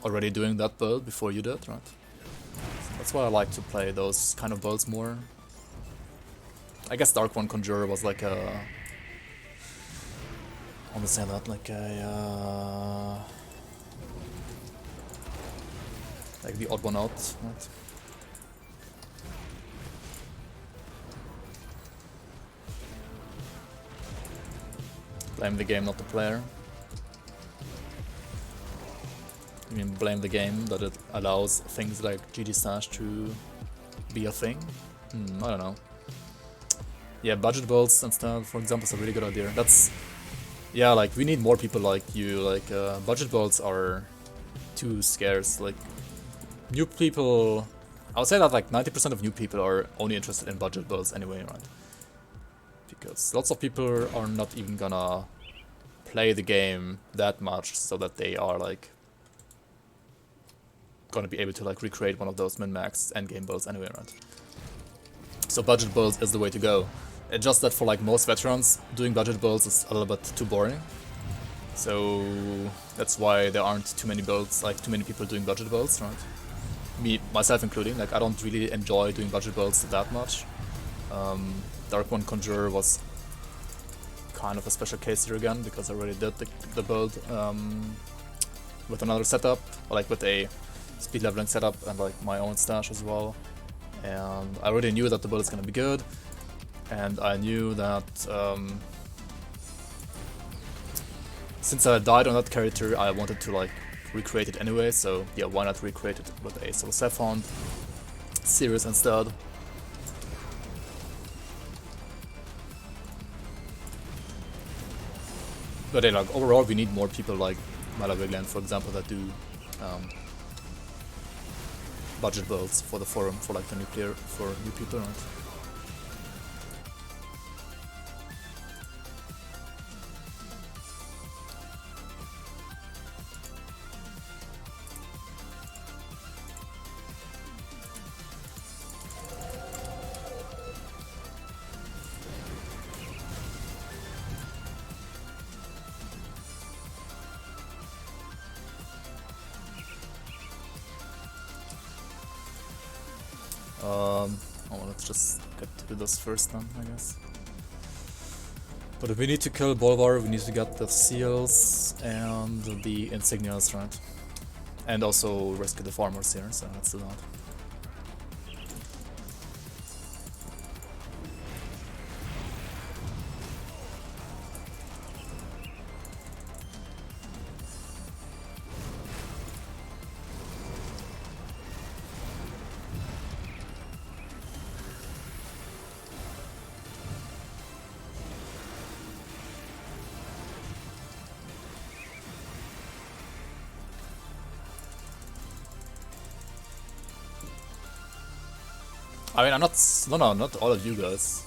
already doing that build before you did, right? So that's why I like to play those kind of builds more. I guess Dark One Conjurer was like a... I want to say that, like a... like the odd one out, right? Blame the game, not the player. I mean, blame the game that it allows things like GD Stash to be a thing? I don't know. Yeah, budget builds instead, for example, is a really good idea. That's... yeah, like, we need more people like you. Like, budget builds are too scarce. Like, new people... I would say that like 90% of new people are only interested in budget builds anyway, right? Because lots of people are not even gonna play the game that much so that they are like gonna be able to like recreate one of those min-max endgame builds anyway, right? So budget builds is the way to go. It's just that for like most veterans, doing budget builds is a little bit too boring. So that's why there aren't too many builds, like too many people doing budget builds, right? Me, myself including, like I don't really enjoy doing budget builds that much. Dark One Conjurer was kind of a special case here again, because I already did the build with another setup, like with a speed leveling setup and like my own stash as well. And I already knew that the build is gonna be good, and I knew that since I died on that character, I wanted to like recreate it anyway, so yeah, why not recreate it with a Soul Saffron series instead. But yeah, like overall we need more people like Malavigland, for example, that do budget builds for the forum for like the nuclear for new people, right? Oh, let's just get to this first then, I guess. But if we need to kill Bolvar, we need to get the seals and the insignias, right? And also rescue the farmers here, so let's do that. I mean, I'm not. No, not all of you guys.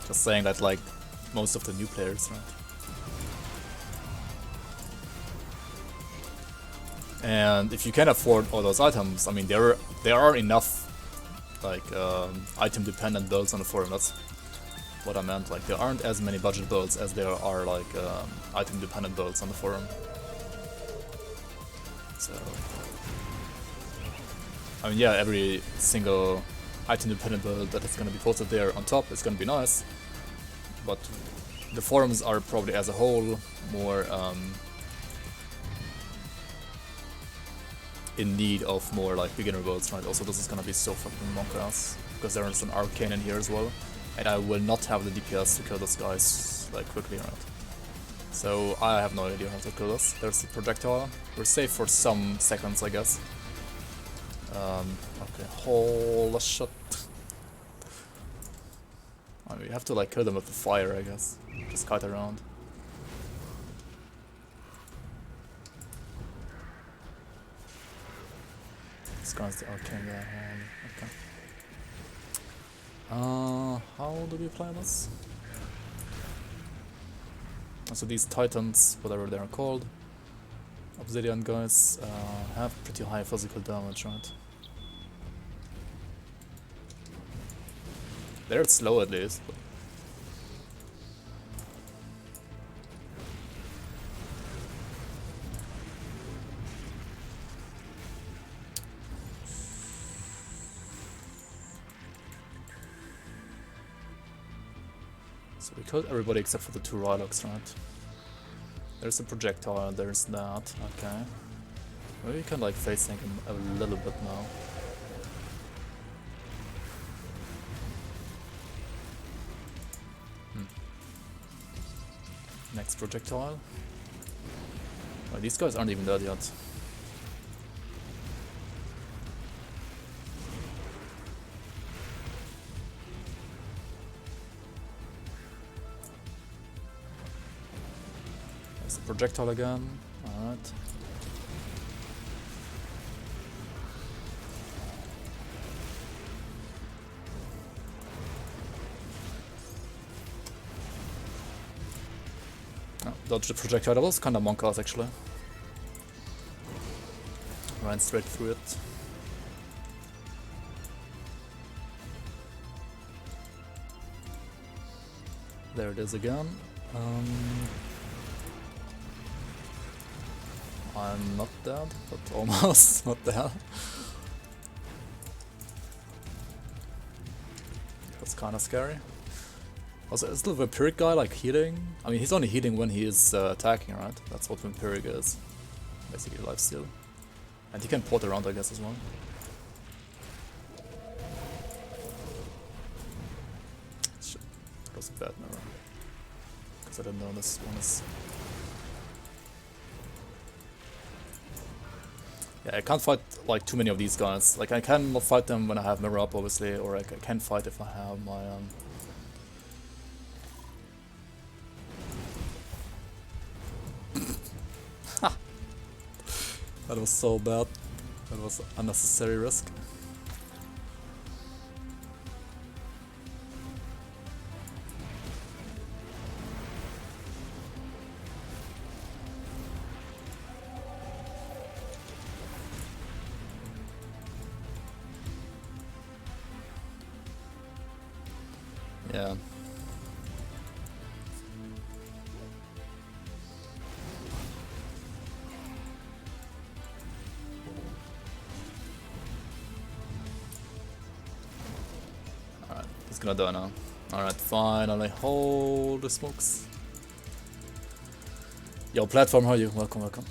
Just saying that, like, most of the new players, right? And if you can afford all those items, I mean, there are enough, like, item-dependent builds on the forum. That's what I meant. Like, there aren't as many budget builds as there are, like, item-dependent builds on the forum. So, I mean, yeah, every single item-dependent build that is going to be posted there on top is going to be nice, but the forums are probably as a whole more in need of more like beginner builds, right? Also, this is going to be so fucking monk-ass because there is an arcane in here as well, and I will not have the DPS to kill those guys like quickly, right? So I have no idea how to kill this. There's the projectile. We're safe for some seconds, I guess. Okay, holy shit. I mean, we have to like kill them with the fire, I guess. Just kite around. This guy's the arcane guy. Okay. How do we play this? So these titans, whatever they're called, obsidian guys, have pretty high physical damage, right? They're slow at least. But so we killed everybody except for the two Ryloks, right? There's a projectile, there's that, okay. Maybe we can like face tank him a little bit now. Next projectile. Oh, these guys aren't even dead yet. There's the projectile again. Alright. Dodge the projectile. That was kinda monk-ass actually. Ran straight through it. There it is again. I'm not dead, but almost. What the hell? That's kinda scary. Also, is the Vampiric guy like healing? I mean, he's only healing when he is attacking, right? That's what Vampiric is. Basically lifesteal. And he can port around, I guess, as well. Shit. That was a bad mirror. Because I didn't know this one is... Yeah, I can't fight like too many of these guys. Like, I can fight them when I have mirror up, obviously, or I can fight if I have my... That was so bad. That was unnecessary risk. Yeah. Alright, he's gonna die now. Alright, finally. Holy smokes. Yo, platform, how are you? Welcome, welcome.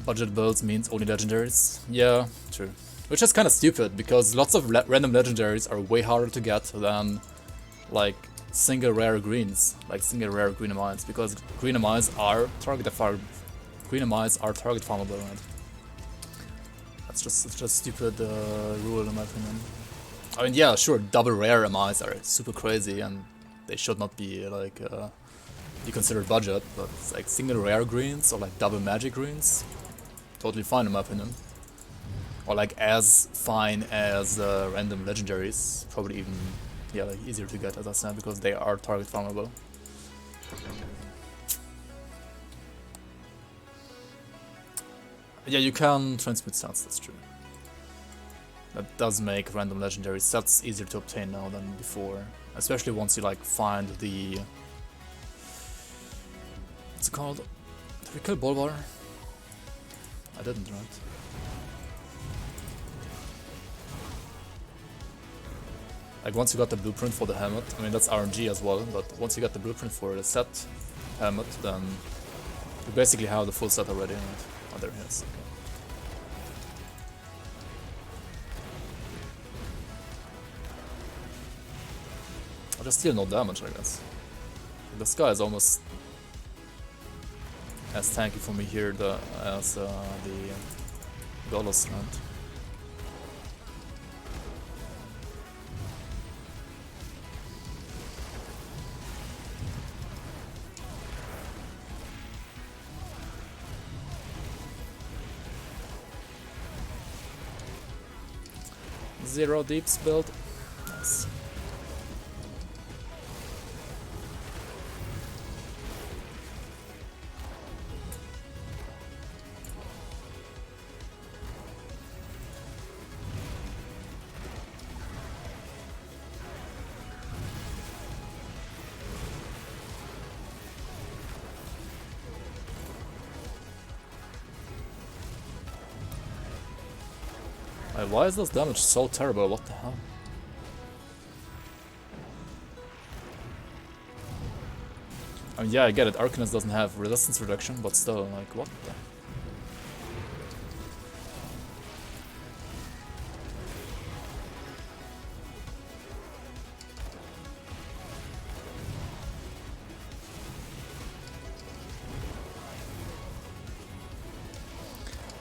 Budget builds means only legendaries. Yeah, true. Which is kind of stupid, because lots of random legendaries are way harder to get than, like, single rare greens. Like, single rare green mines, because green mines are target farmable, right? It's just stupid rule in my opinion. I mean, yeah, sure, double rare mines are super crazy, and they should not be, like, be considered budget, but it's like single rare greens, or like double magic greens, totally fine in my opinion. Or like as fine as random legendaries, probably even, yeah, like easier to get as I said, because they are target farmable. Yeah, you can transmute stats, that's true. That does make random legendary stats easier to obtain now than before, especially once you like find the, what's it called? Did we kill Bolvar? I didn't, right? Like once you got the blueprint for the helmet, I mean that's RNG as well, but once you got the blueprint for the set helmet, then you basically have the full set already, right? Oh, there he is. Okay. Oh, there's still no damage, I guess. This guy is almost as tanky for me here as the Golos land. Zero deeps build. Nice. Why is this damage so terrible? What the hell? I mean, yeah, I get it. Arcanist doesn't have resistance reduction, but still, like, what the?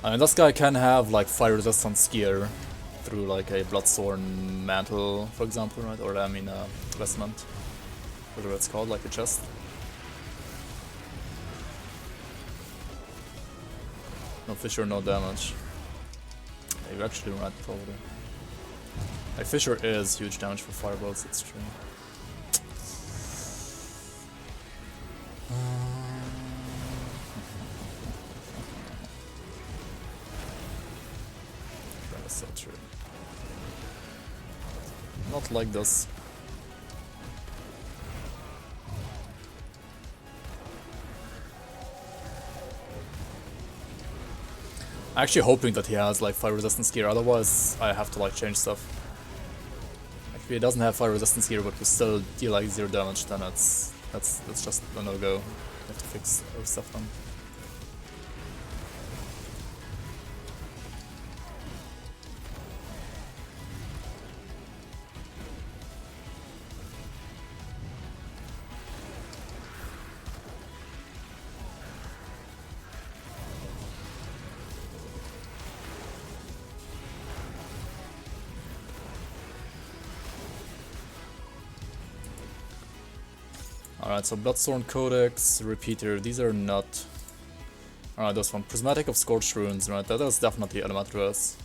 I mean, this guy can have, like, fire resistance gear through, like, a Bloodthorn mantle, for example, right? Or, I mean, vestment. Whatever it's called, like a chest. No Fissure, no damage. Yeah, you're actually right, probably. Like, Fissure is huge damage for fireballs, it's true. That is so true. Not like this. I'm actually hoping that he has like fire resistance gear, otherwise I have to like change stuff. Like, if he doesn't have fire resistance gear but we still deal like 0 damage, then that's just a no-go. We have to fix our stuff then. Alright, so Bloodthorn Codex, Repeater, these are not Alright, this one. Prismatic of Scorched Runes, right? That is definitely elemental as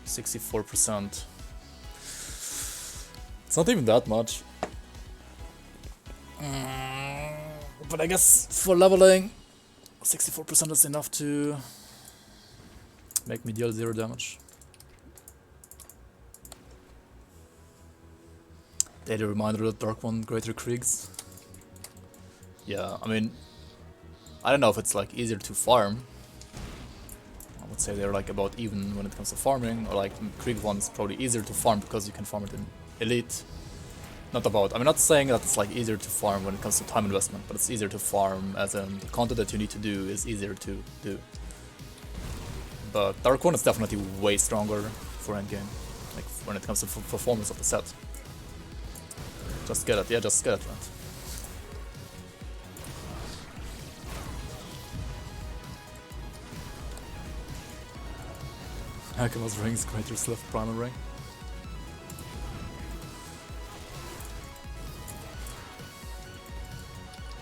64%. It's not even that much. But I guess for leveling, 64% is enough to make me deal 0 damage. Daily reminder that Dark One Greater Kriegs. Yeah, I mean, I don't know if it's like easier to farm. I would say they're like about even when it comes to farming, or like Krieg one's probably easier to farm because you can farm it in Elite. Not about, I'm not saying that it's like easier to farm when it comes to time investment, but it's easier to farm as in the content that you need to do is easier to do. But Dark One is definitely way stronger for endgame, like when it comes to performance of the set. Just get it, yeah, just get it, right? Hakima's rings, greater Slift primal ring.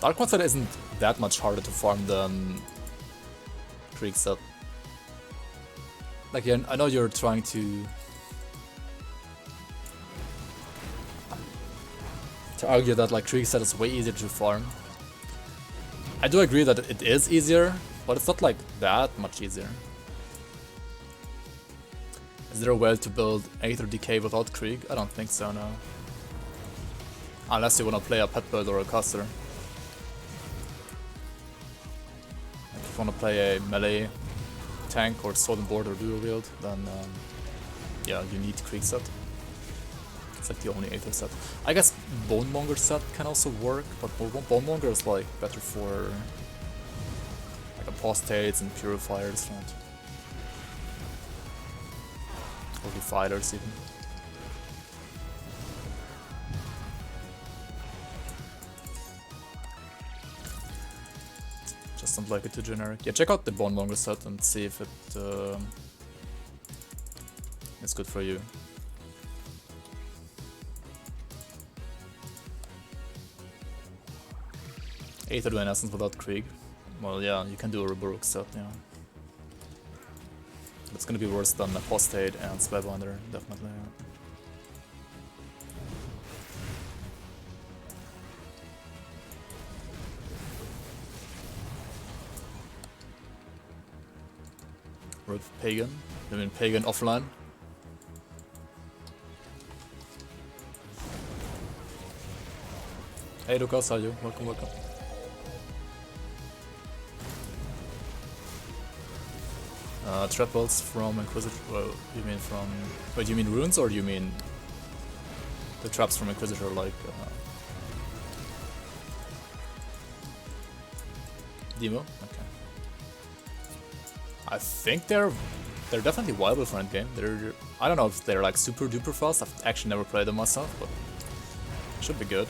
Dark One set isn't that much harder to farm than Krieg set. Like, yeah, I know you're trying to argue that like Krieg set is way easier to farm. I do agree that it is easier, but it's not like that much easier. Is there a way to build Aether Decay without Krieg? I don't think so, no. Unless you wanna play a pet build or a caster. Like if you wanna play a melee tank or sword and board or dual wield, then yeah, you need Krieg set. It's like the only Aether set. I guess Bonemonger set can also work, but Bonemonger is like better for like apostates and purifiers, right? Or defilers even. Just don't like it too generic. Yeah, check out the Bonemonger set and see if it is good for you. Aether in essence without Krieg. Well, yeah, you can do a Reburg set, yeah. It's gonna be worse than Apostate and Spellbinder, definitely. Yeah. Road Pagan. I mean Pagan offline. Hey Lucas, how are you? Welcome, welcome. Trap bolts from Inquisitor. Well, you mean from. Wait, do you mean runes or do you mean the traps from Inquisitor, like Demo? Okay. I think they're definitely viable for endgame. I don't know if they're like super duper fast. I've actually never played them myself, but should be good.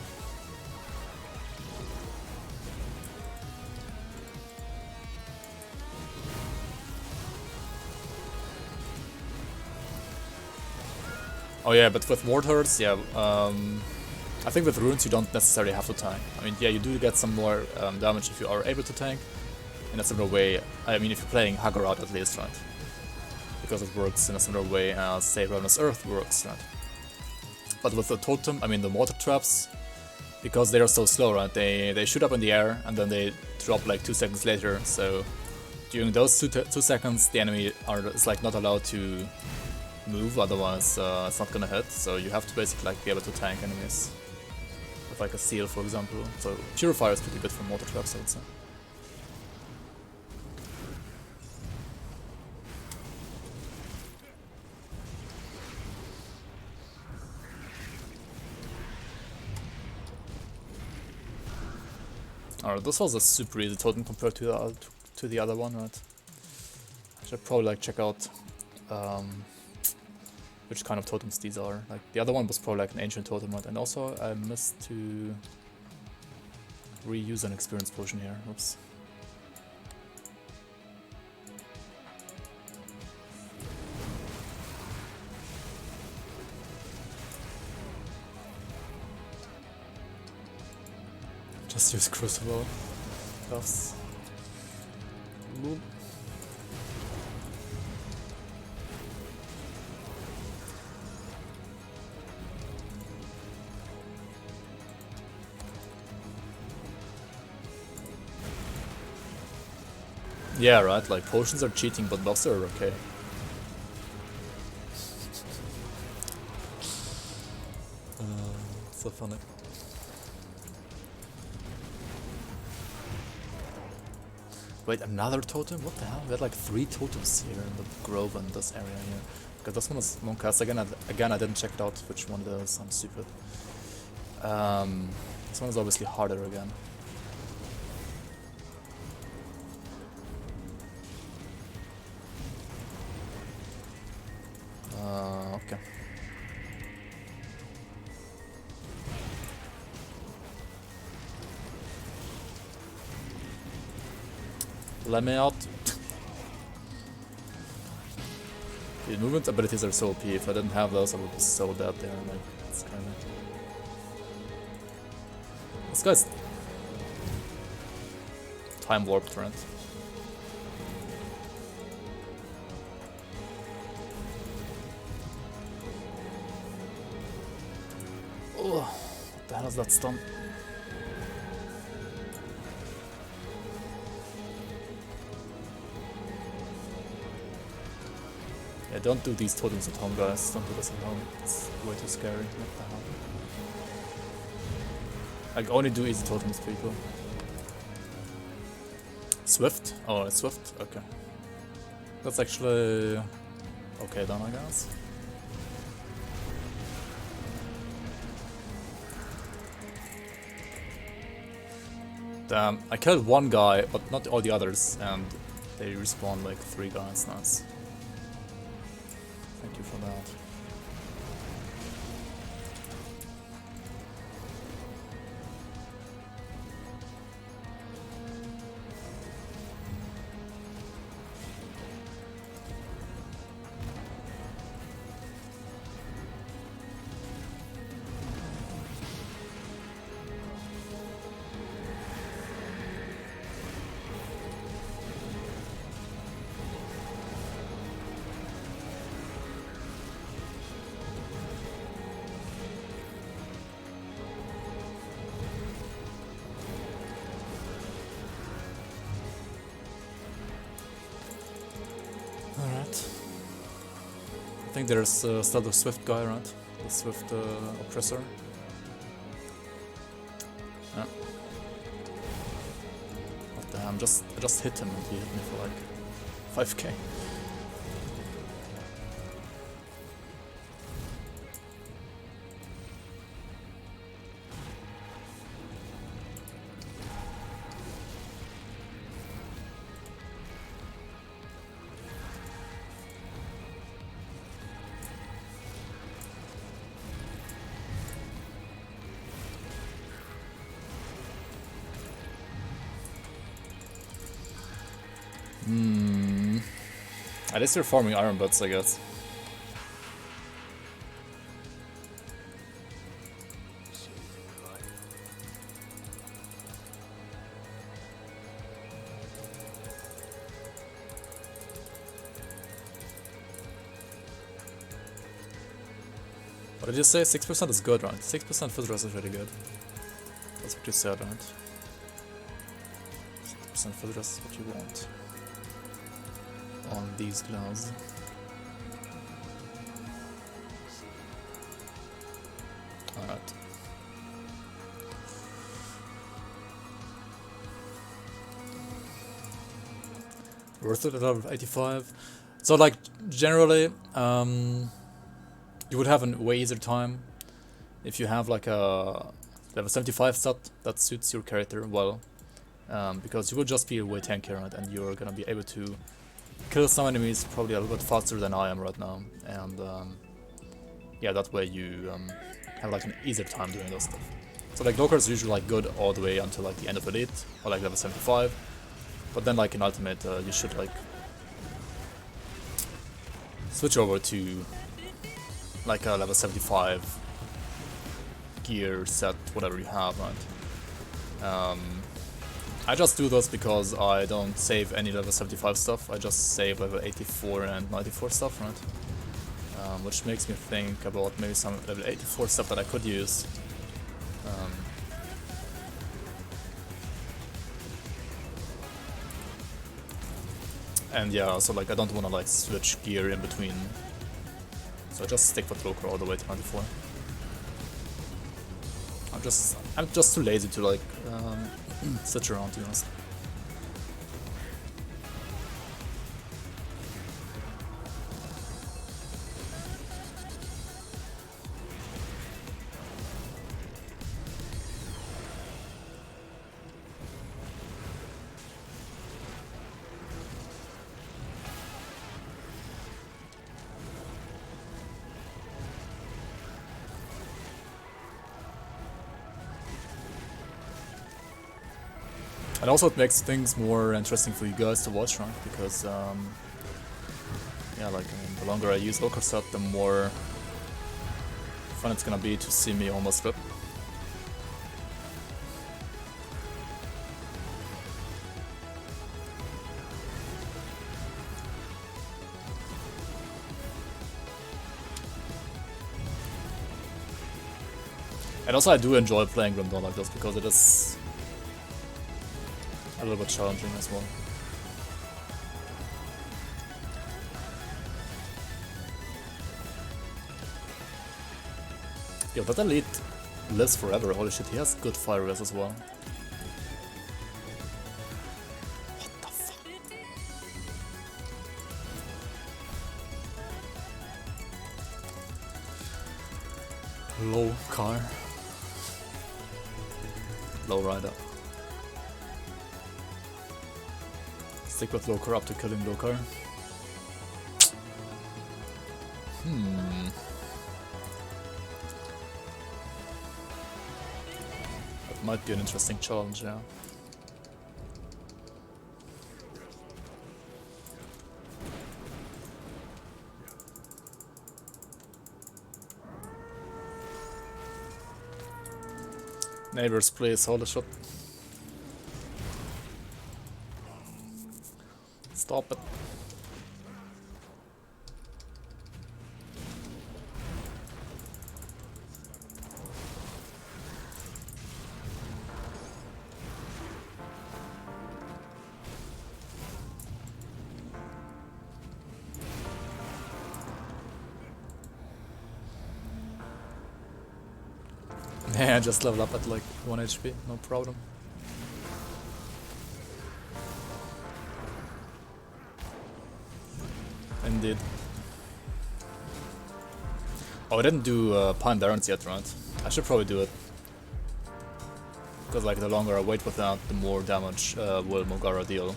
Oh yeah, but with Warthorns, yeah, I think with runes you don't necessarily have to tank. I mean, yeah, you do get some more damage if you are able to tank, in a similar way. I mean, if you're playing Haggard at least, right? Because it works in a similar way as, say, Ravenous Earth works, right? But with the Totem, I mean the mortar traps, because they are so slow, right? They shoot up in the air and then they drop like 2 seconds later. So during those 2 seconds, the enemy is like not allowed to move, otherwise it's not gonna hit, so you have to basically like be able to tank enemies with like a seal, for example. So Purifier is pretty good for mortar traps, I would say. Alright, this was a super easy totem compared to the other one, right? I should probably like check out which kind of totems these are. Like the other one was probably like an ancient totem, right? And also I missed to reuse an experience potion here. Oops. Just use Crucible buffs. Yeah, right, like potions are cheating, but buffs are okay. So funny. Wait, another totem? What the hell? We had like 3 totems here in the grove and this area here. Okay, this one is Moncast. Again, I didn't check it out which one it is. I'm stupid. This one is obviously harder again. Okay. Let me out. The movement abilities are so OP. If I didn't have those, I would be so dead there. Like, it's kind of. This guy's time warped, right? Oh, what the hell is that stun? Yeah, don't do these totems at home, guys. Don't do this at home. It's way too scary. What the hell? Like, only do easy totems, people. Swift? Oh, it's Swift? Okay. That's actually okay done, I guess. Damn, I killed one guy, but not all the others, and they respawn like 3 guys. Nice. Thank you for that. Alright. I think there's still the Swift guy, right? The Swift oppressor. Yeah. What the hell? I just hit him and he hit me for like 5k. At least you're farming iron butts, I guess. What did you say? 6% is good, right? 6% foot rest is really good. That's what you said, right? 6% foot rest is what you want on these gloves. Alright. Worth it at level 85. So like generally you would have a way easier time if you have like a level 75 stat that suits your character well, because you will just be a way tankier, right? And you're gonna be able to kill some enemies probably a little bit faster than I am right now, and yeah, that way you have like an easier time doing those stuff. So like Locker is usually like good all the way until like the end of Elite or like level 75, but then like in Ultimate you should like switch over to like a level 75 gear set, whatever you have, right? I just do those because I don't save any level 75 stuff, I just save level 84 and 94 stuff, right? Which makes me think about maybe some level 84 stuff that I could use. And yeah, also like I don't want to like switch gear in between, so I just stick with Loker all the way to 94. I'm just too lazy to like sit around, to be honest. And also it makes things more interesting for you guys to watch, right? Because, yeah, like, I mean, the longer I use Loker set, the more fun it's gonna be to see me almost flip. And also I do enjoy playing Grim Dawn like this, because it is a little bit challenging as well. Yo, that elite lives forever, holy shit, he has good fire res as well. What the fuck? Low car. Low rider. Stick with Loker up to killing Loker. That might be an interesting challenge, yeah. Neighbors, please, hold a shot. Stop it. Yeah, just level up at like 1 HP, no problem. Indeed. Oh, I didn't do Pine Barrens yet, right? I should probably do it. Because like the longer I wait with that, the more damage will Mogara deal.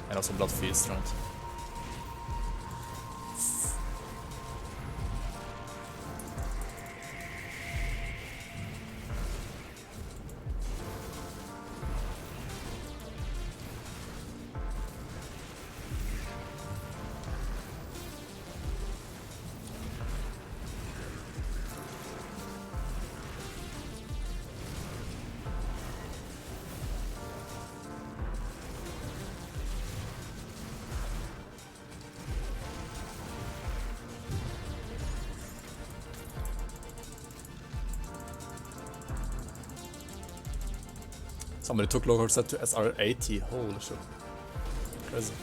And also Blood Feast, right? Somebody took Loker set to SR80, holy shit. Crazy.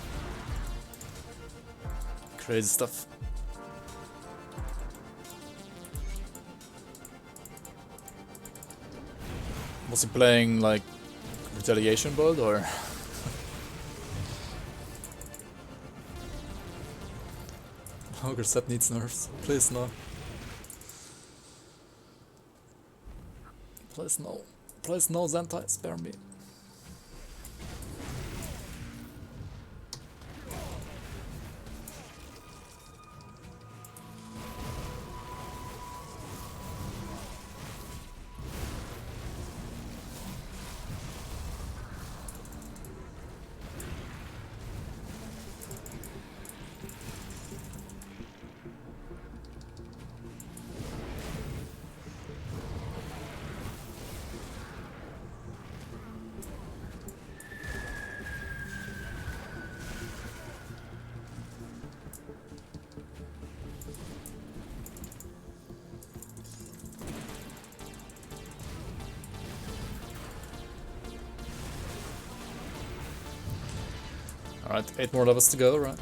Crazy stuff. Was he playing like retaliation build or? Loker set needs nerfs, please no. Please no. Please no, Zentai, spare me. Alright, 8 more levels to go, right?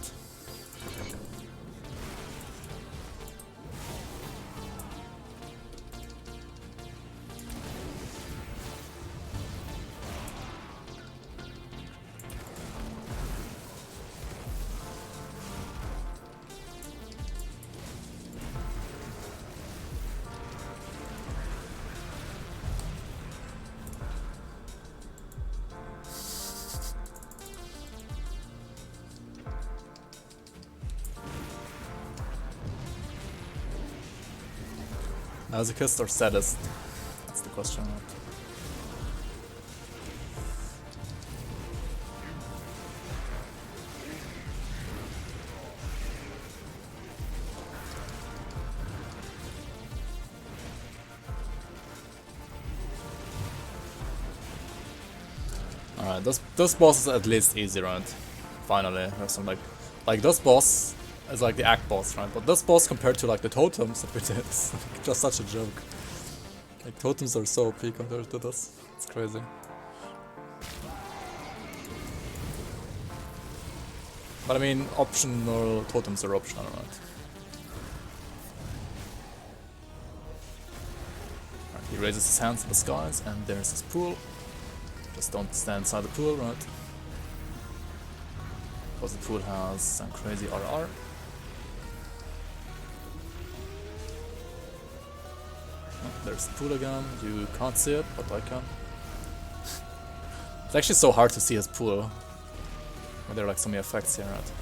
Masochist or sadist? That's the question. Right? Alright, this boss is at least easy, right? Finally, there's some like this boss is like the act boss, right? But this boss compared to like the totems that we did is like just such a joke. Like totems are so OP compared to this. It's crazy. But I mean, optional totems are optional, right? Alright, he raises his hands to the skies, and there's his pool. Just don't stand inside the pool, right? Because the pool has some crazy RR. Oh, there's the pool again. You can't see it, but I can. It's actually so hard to see his pool. But there are like so many effects here, right?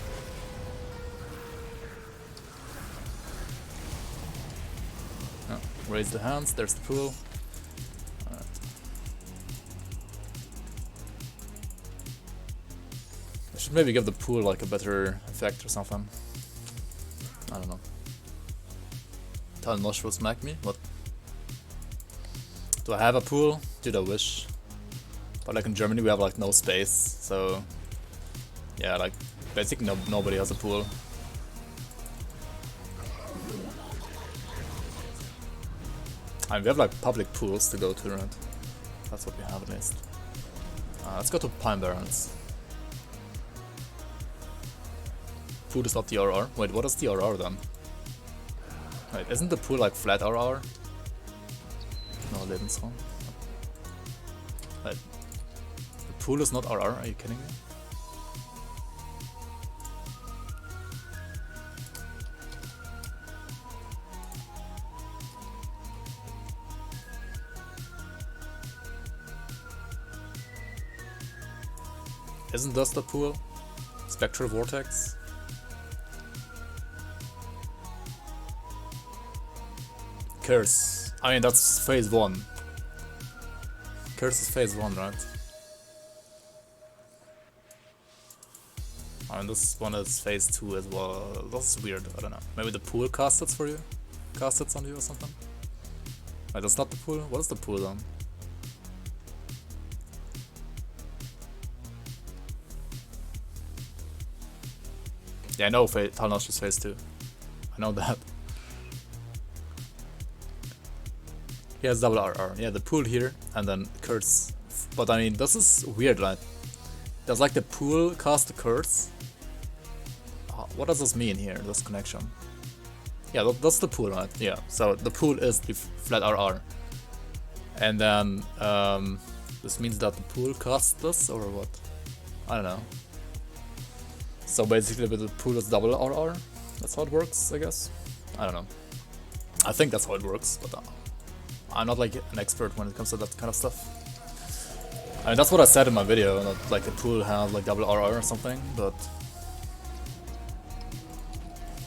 Oh, raise the hands, there's the pool. Alright. I should maybe give the pool like a better effect or something. I don't know. Tell Nosh will smack me? What? Do I have a pool? Dude, I wish. But like in Germany we have like no space, so yeah, like basically nobody has a pool. And we have like public pools to go to, right? That's what we have at least. Let's go to Pine Barrens. Pool is not the RR. Wait, what is the RR then? Wait, isn't the pool like flat RR? No, Lebensraum. Wait, the pool is not RR, are you kidding me? Isn't this the pool? Spectral Vortex? Curse. I mean, that's phase 1. Curse is phase 1, right? I mean, this one is phase 2 as well. That's weird, I don't know. Maybe the pool casts it for you? Casts it on you or something? Wait, that's not the pool? What is the pool then? Yeah, I know Talnosh is phase 2. I know that. He has double RR. Yeah, the pool here, and then curse. But I mean, this is weird, right? Does like the pool cast the curse? What does this mean here, this connection? Yeah, that's the pool, right? Yeah, so the pool is the flat RR. And then, this means that the pool casts this, or what? I don't know. So basically with the pool is double RR? That's how it works, I guess? I don't know. I think that's how it works, but I'm not like an expert when it comes to that kind of stuff. I mean, that's what I said in my video, that like the pool has like double RR or something, but...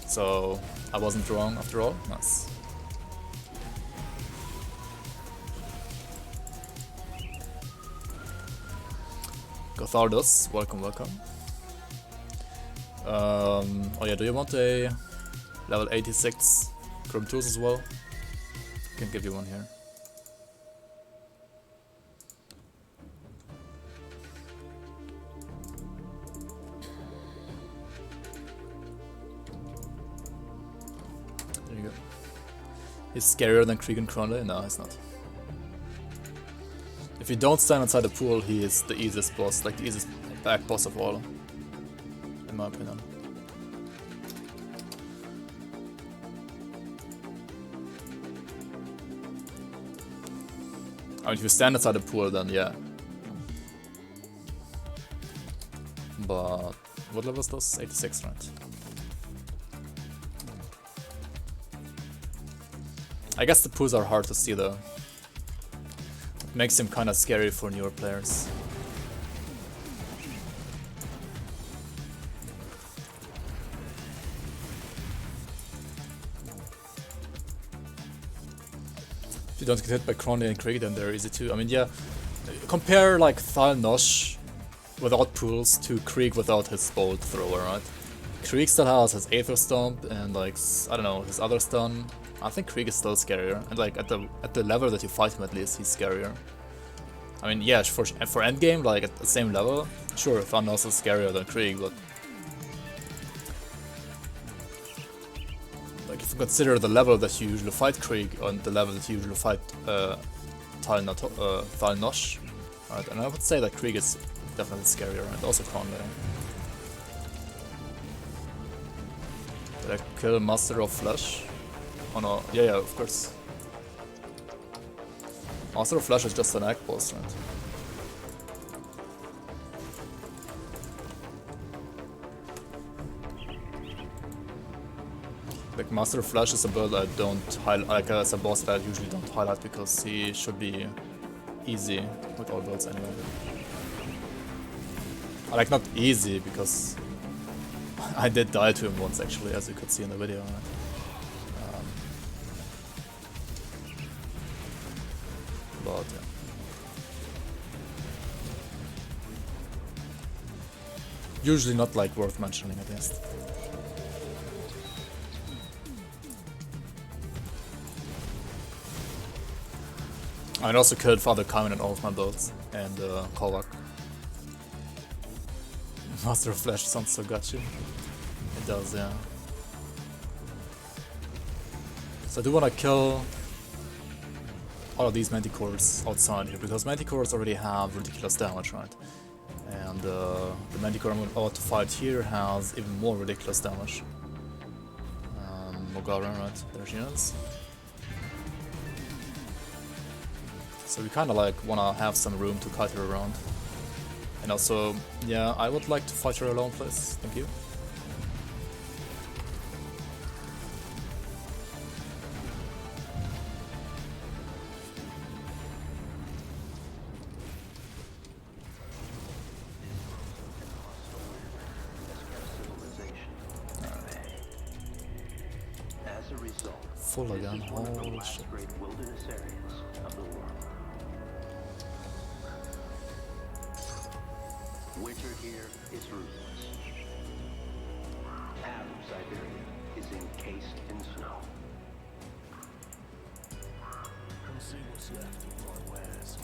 So, I wasn't wrong after all. Nice. Gothardus, welcome, welcome. Oh yeah, do you want a level 86 Chrome Tools as well? I can give you one here. There you go. He's scarier than Krieg and Kronle? No, he's not. If you don't stand inside the pool, he is the easiest boss, like the easiest back boss of all. in my opinion. I mean, if you stand inside the pool, then yeah. But what level is this? 86, right? I guess the pools are hard to see though. It makes them kind of scary for newer players. If you don't get hit by Crony and Krieg, then they're easy too. I mean, yeah, compare like Thal Nosh without pools to Krieg without his bolt thrower, right? Krieg still has his Aether Stomp and like, I don't know, his other stun. I think Krieg is still scarier, and like at the level that you fight him at least, he's scarier. I mean, yeah, for endgame, like at the same level, sure, Thanos is scarier than Krieg, but like if you consider the level that you usually fight Krieg and the level that you usually fight Thal Nosh, right? And I would say that Krieg is definitely scarier, and also Conway. Did I kill Master of Flesh? Oh no, yeah, of course. Master of Flesh is just an egg boss, right? Like Master of Flesh is a build I don't highlight, like as a boss that I usually don't highlight because he should be easy with all builds anyway. Like not easy because I did die to him once actually, as you could see in the video, right? But yeah. Usually not like worth mentioning at least. I also killed Father Kaiman in all of my builds and Kolak. Master of Flesh sounds so gotcha. It does, yeah. So I do want to kill all of these Manticores outside here, because Manticores already have ridiculous damage, right? And the Manticore I'm about to fight here has even more ridiculous damage. Mogara, right? There she is. So we kinda like wanna have some room to kite her around. And also, yeah, I would like to fight her alone, please. Thank you. Full again, holy shit. Winter here is ruthless. Half of Siberia is encased in snow. Come see what's left of my wares.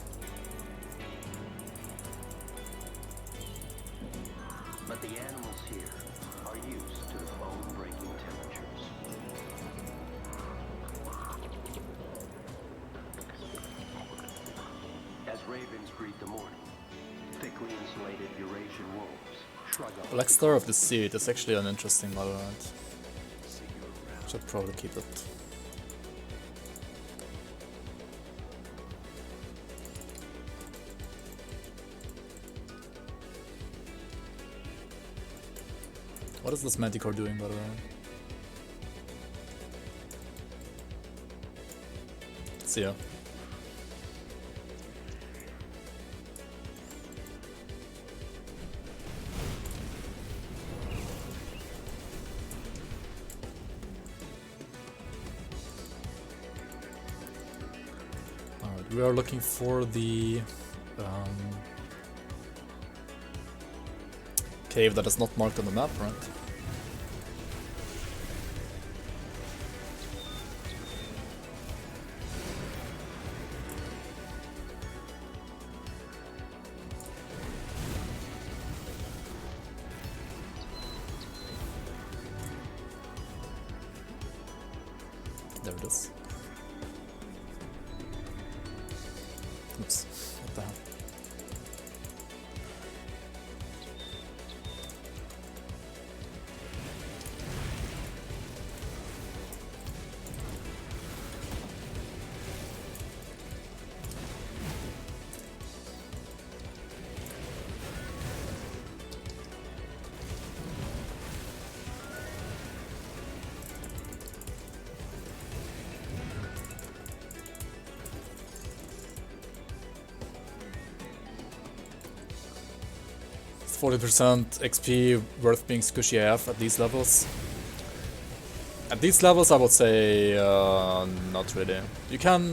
But the animals here are used to the bone-breaking temperatures. As ravens greet the morning, thickly insulated Eurasian wolves shrug up. Black Star of the Sea, it's actually an interesting model, right? Should probably keep it. What is this Manticore doing, by the way? See ya. Alright, we are looking for the cave that is not marked on the map, right? There it is. Oops, what the hell? 40% XP worth being squishy AF at these levels? At these levels I would say not really.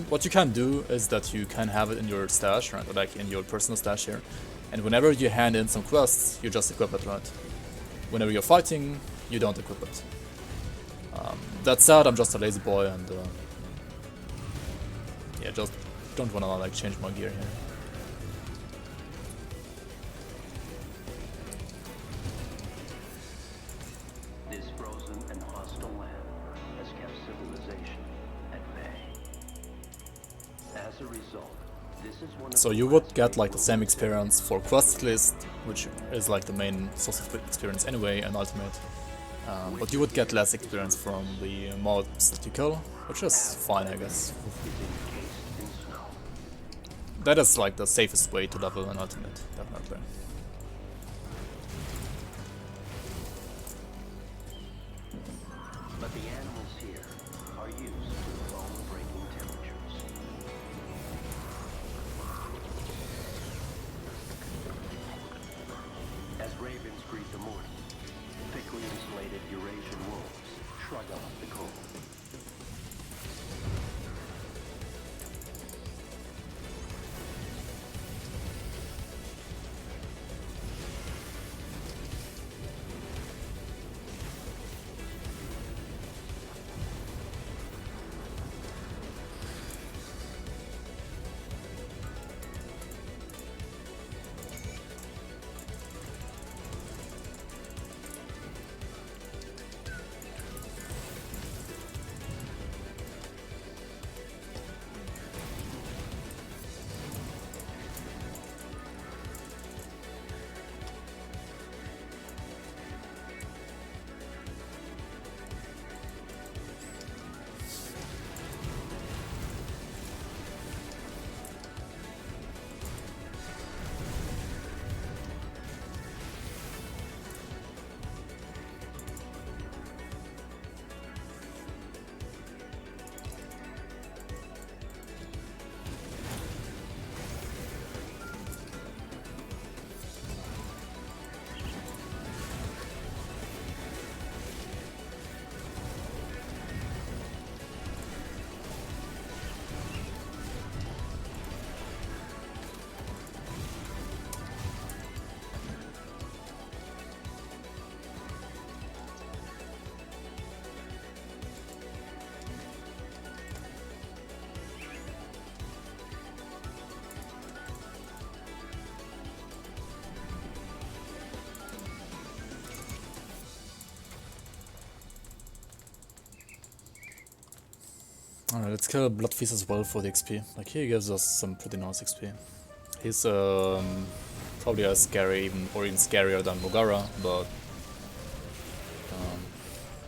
What you can do is that you can have it in your stash, right? Or like in your personal stash here. And whenever you hand in some quests, you just equip it, right? Whenever you're fighting, you don't equip it. That said, I'm just a lazy boy and yeah, just don't wanna like change my gear here. This frozen and hostile land has kept civilization at bay. As a result, this is one of So the you would last get great like the same wilderness experience for quest list, which is like the main source of experience anyway, and ultimate. But you would get less experience from the mobs that you kill, which is fine, I guess. is encased in snow. That is like the safest way to level an ultimate, definitely. But the animals here are used to bone-breaking temperatures. As ravens greet the morning, thickly insulated Eurasian wolves shrug off the cold. Alright, let's kill Bloodfeast as well for the XP. Like, he gives us some pretty nice XP. He's probably as scary, or even scarier than Mogara, but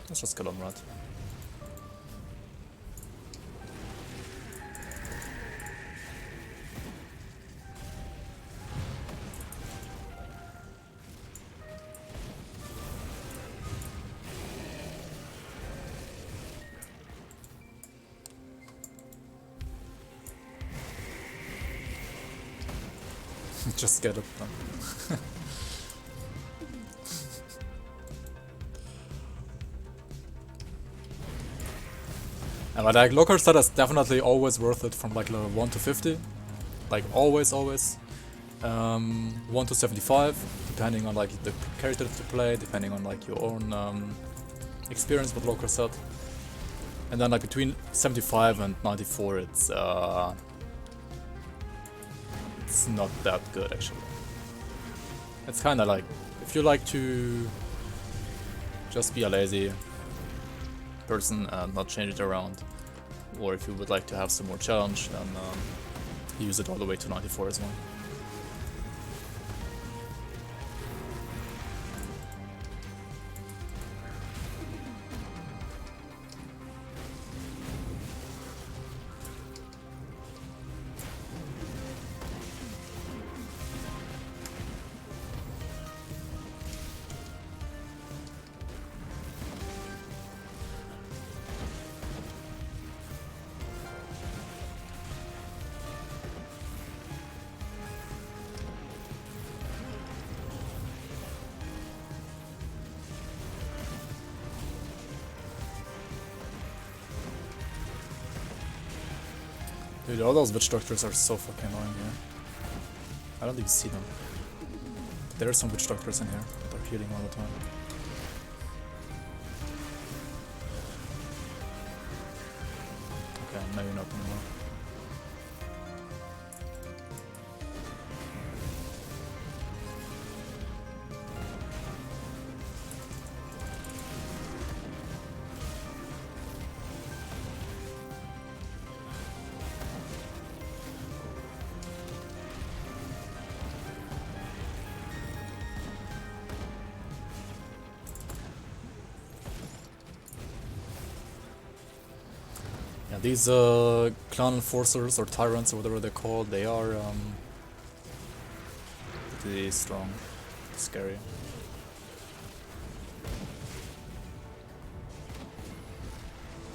let's just kill him, right? Just get it done. But like local stat is definitely always worth it from like level 1 to 50. Like always. 1 to 75, depending on like the character to play, depending on like your own experience with local stat. And then like between 75 and 94 it's not that good actually. It's kinda like, if you like to just be a lazy person and not change it around, or if you would like to have some more challenge, then use it all the way to 94 as well. Dude, all those witch doctors are so fucking annoying here. I don't even see them. But there are some witch doctors in here that are healing all the time. Okay, maybe not anymore. Yeah, these clan enforcers or tyrants or whatever they're called, they are pretty strong, scary.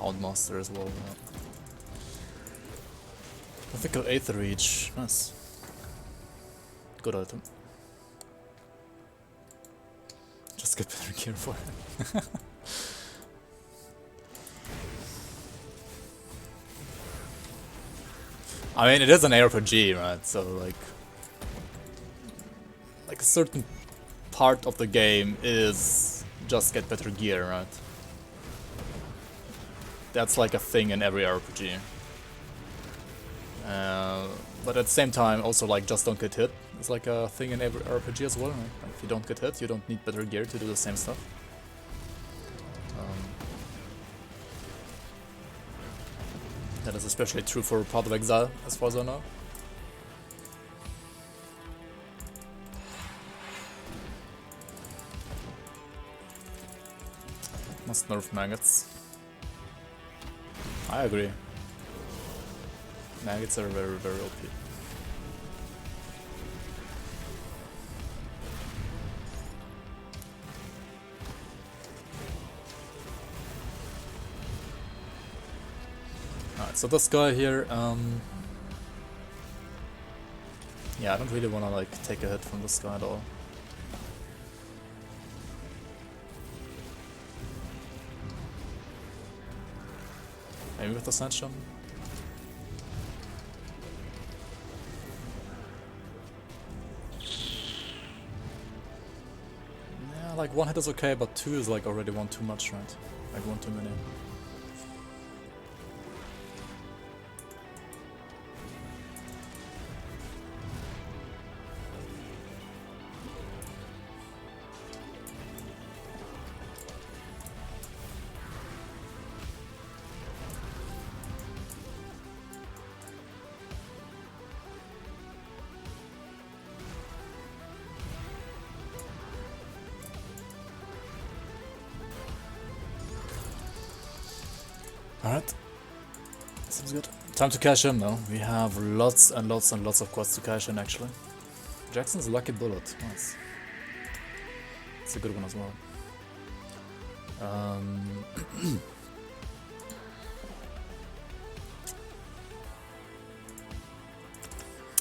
Houndmaster as well. Yeah. Mythical Aether Reach, nice. Good item. Just get better gear for it. I mean, it is an RPG, right? So like a certain part of the game is just get better gear, right? That's like a thing in every RPG. But at the same time, also like just don't get hit. It's like a thing in every RPG as well. Right? Like, if you don't get hit, you don't need better gear to do the same stuff. That is especially true for Path of Exile, as far as I know. Must nerf maggots. I agree. Maggots are very, very OP. Alright, so this guy here, yeah, I don't really wanna like take a hit from this guy at all. Maybe with Ascension? Yeah, like one hit is okay, but two is like already one too much, right? Like one too many. Alright. Seems good. Time to cash in though. We have lots and lots and lots of quests to cash in actually. Jackson's Lucky Bullet. Nice. It's a good one as well.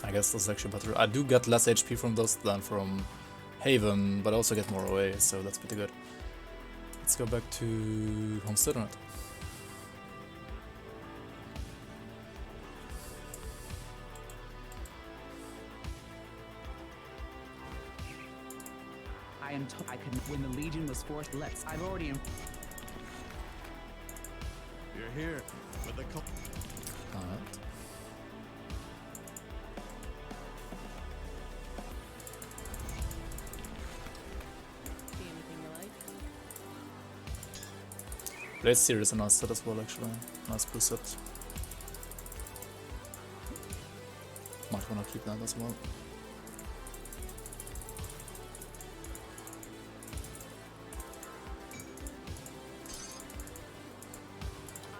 I guess this is actually better. I do get less HP from those than from Haven, but I also get more away, so that's pretty good. Let's go back to Homestead on it. I can. When the Legion was forced, I've already. You're here with the Alright. See anything you like? Blade Seer is a nice set as well actually. Nice blue set. Might wanna keep that as well.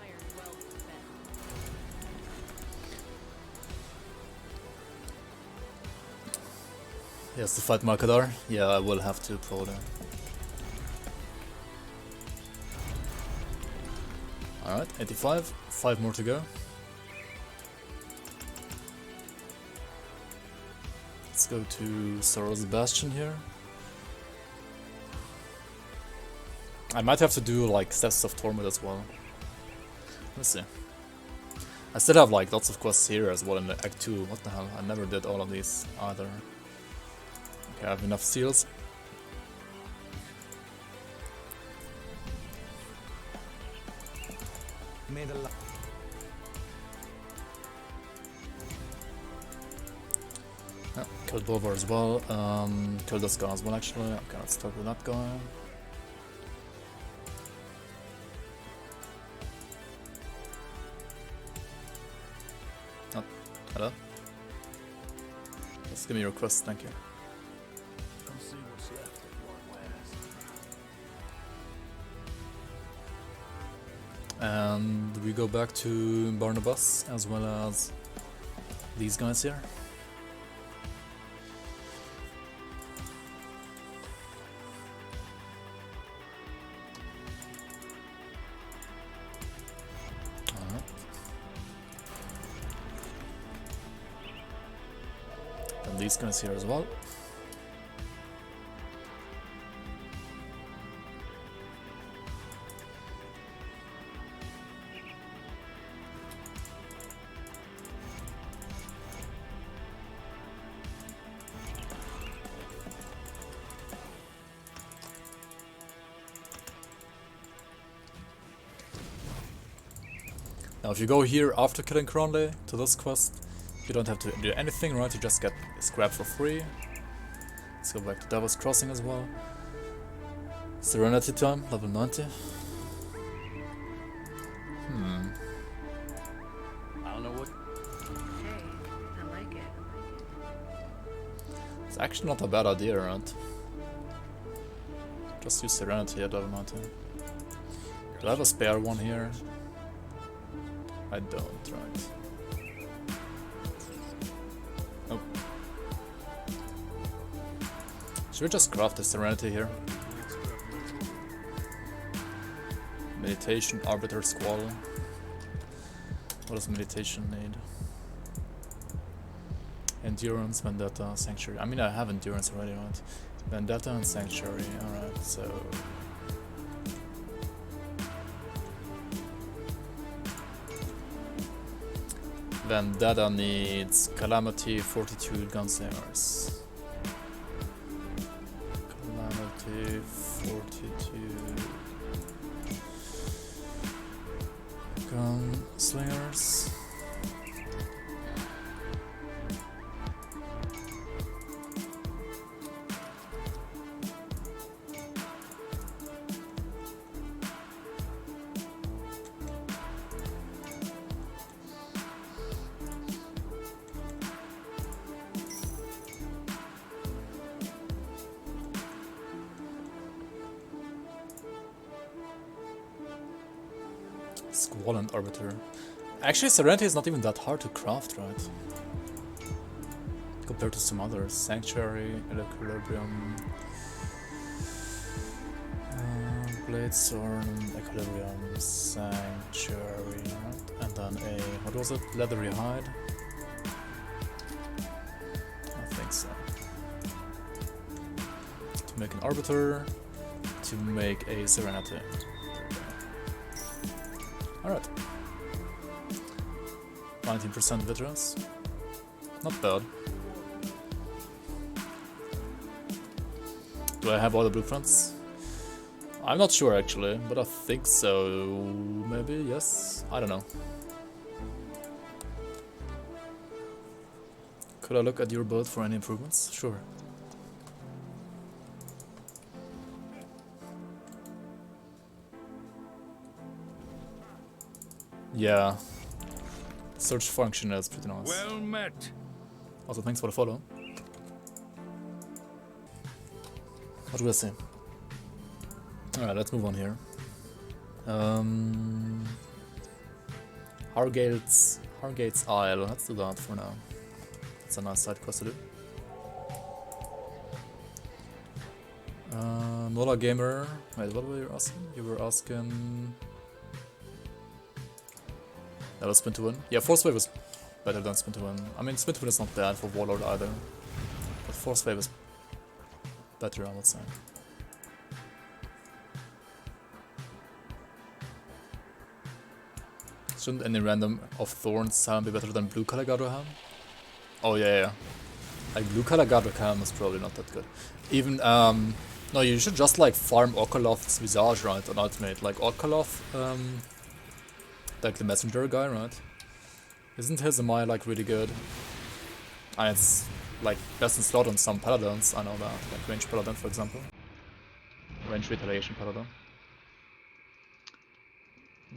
Iron well spent. Yes, to fight Markadar. Yeah, I will have to probably. Alright, 85. 5 more to go. Let's go to Sorrow's Bastion here. I might have to do like Steps of Torment as well. Let's see. I still have like lots of quests here as well in the Act 2. What the hell? I never did all of these either. Okay, I have enough seals. May the Yeah, killed Bolvar as well. Killed this guy as well actually. Okay, let's talk with that guy. Oh, hello? Just give me your quest, thank you. come see what's left of your wares. And we go back to Barnabas as well as these guys here. Alright. And these guys here as well. Now if you go here after killing Cronley to this quest, you don't have to do anything, right? You just get scrap for free. Let's go back to Devil's Crossing as well. Serenity time, level 90. I don't know what. Hey, I like it. It's actually not a bad idea, right? Just use Serenity at level 90. Do I have a spare one here? I don't, right? Oh. Should we just craft the Serenity here? Meditation, Arbiter, Squall. What does Meditation need? Endurance, Vendetta, Sanctuary. I mean, I have Endurance already, right? Vendetta and Sanctuary, alright, so... Vendetta needs Calamity, Fortitude, Gunslingers. Calamity, Fortitude... Gunslingers... Squall and Arbiter. Actually, Serenity is not even that hard to craft, right? Compared to some others. Sanctuary, Equilibrium... Blade Sword, Equilibrium, Sanctuary, right? And then a... what was it? Leathery Hide? I think so. To make an Arbiter, to make a Serenity. Alright. 19% veterans. Not bad. Do I have all the blueprints? I'm not sure actually, but I think so. Maybe, yes? I don't know. Could I look at your build for any improvements? Sure. Yeah. Search function is pretty nice. Well met. Also, thanks for the follow. What do I say? Alright, let's move on here. Hargate's Isle. Let's do that for now. It's a nice side quest to do. Nola Gamer. Wait, what were you asking? You were asking... That was Spin to Win. Yeah, Force Wave is better than Spin to Win. I mean, Spin to Win is not bad for Warlord either. But Force Wave is better, I would say. Shouldn't any random of Thorns helm be better than blue color Gadro helm? Oh yeah. Like blue color Gadro helm is probably not that good. Even no, you should just like farm Orkaloth's Visage, right, on ultimate. Like Orkaloth, like the messenger guy, right? Isn't his Amaya like really good? And it's like best in slot on some paladins, I know that. Like range paladin, for example. Range retaliation paladin.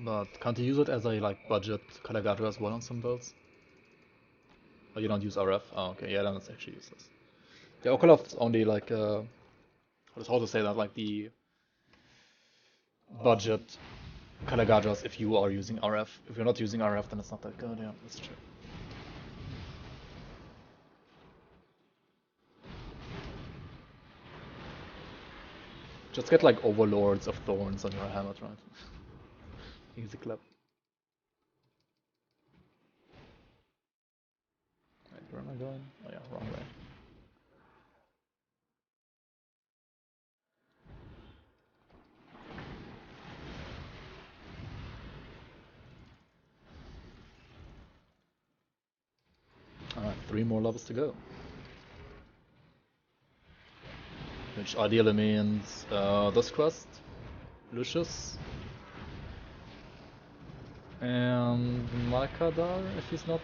But can't you use it as a like budget Kalagadra as well on some builds? Oh, you don't use RF? Oh, okay, yeah, then it's actually useless. The Okoloth is only like, how to say that, like the budget Kalagadras if you are using RF. If you're not using RF, then it's not that good, yeah, that's true. Just get like Overlords of Thorns on your helmet, right? Easy clap. Wait, where am I going? Oh yeah, wrong way. Alright, 3 more levels to go. Which ideally means this quest, Lucius, and Malakadar if he's not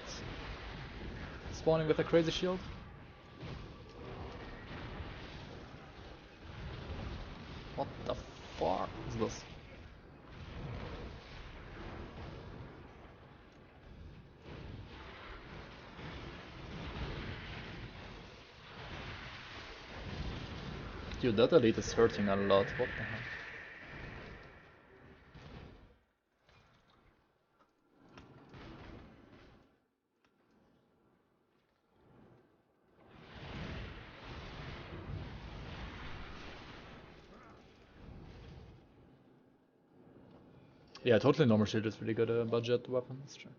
spawning with a crazy shield. What the fuck is this? Dude, that elite is hurting a lot, what the heck? Yeah, totally normal shield is really good budget weapon, that's true.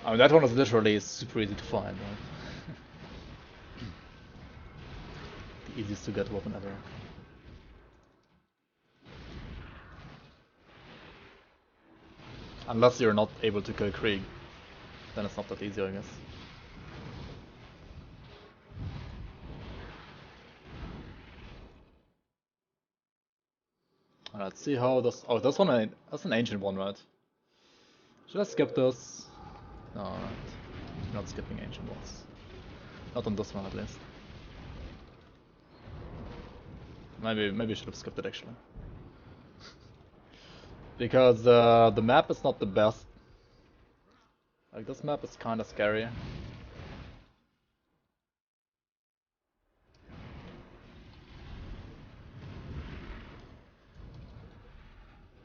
I mean, that one is literally super easy to find, right? The easiest to get weapon ever. Unless you're not able to kill Krieg, then it's not that easy, I guess. Let's see how this. Oh, that's one. That's an ancient one, right? Should I skip this? No, alright. Not skipping ancient ones. Not on this one, at least. Maybe I should have skipped it actually. Because the map is not the best. Like this map is kind of scary.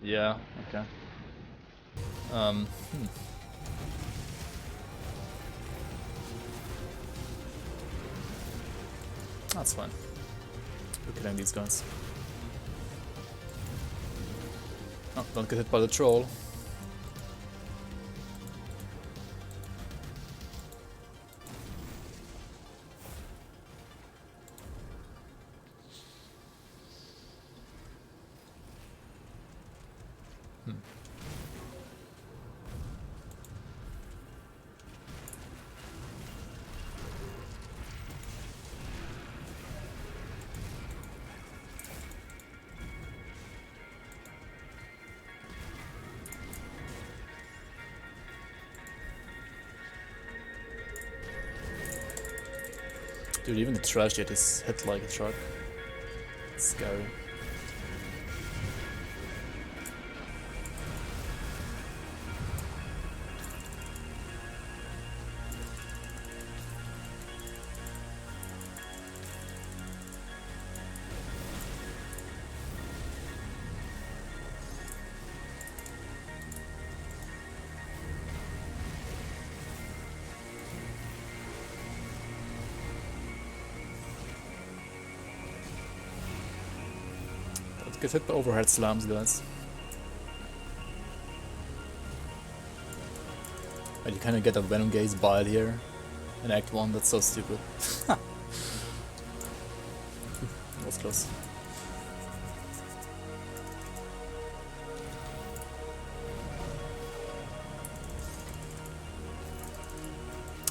Yeah. Okay. That's fine. We're killing these guys. Oh, don't get hit by the troll. Dude, even the trash jet is hit like a truck. It's scary. Get hit by overhead slams, guys. And you kind of get a Venom Gaze Bile here in Act 1, that's so stupid. That was close.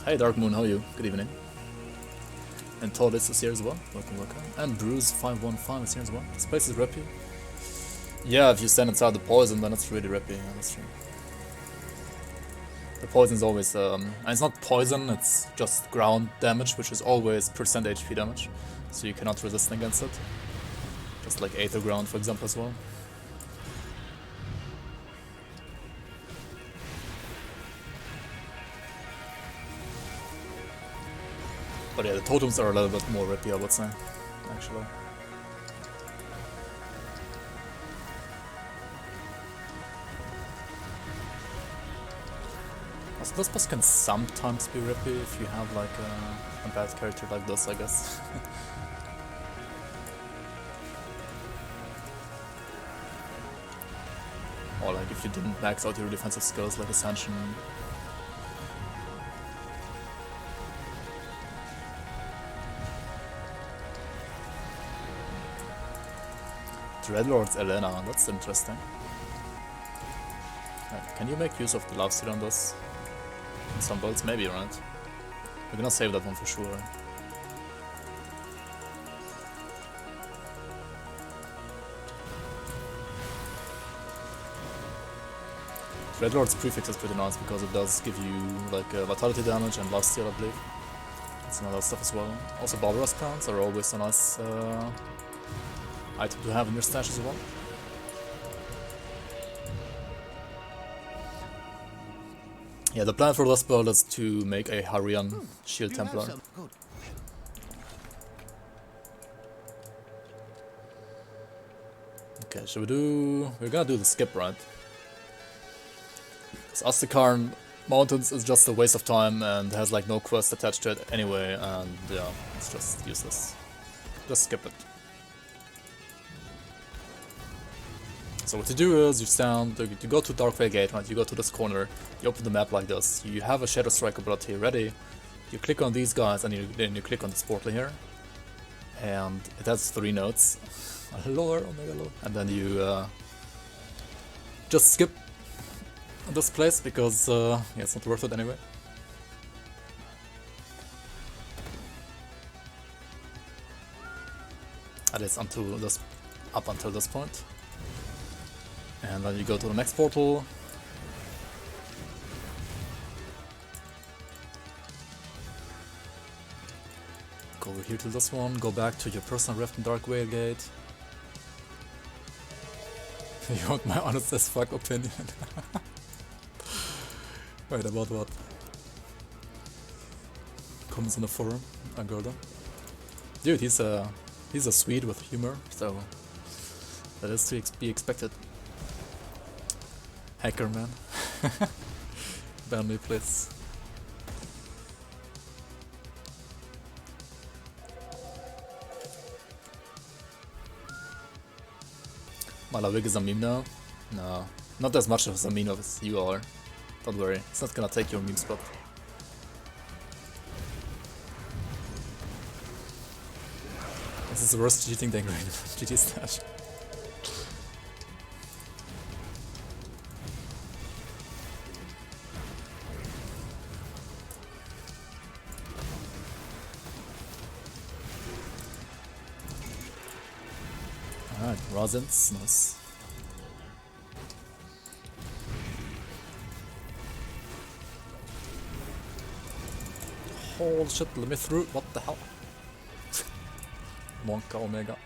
Hey Dark Moon, how are you? Good evening. And Tortoise is here as well. Welcome, welcome. And Bruce515 is here as well. This place is rippy. Yeah, if you stand inside the poison, then it's really rippy. Yeah, that's true. The poison is always, and it's not poison, it's just ground damage, which is always percent HP damage. So you cannot resist against it. Just like Aether Ground, for example, as well. But yeah, the totems are a little bit more rippy, I would say, actually. Also, this boss can sometimes be rippy if you have like a bad character like this, I guess. Or like if you didn't max out your defensive skills like Ascension. Dreadlord's Elena, that's interesting. Can you make use of the love steal on this? In some builds? Maybe, right? We're gonna save that one for sure. Dreadlord's prefix is pretty nice because it does give you like vitality damage and love steal, I believe. That's some other stuff as well. Also Barbarous Pants are always a nice item to have in your stash as well. Yeah, the plan for this build is to make a Harian Shield Templar. Okay, should we do... We're gonna do the skip, right? Because Astikarn Mountains is just a waste of time and has like no quest attached to it anyway, and yeah, it's just useless. Just skip it. So what you do is you go to Darkveil Gate, right? You go to this corner, you open the map like this, you have a Shadow Strike ability ready, you click on these guys and then you click on this portal here. And it has 3 nodes. Lower, omega low. And then you just skip this place because yeah, it's not worth it anyway. At least up until this point. And then you go to the next portal. Go over here to this one, go back to your personal rift in Darkveil Gate. You want my honest as fuck opinion? Wait, about what? Comments in the forum, Agorda. Dude, he's a Swede with humor, so that is to be expected. Hacker man. Ban me, please. Malavik is a meme now? No, not as much of a meme as you are. Don't worry, it's not gonna take your meme spot. This is worse cheating than GG Stash. Alright, Rosins, nice. Holy shit, let me through, what the hell? Monka Omega.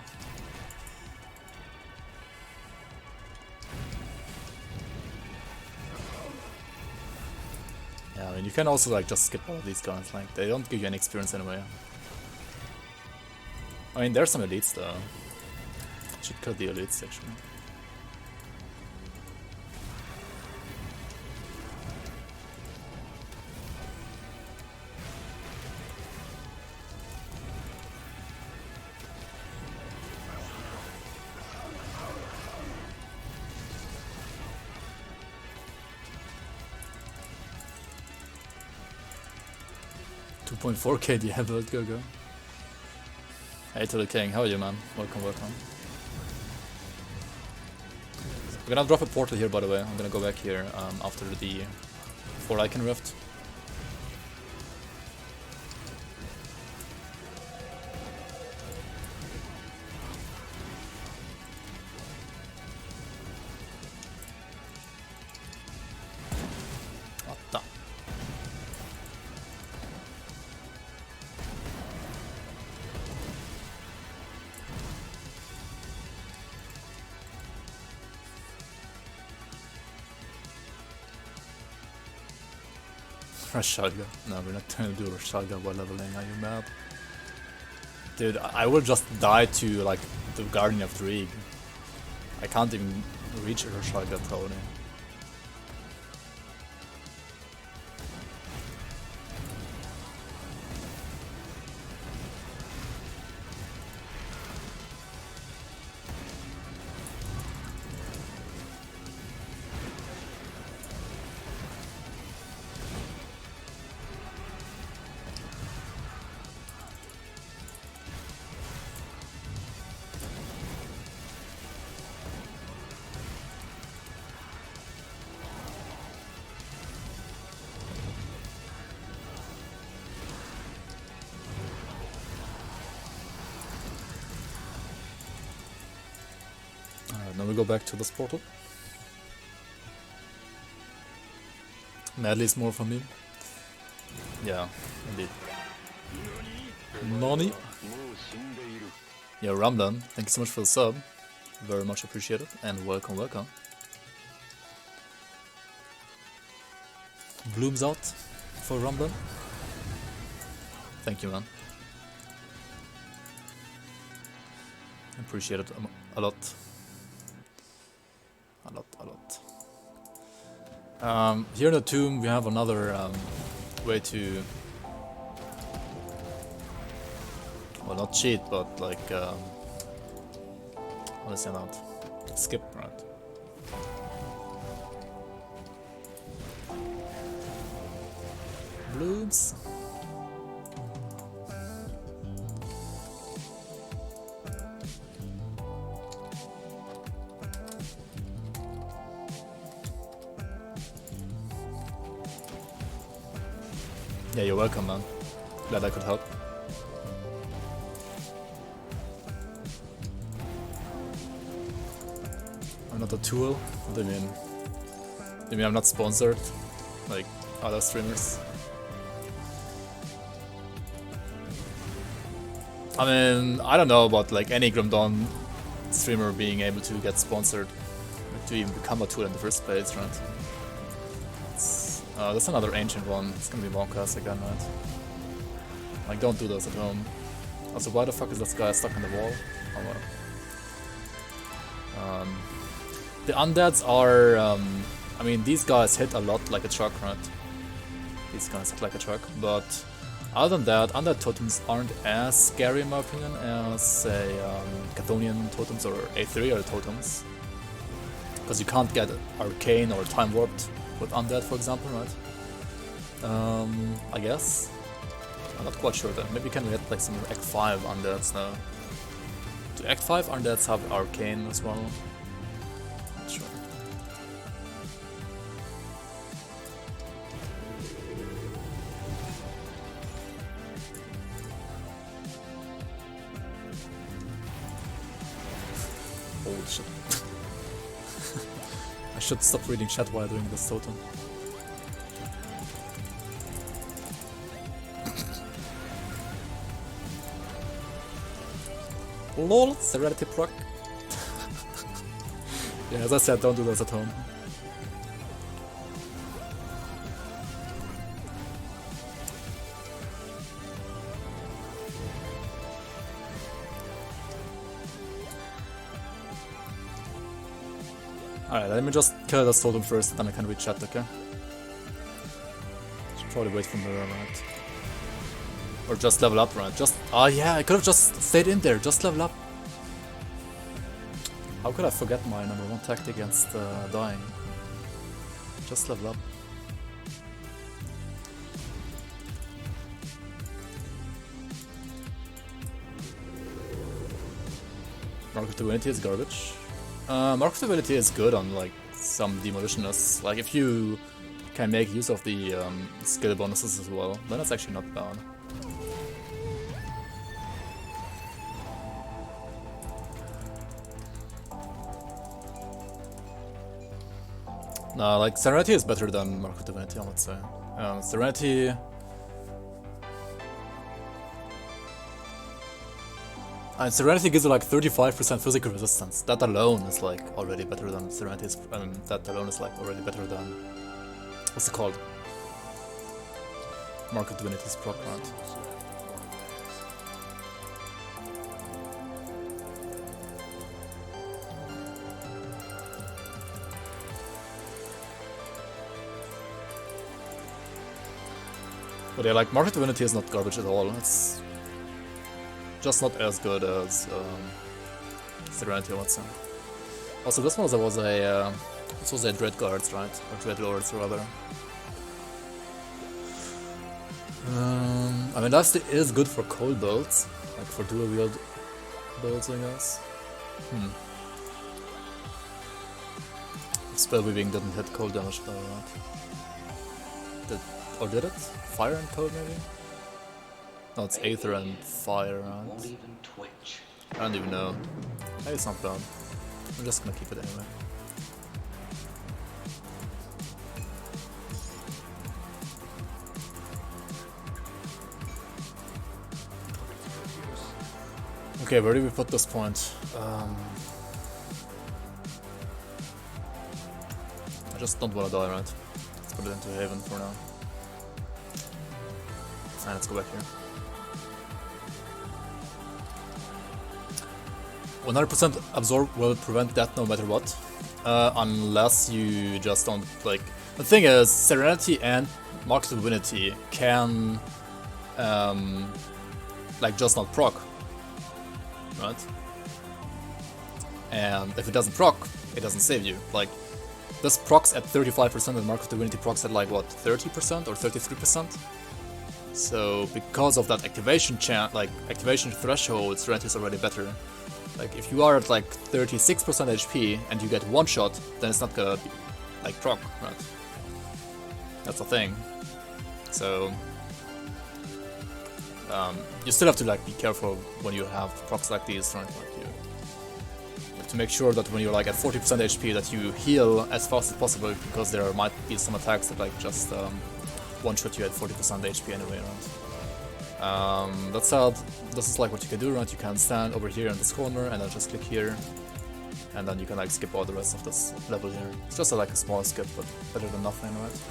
Yeah, I mean you can also like just skip all of these guys, like they don't give you any experience anyway. I mean there's some elites though. Should cut the elites actually. .4k Diablo, go. Hey to the king, how are you man? Welcome. We're gonna drop a portal here by the way, I'm gonna go back here after the 4 Icon Rift. Rashalga. No, we're not gonna do Rashalga while leveling, are you mad? Dude, I will just die to like the Guardian of Dreeg. I can't even reach a Rashalga Tony. Now we go back to this portal. Madly is more for me. Yeah, indeed. Nani? Yeah, Ramlan, thank you so much for the sub. Very much appreciated, and welcome, welcome. Blooms out for Ramlan. Thank you, man. Appreciate it a lot. Here in the tomb we have another way to, well, not cheat, but like, what is it not? Skip, right? Blooms. Yeah, you're welcome, man. Glad I could help. I'm not a tool. What do you mean? You mean I'm not sponsored? Like other streamers? I mean, I don't know about like any Grim Dawn streamer being able to get sponsored to even become a tool in the first place, right? That's another ancient one. It's gonna be Monkas again, right? Like, don't do those at home. Also, why the fuck is this guy stuck in the wall? Oh, well. The undeads are, I mean, these guys hit a lot like a truck, right? These guys hit like a truck, but other than that, undead totems aren't as scary in my opinion as, say, Chthonian totems or Aetherial totems. Because you can't get arcane or time warped with undead, for example, right? I guess. I'm not quite sure then. Maybe you can get like some Act 5 undeads now. Do Act 5 undeads have arcane as well? Not sure. Holy shit. I should stop reading chat while doing this totem. LOL, Serenity proc. Yeah, as I said, don't do this at home. Alright, let me just kill this totem first, then I can read chat, okay? Should probably wait for mirror, right? Or just level up, right? Just, oh yeah, I could have just stayed in there, just level up. How could I forget my number one tactic against dying? Just level up. Mark of Divinity is garbage. Mark of Divinity is good on like some demolitionists. Like if you can make use of the skill bonuses as well, then it's actually not bad. No, like Serenity is better than Mark of Divinity, I would say. Serenity. And Serenity gives you like 35% physical resistance. That alone is like already better than Serenity's. That alone is like already better than, what's it called? Market Divinity's proc, right? But yeah, like, Market Divinity is not garbage at all. It's just not as good as Serenity, I would say. Also, this was a Dread Guards, right? Or Dread Lords, rather. I mean, that is good for cold builds, like for dual wield builds, I guess. Spell Weaving didn't hit cold damage though, right? Or did it? Fire and cold, maybe? No, it's Aether and Fire, right? Won't even twitch. I don't even know. Maybe it's not bad. I'm just gonna keep it anyway. Okay, where do we put this point? I just don't want to die, right? Let's put it into Haven for now. Fine, let's go back here. 100% absorb will prevent that no matter what. Unless you just don't, like... The thing is, Serenity and Market Divinity can... like, just not proc. Right? And if it doesn't proc, it doesn't save you. Like, this procs at 35% and Market Divinity procs at, like, what, 30% or 33%? So, because of that activation threshold, Serenity is already better. Like, if you are at like 36% HP and you get one shot, then it's not gonna be like proc, right? That's the thing. So you still have to like be careful when you have procs like these, right? Like you have to make sure that when you're like at 40% HP that you heal as fast as possible, because there might be some attacks that like just one shot you at 40% HP anyway, right? That said, this is like what you can do, right? You can stand over here in this corner and then just click here, and then you can like skip all the rest of this level here. It's just like a small skip, but better than nothing, right?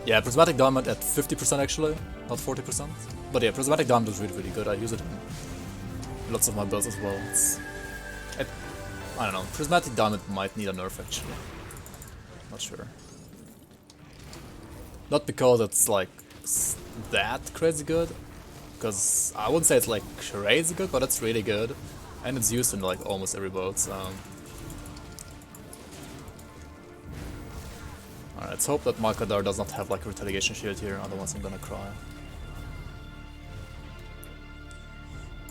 Yeah, Prismatic Diamond at 50% actually, not 40%. But yeah, Prismatic Diamond is really, really good. I use it in lots of my builds as well. I don't know, Prismatic Diamond might need a nerf actually. Not sure. Not because it's like that crazy good, because I wouldn't say it's like crazy good, but it's really good. And it's used in like almost every build, so... Alright, let's hope that Malkadar does not have like a retaliation shield here, otherwise I'm gonna cry.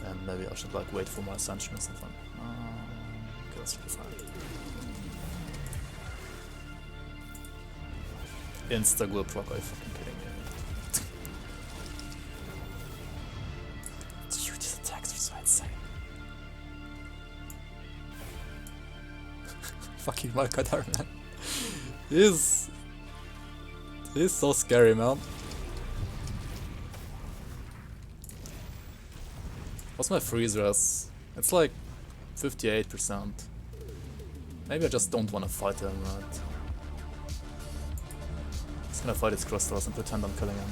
And maybe I should like wait for my ascension or something. Okay, that's really fine. Insta-glue proc, are you fucking kidding me? Dude, these attacks are so insane. Fucking Malkadar, man. He's so scary, man. What's my freeze res? It's like 58%. Maybe I just don't want to fight him, right? I'm just gonna fight his crystals and pretend I'm killing him.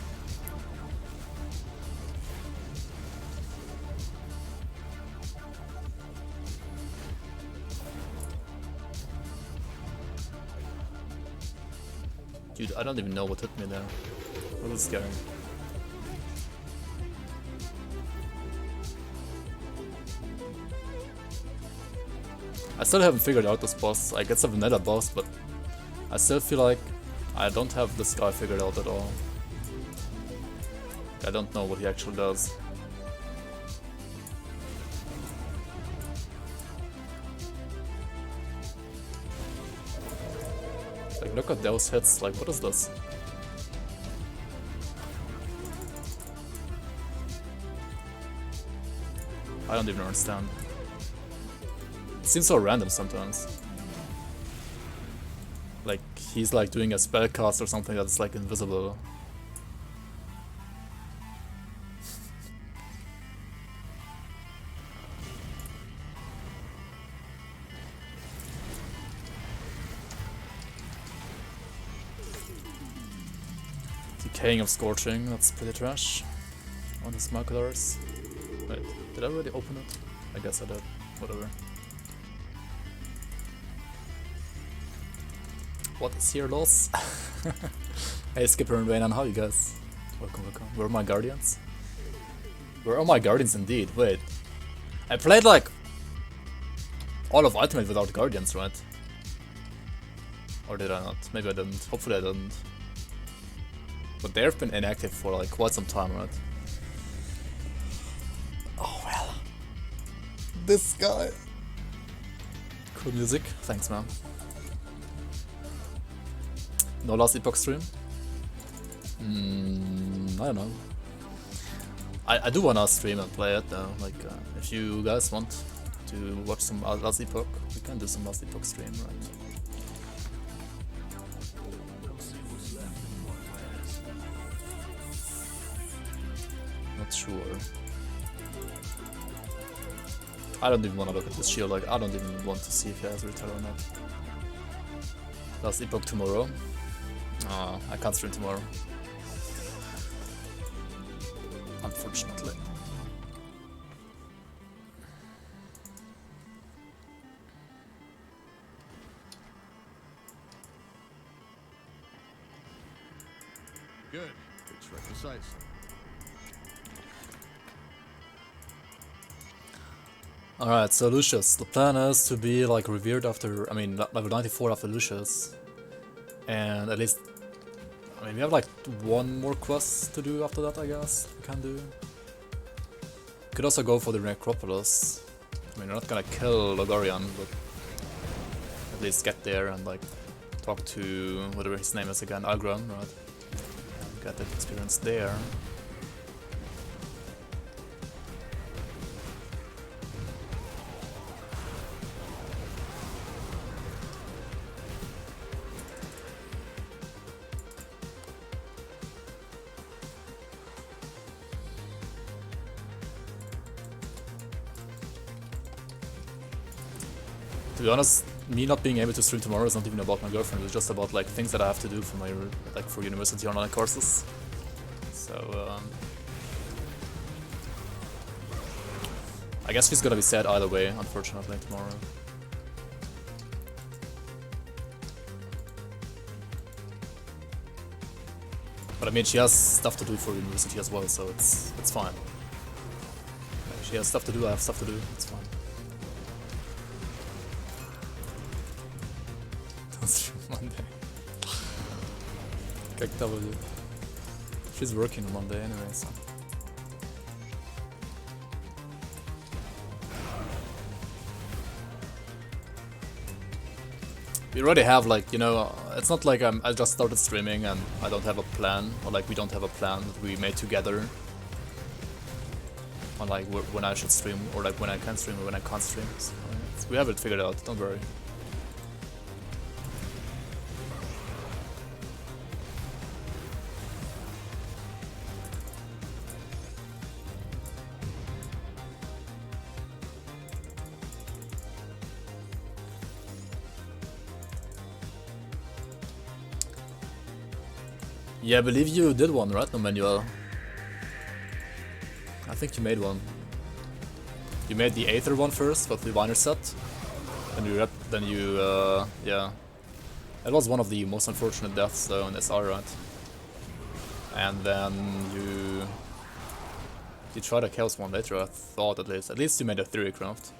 Dude, I don't even know what hit me there. That was scary. I still haven't figured out this boss. Like, it's a vanilla boss, but I still feel like I don't have this guy figured out at all. I don't know what he actually does. Like, look at those hits, like, what is this? I don't even understand. It seems so random sometimes. Like, he's like doing a spell cast or something that's like invisible. Decaying of Scorching, that's pretty trash. On the smugglers. Wait, did I already open it? I guess I did. Whatever. What is here, loss? Hey, Skipper and Raynan, how you guys? Welcome, welcome. Where are my guardians? Where are my guardians indeed? Wait. I played like all of Ultimate without guardians, right? Or did I not? Maybe I didn't. Hopefully I didn't. But they've been inactive for like quite some time, right? Oh well. This guy. Cool music. Thanks, man. No last Epoch stream? I don't know. I do wanna stream and play it though. Like, if you guys want to watch some last Epoch, we can do some last Epoch stream, right? Not sure. I don't even want to look at this shield, like I don't even want to see if he has retire or not. Last Epoch tomorrow. I can't stream tomorrow. Unfortunately. Good. It's right precisely. Alright, so Lucius. The plan is to be like revered after, I mean, level 94 after Lucius. And at least, I mean, we have like one more quest to do after that, I guess. We can do. Could also go for the Necropolis. I mean, we're not gonna kill Logarian, but at least get there and like talk to whatever his name is again, Algrim, right? And get that experience there. To be honest, me not being able to stream tomorrow is not even about my girlfriend, it's just about like things that I have to do for my for university online courses. So I guess she's gonna be sad either way, unfortunately, tomorrow. But I mean, she has stuff to do for university as well, so it's fine. She has stuff to do, I have stuff to do, it's fine. Monday. KW. She's working on Monday anyway, so. We already have like, you know, it's not like I just started streaming and I don't have a plan, or like we don't have a plan that we made together on like when I should stream, or like when I can stream or when I can't stream. So, we have it figured out, don't worry. Yeah, I believe you did one, right, no manual? I think you made one. You made the Aether one first, but the Viner set. Then you, yeah. It was one of the most unfortunate deaths though in SR, right? And then you tried a Chaos one later, I thought at least. At least you made a Theory Craft.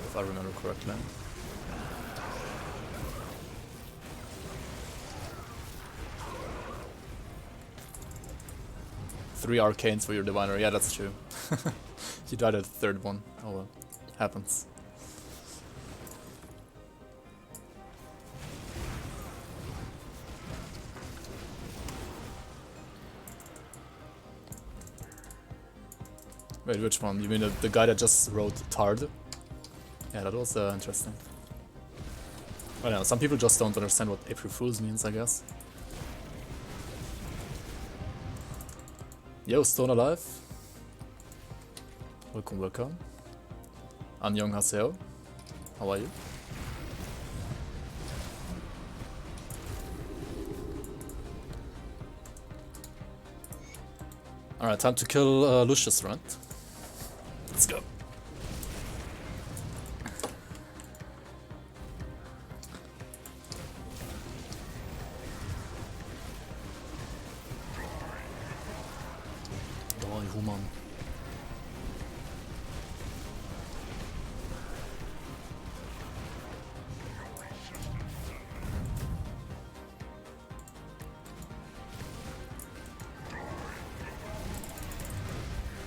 If I remember correctly. Three arcanes for your diviner, yeah, that's true. You died at the third one. Oh well, happens. Wait, which one? You mean the guy that just wrote Tard? Yeah, that was interesting. I don't know, some people just don't understand what April Fools means, I guess. Yo, Stone Alive. Welcome, welcome. Annyeong Haseo. How are you? Alright, time to kill Lucius, right? Let's go. Boy, human.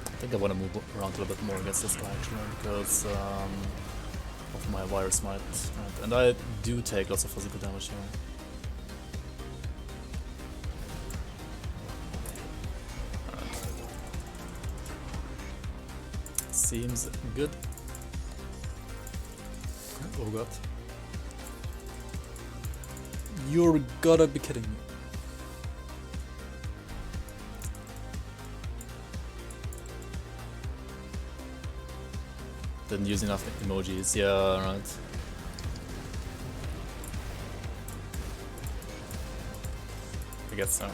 I think I want to move around a little bit more against this guy actually, because of my Vire smite. Right. And I do take lots of physical damage here. Right. Seems good. Oh god. You're gotta be kidding me. Didn't use enough emojis, yeah, right. I guess so.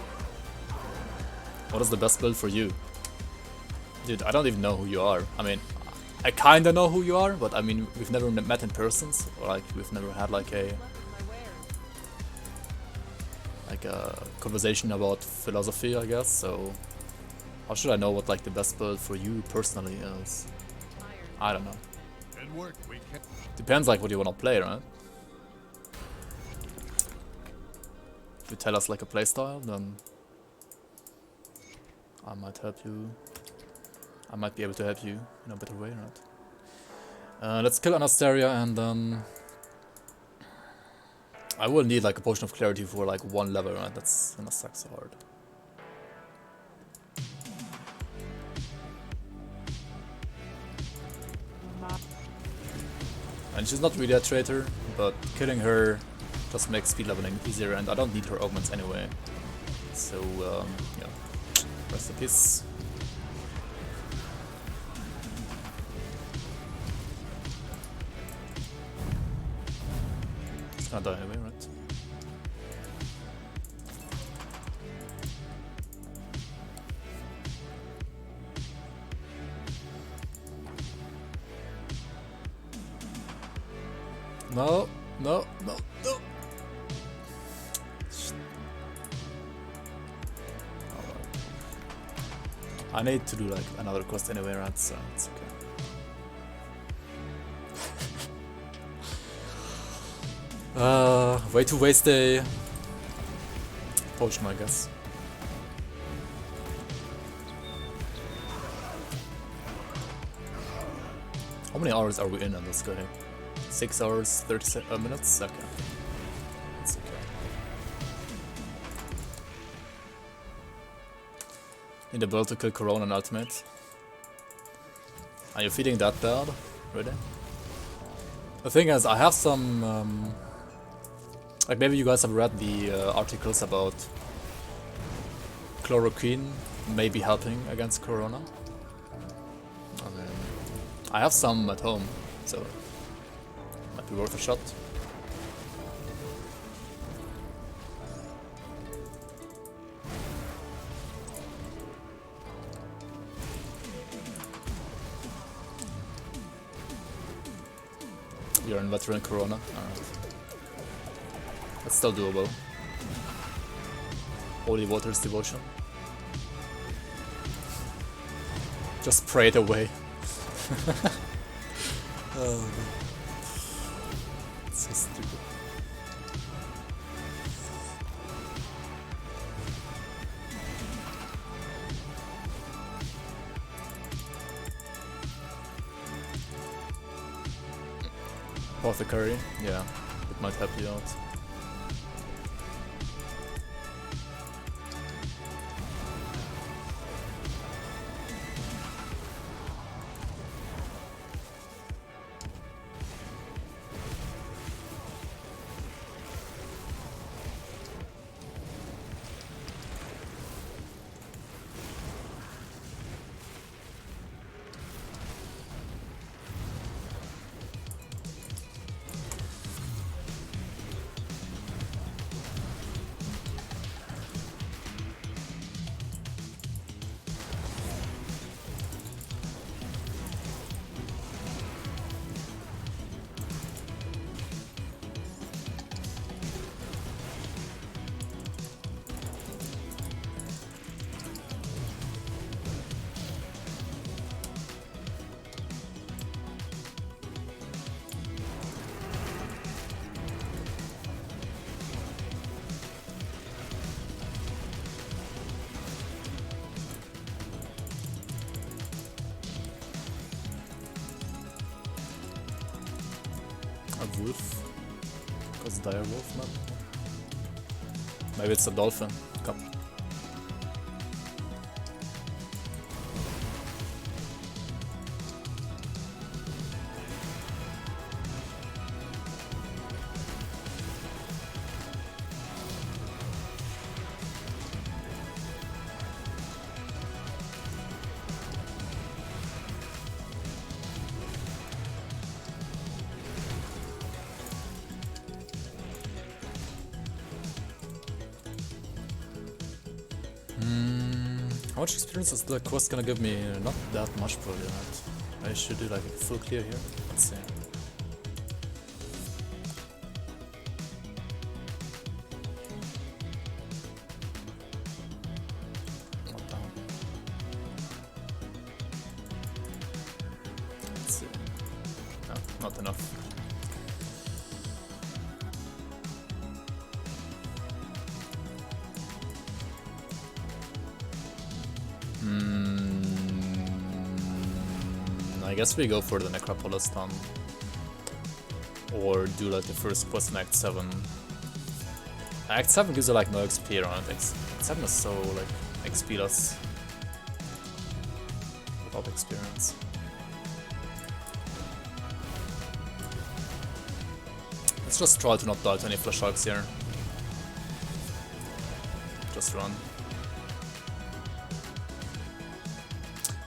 What is the best build for you? Dude, I don't even know who you are. I mean, I kinda know who you are, but I mean, we've never met in person, or like, we've never had like a conversation about philosophy, I guess, so how should I know what like the best build for you personally is? I don't know. Depends like what you wanna play, right? If you tell us like a playstyle, then I might help you. I might be able to help you in a better way, right? Let's kill Anastasia and then I will need like a potion of clarity for like 1 level, right? That's gonna suck so hard. And she's not really a traitor, but killing her just makes speed leveling easier, and I don't need her augments anyway. So, yeah. Rest in peace. It's gonna die anyway, right? No, no, no, no. I need to do like another quest anyway, right? So it's okay. Way to waste a potion, I guess. How many hours are we in on this guy? 6 hours, 30 minutes? Okay. That's okay. Need a build to kill Corona and Ultimate. Are you feeling that bad? Really? The thing is, I have some... like maybe you guys have read the articles about chloroquine maybe helping against Corona. And then I have some at home, so... might be worth a shot. You're in veteran Corona. Alright. That's still doable. Holy Water's devotion. Just pray it away. Oh god. So stupid. Apothecary, yeah, it might help you out. wolf. Because dire wolf map. Maybe it's a dolphin. Come. How much experience is the quest gonna give me? Not that much probably, right? I should do like a full clear here. Let's see. Not down. Let's see. No, not enough. I guess we go for the Necropolis then. Or do like the first quest in Act 7. Act 7 gives you like no XP around it. Act 7 is so like XP-less. Without experience. Let's just try to not die to any flash sharks here. Just run.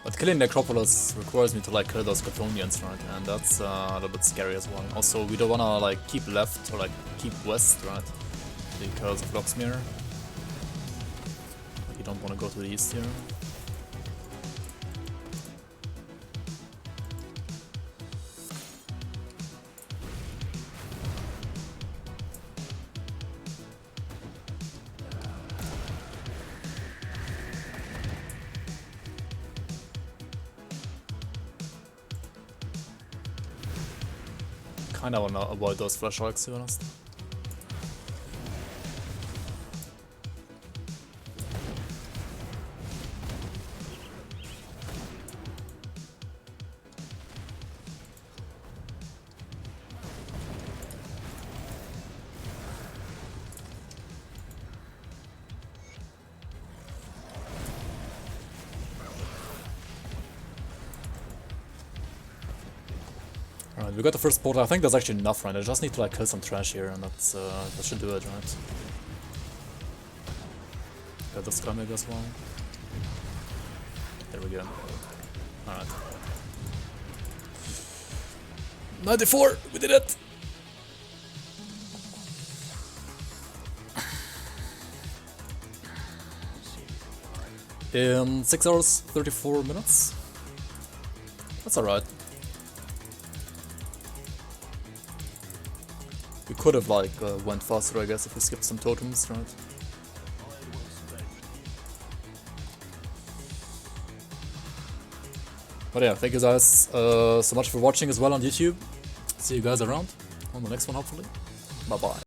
But killing Necropolis requires me to like kill those Chthonians, right? And that's a little bit scary as well. Also, we don't wanna like keep left or like keep west, right? Because of Locksmere. You don't wanna go to the east here. Kinda wanna avoid those flash sharks, to be honest. Alright, we got the first portal. I think that's actually enough, right? I just need to like kill some trash here, and that's that should do it, right? Got the Skymig as well. There we go. Alright. 94! We did it! In 6 hours, 34 minutes. That's alright. We could have like went faster, I guess, if we skipped some totems, right? But yeah, thank you guys so much for watching as well on YouTube. See you guys around on the next one, hopefully. Bye bye.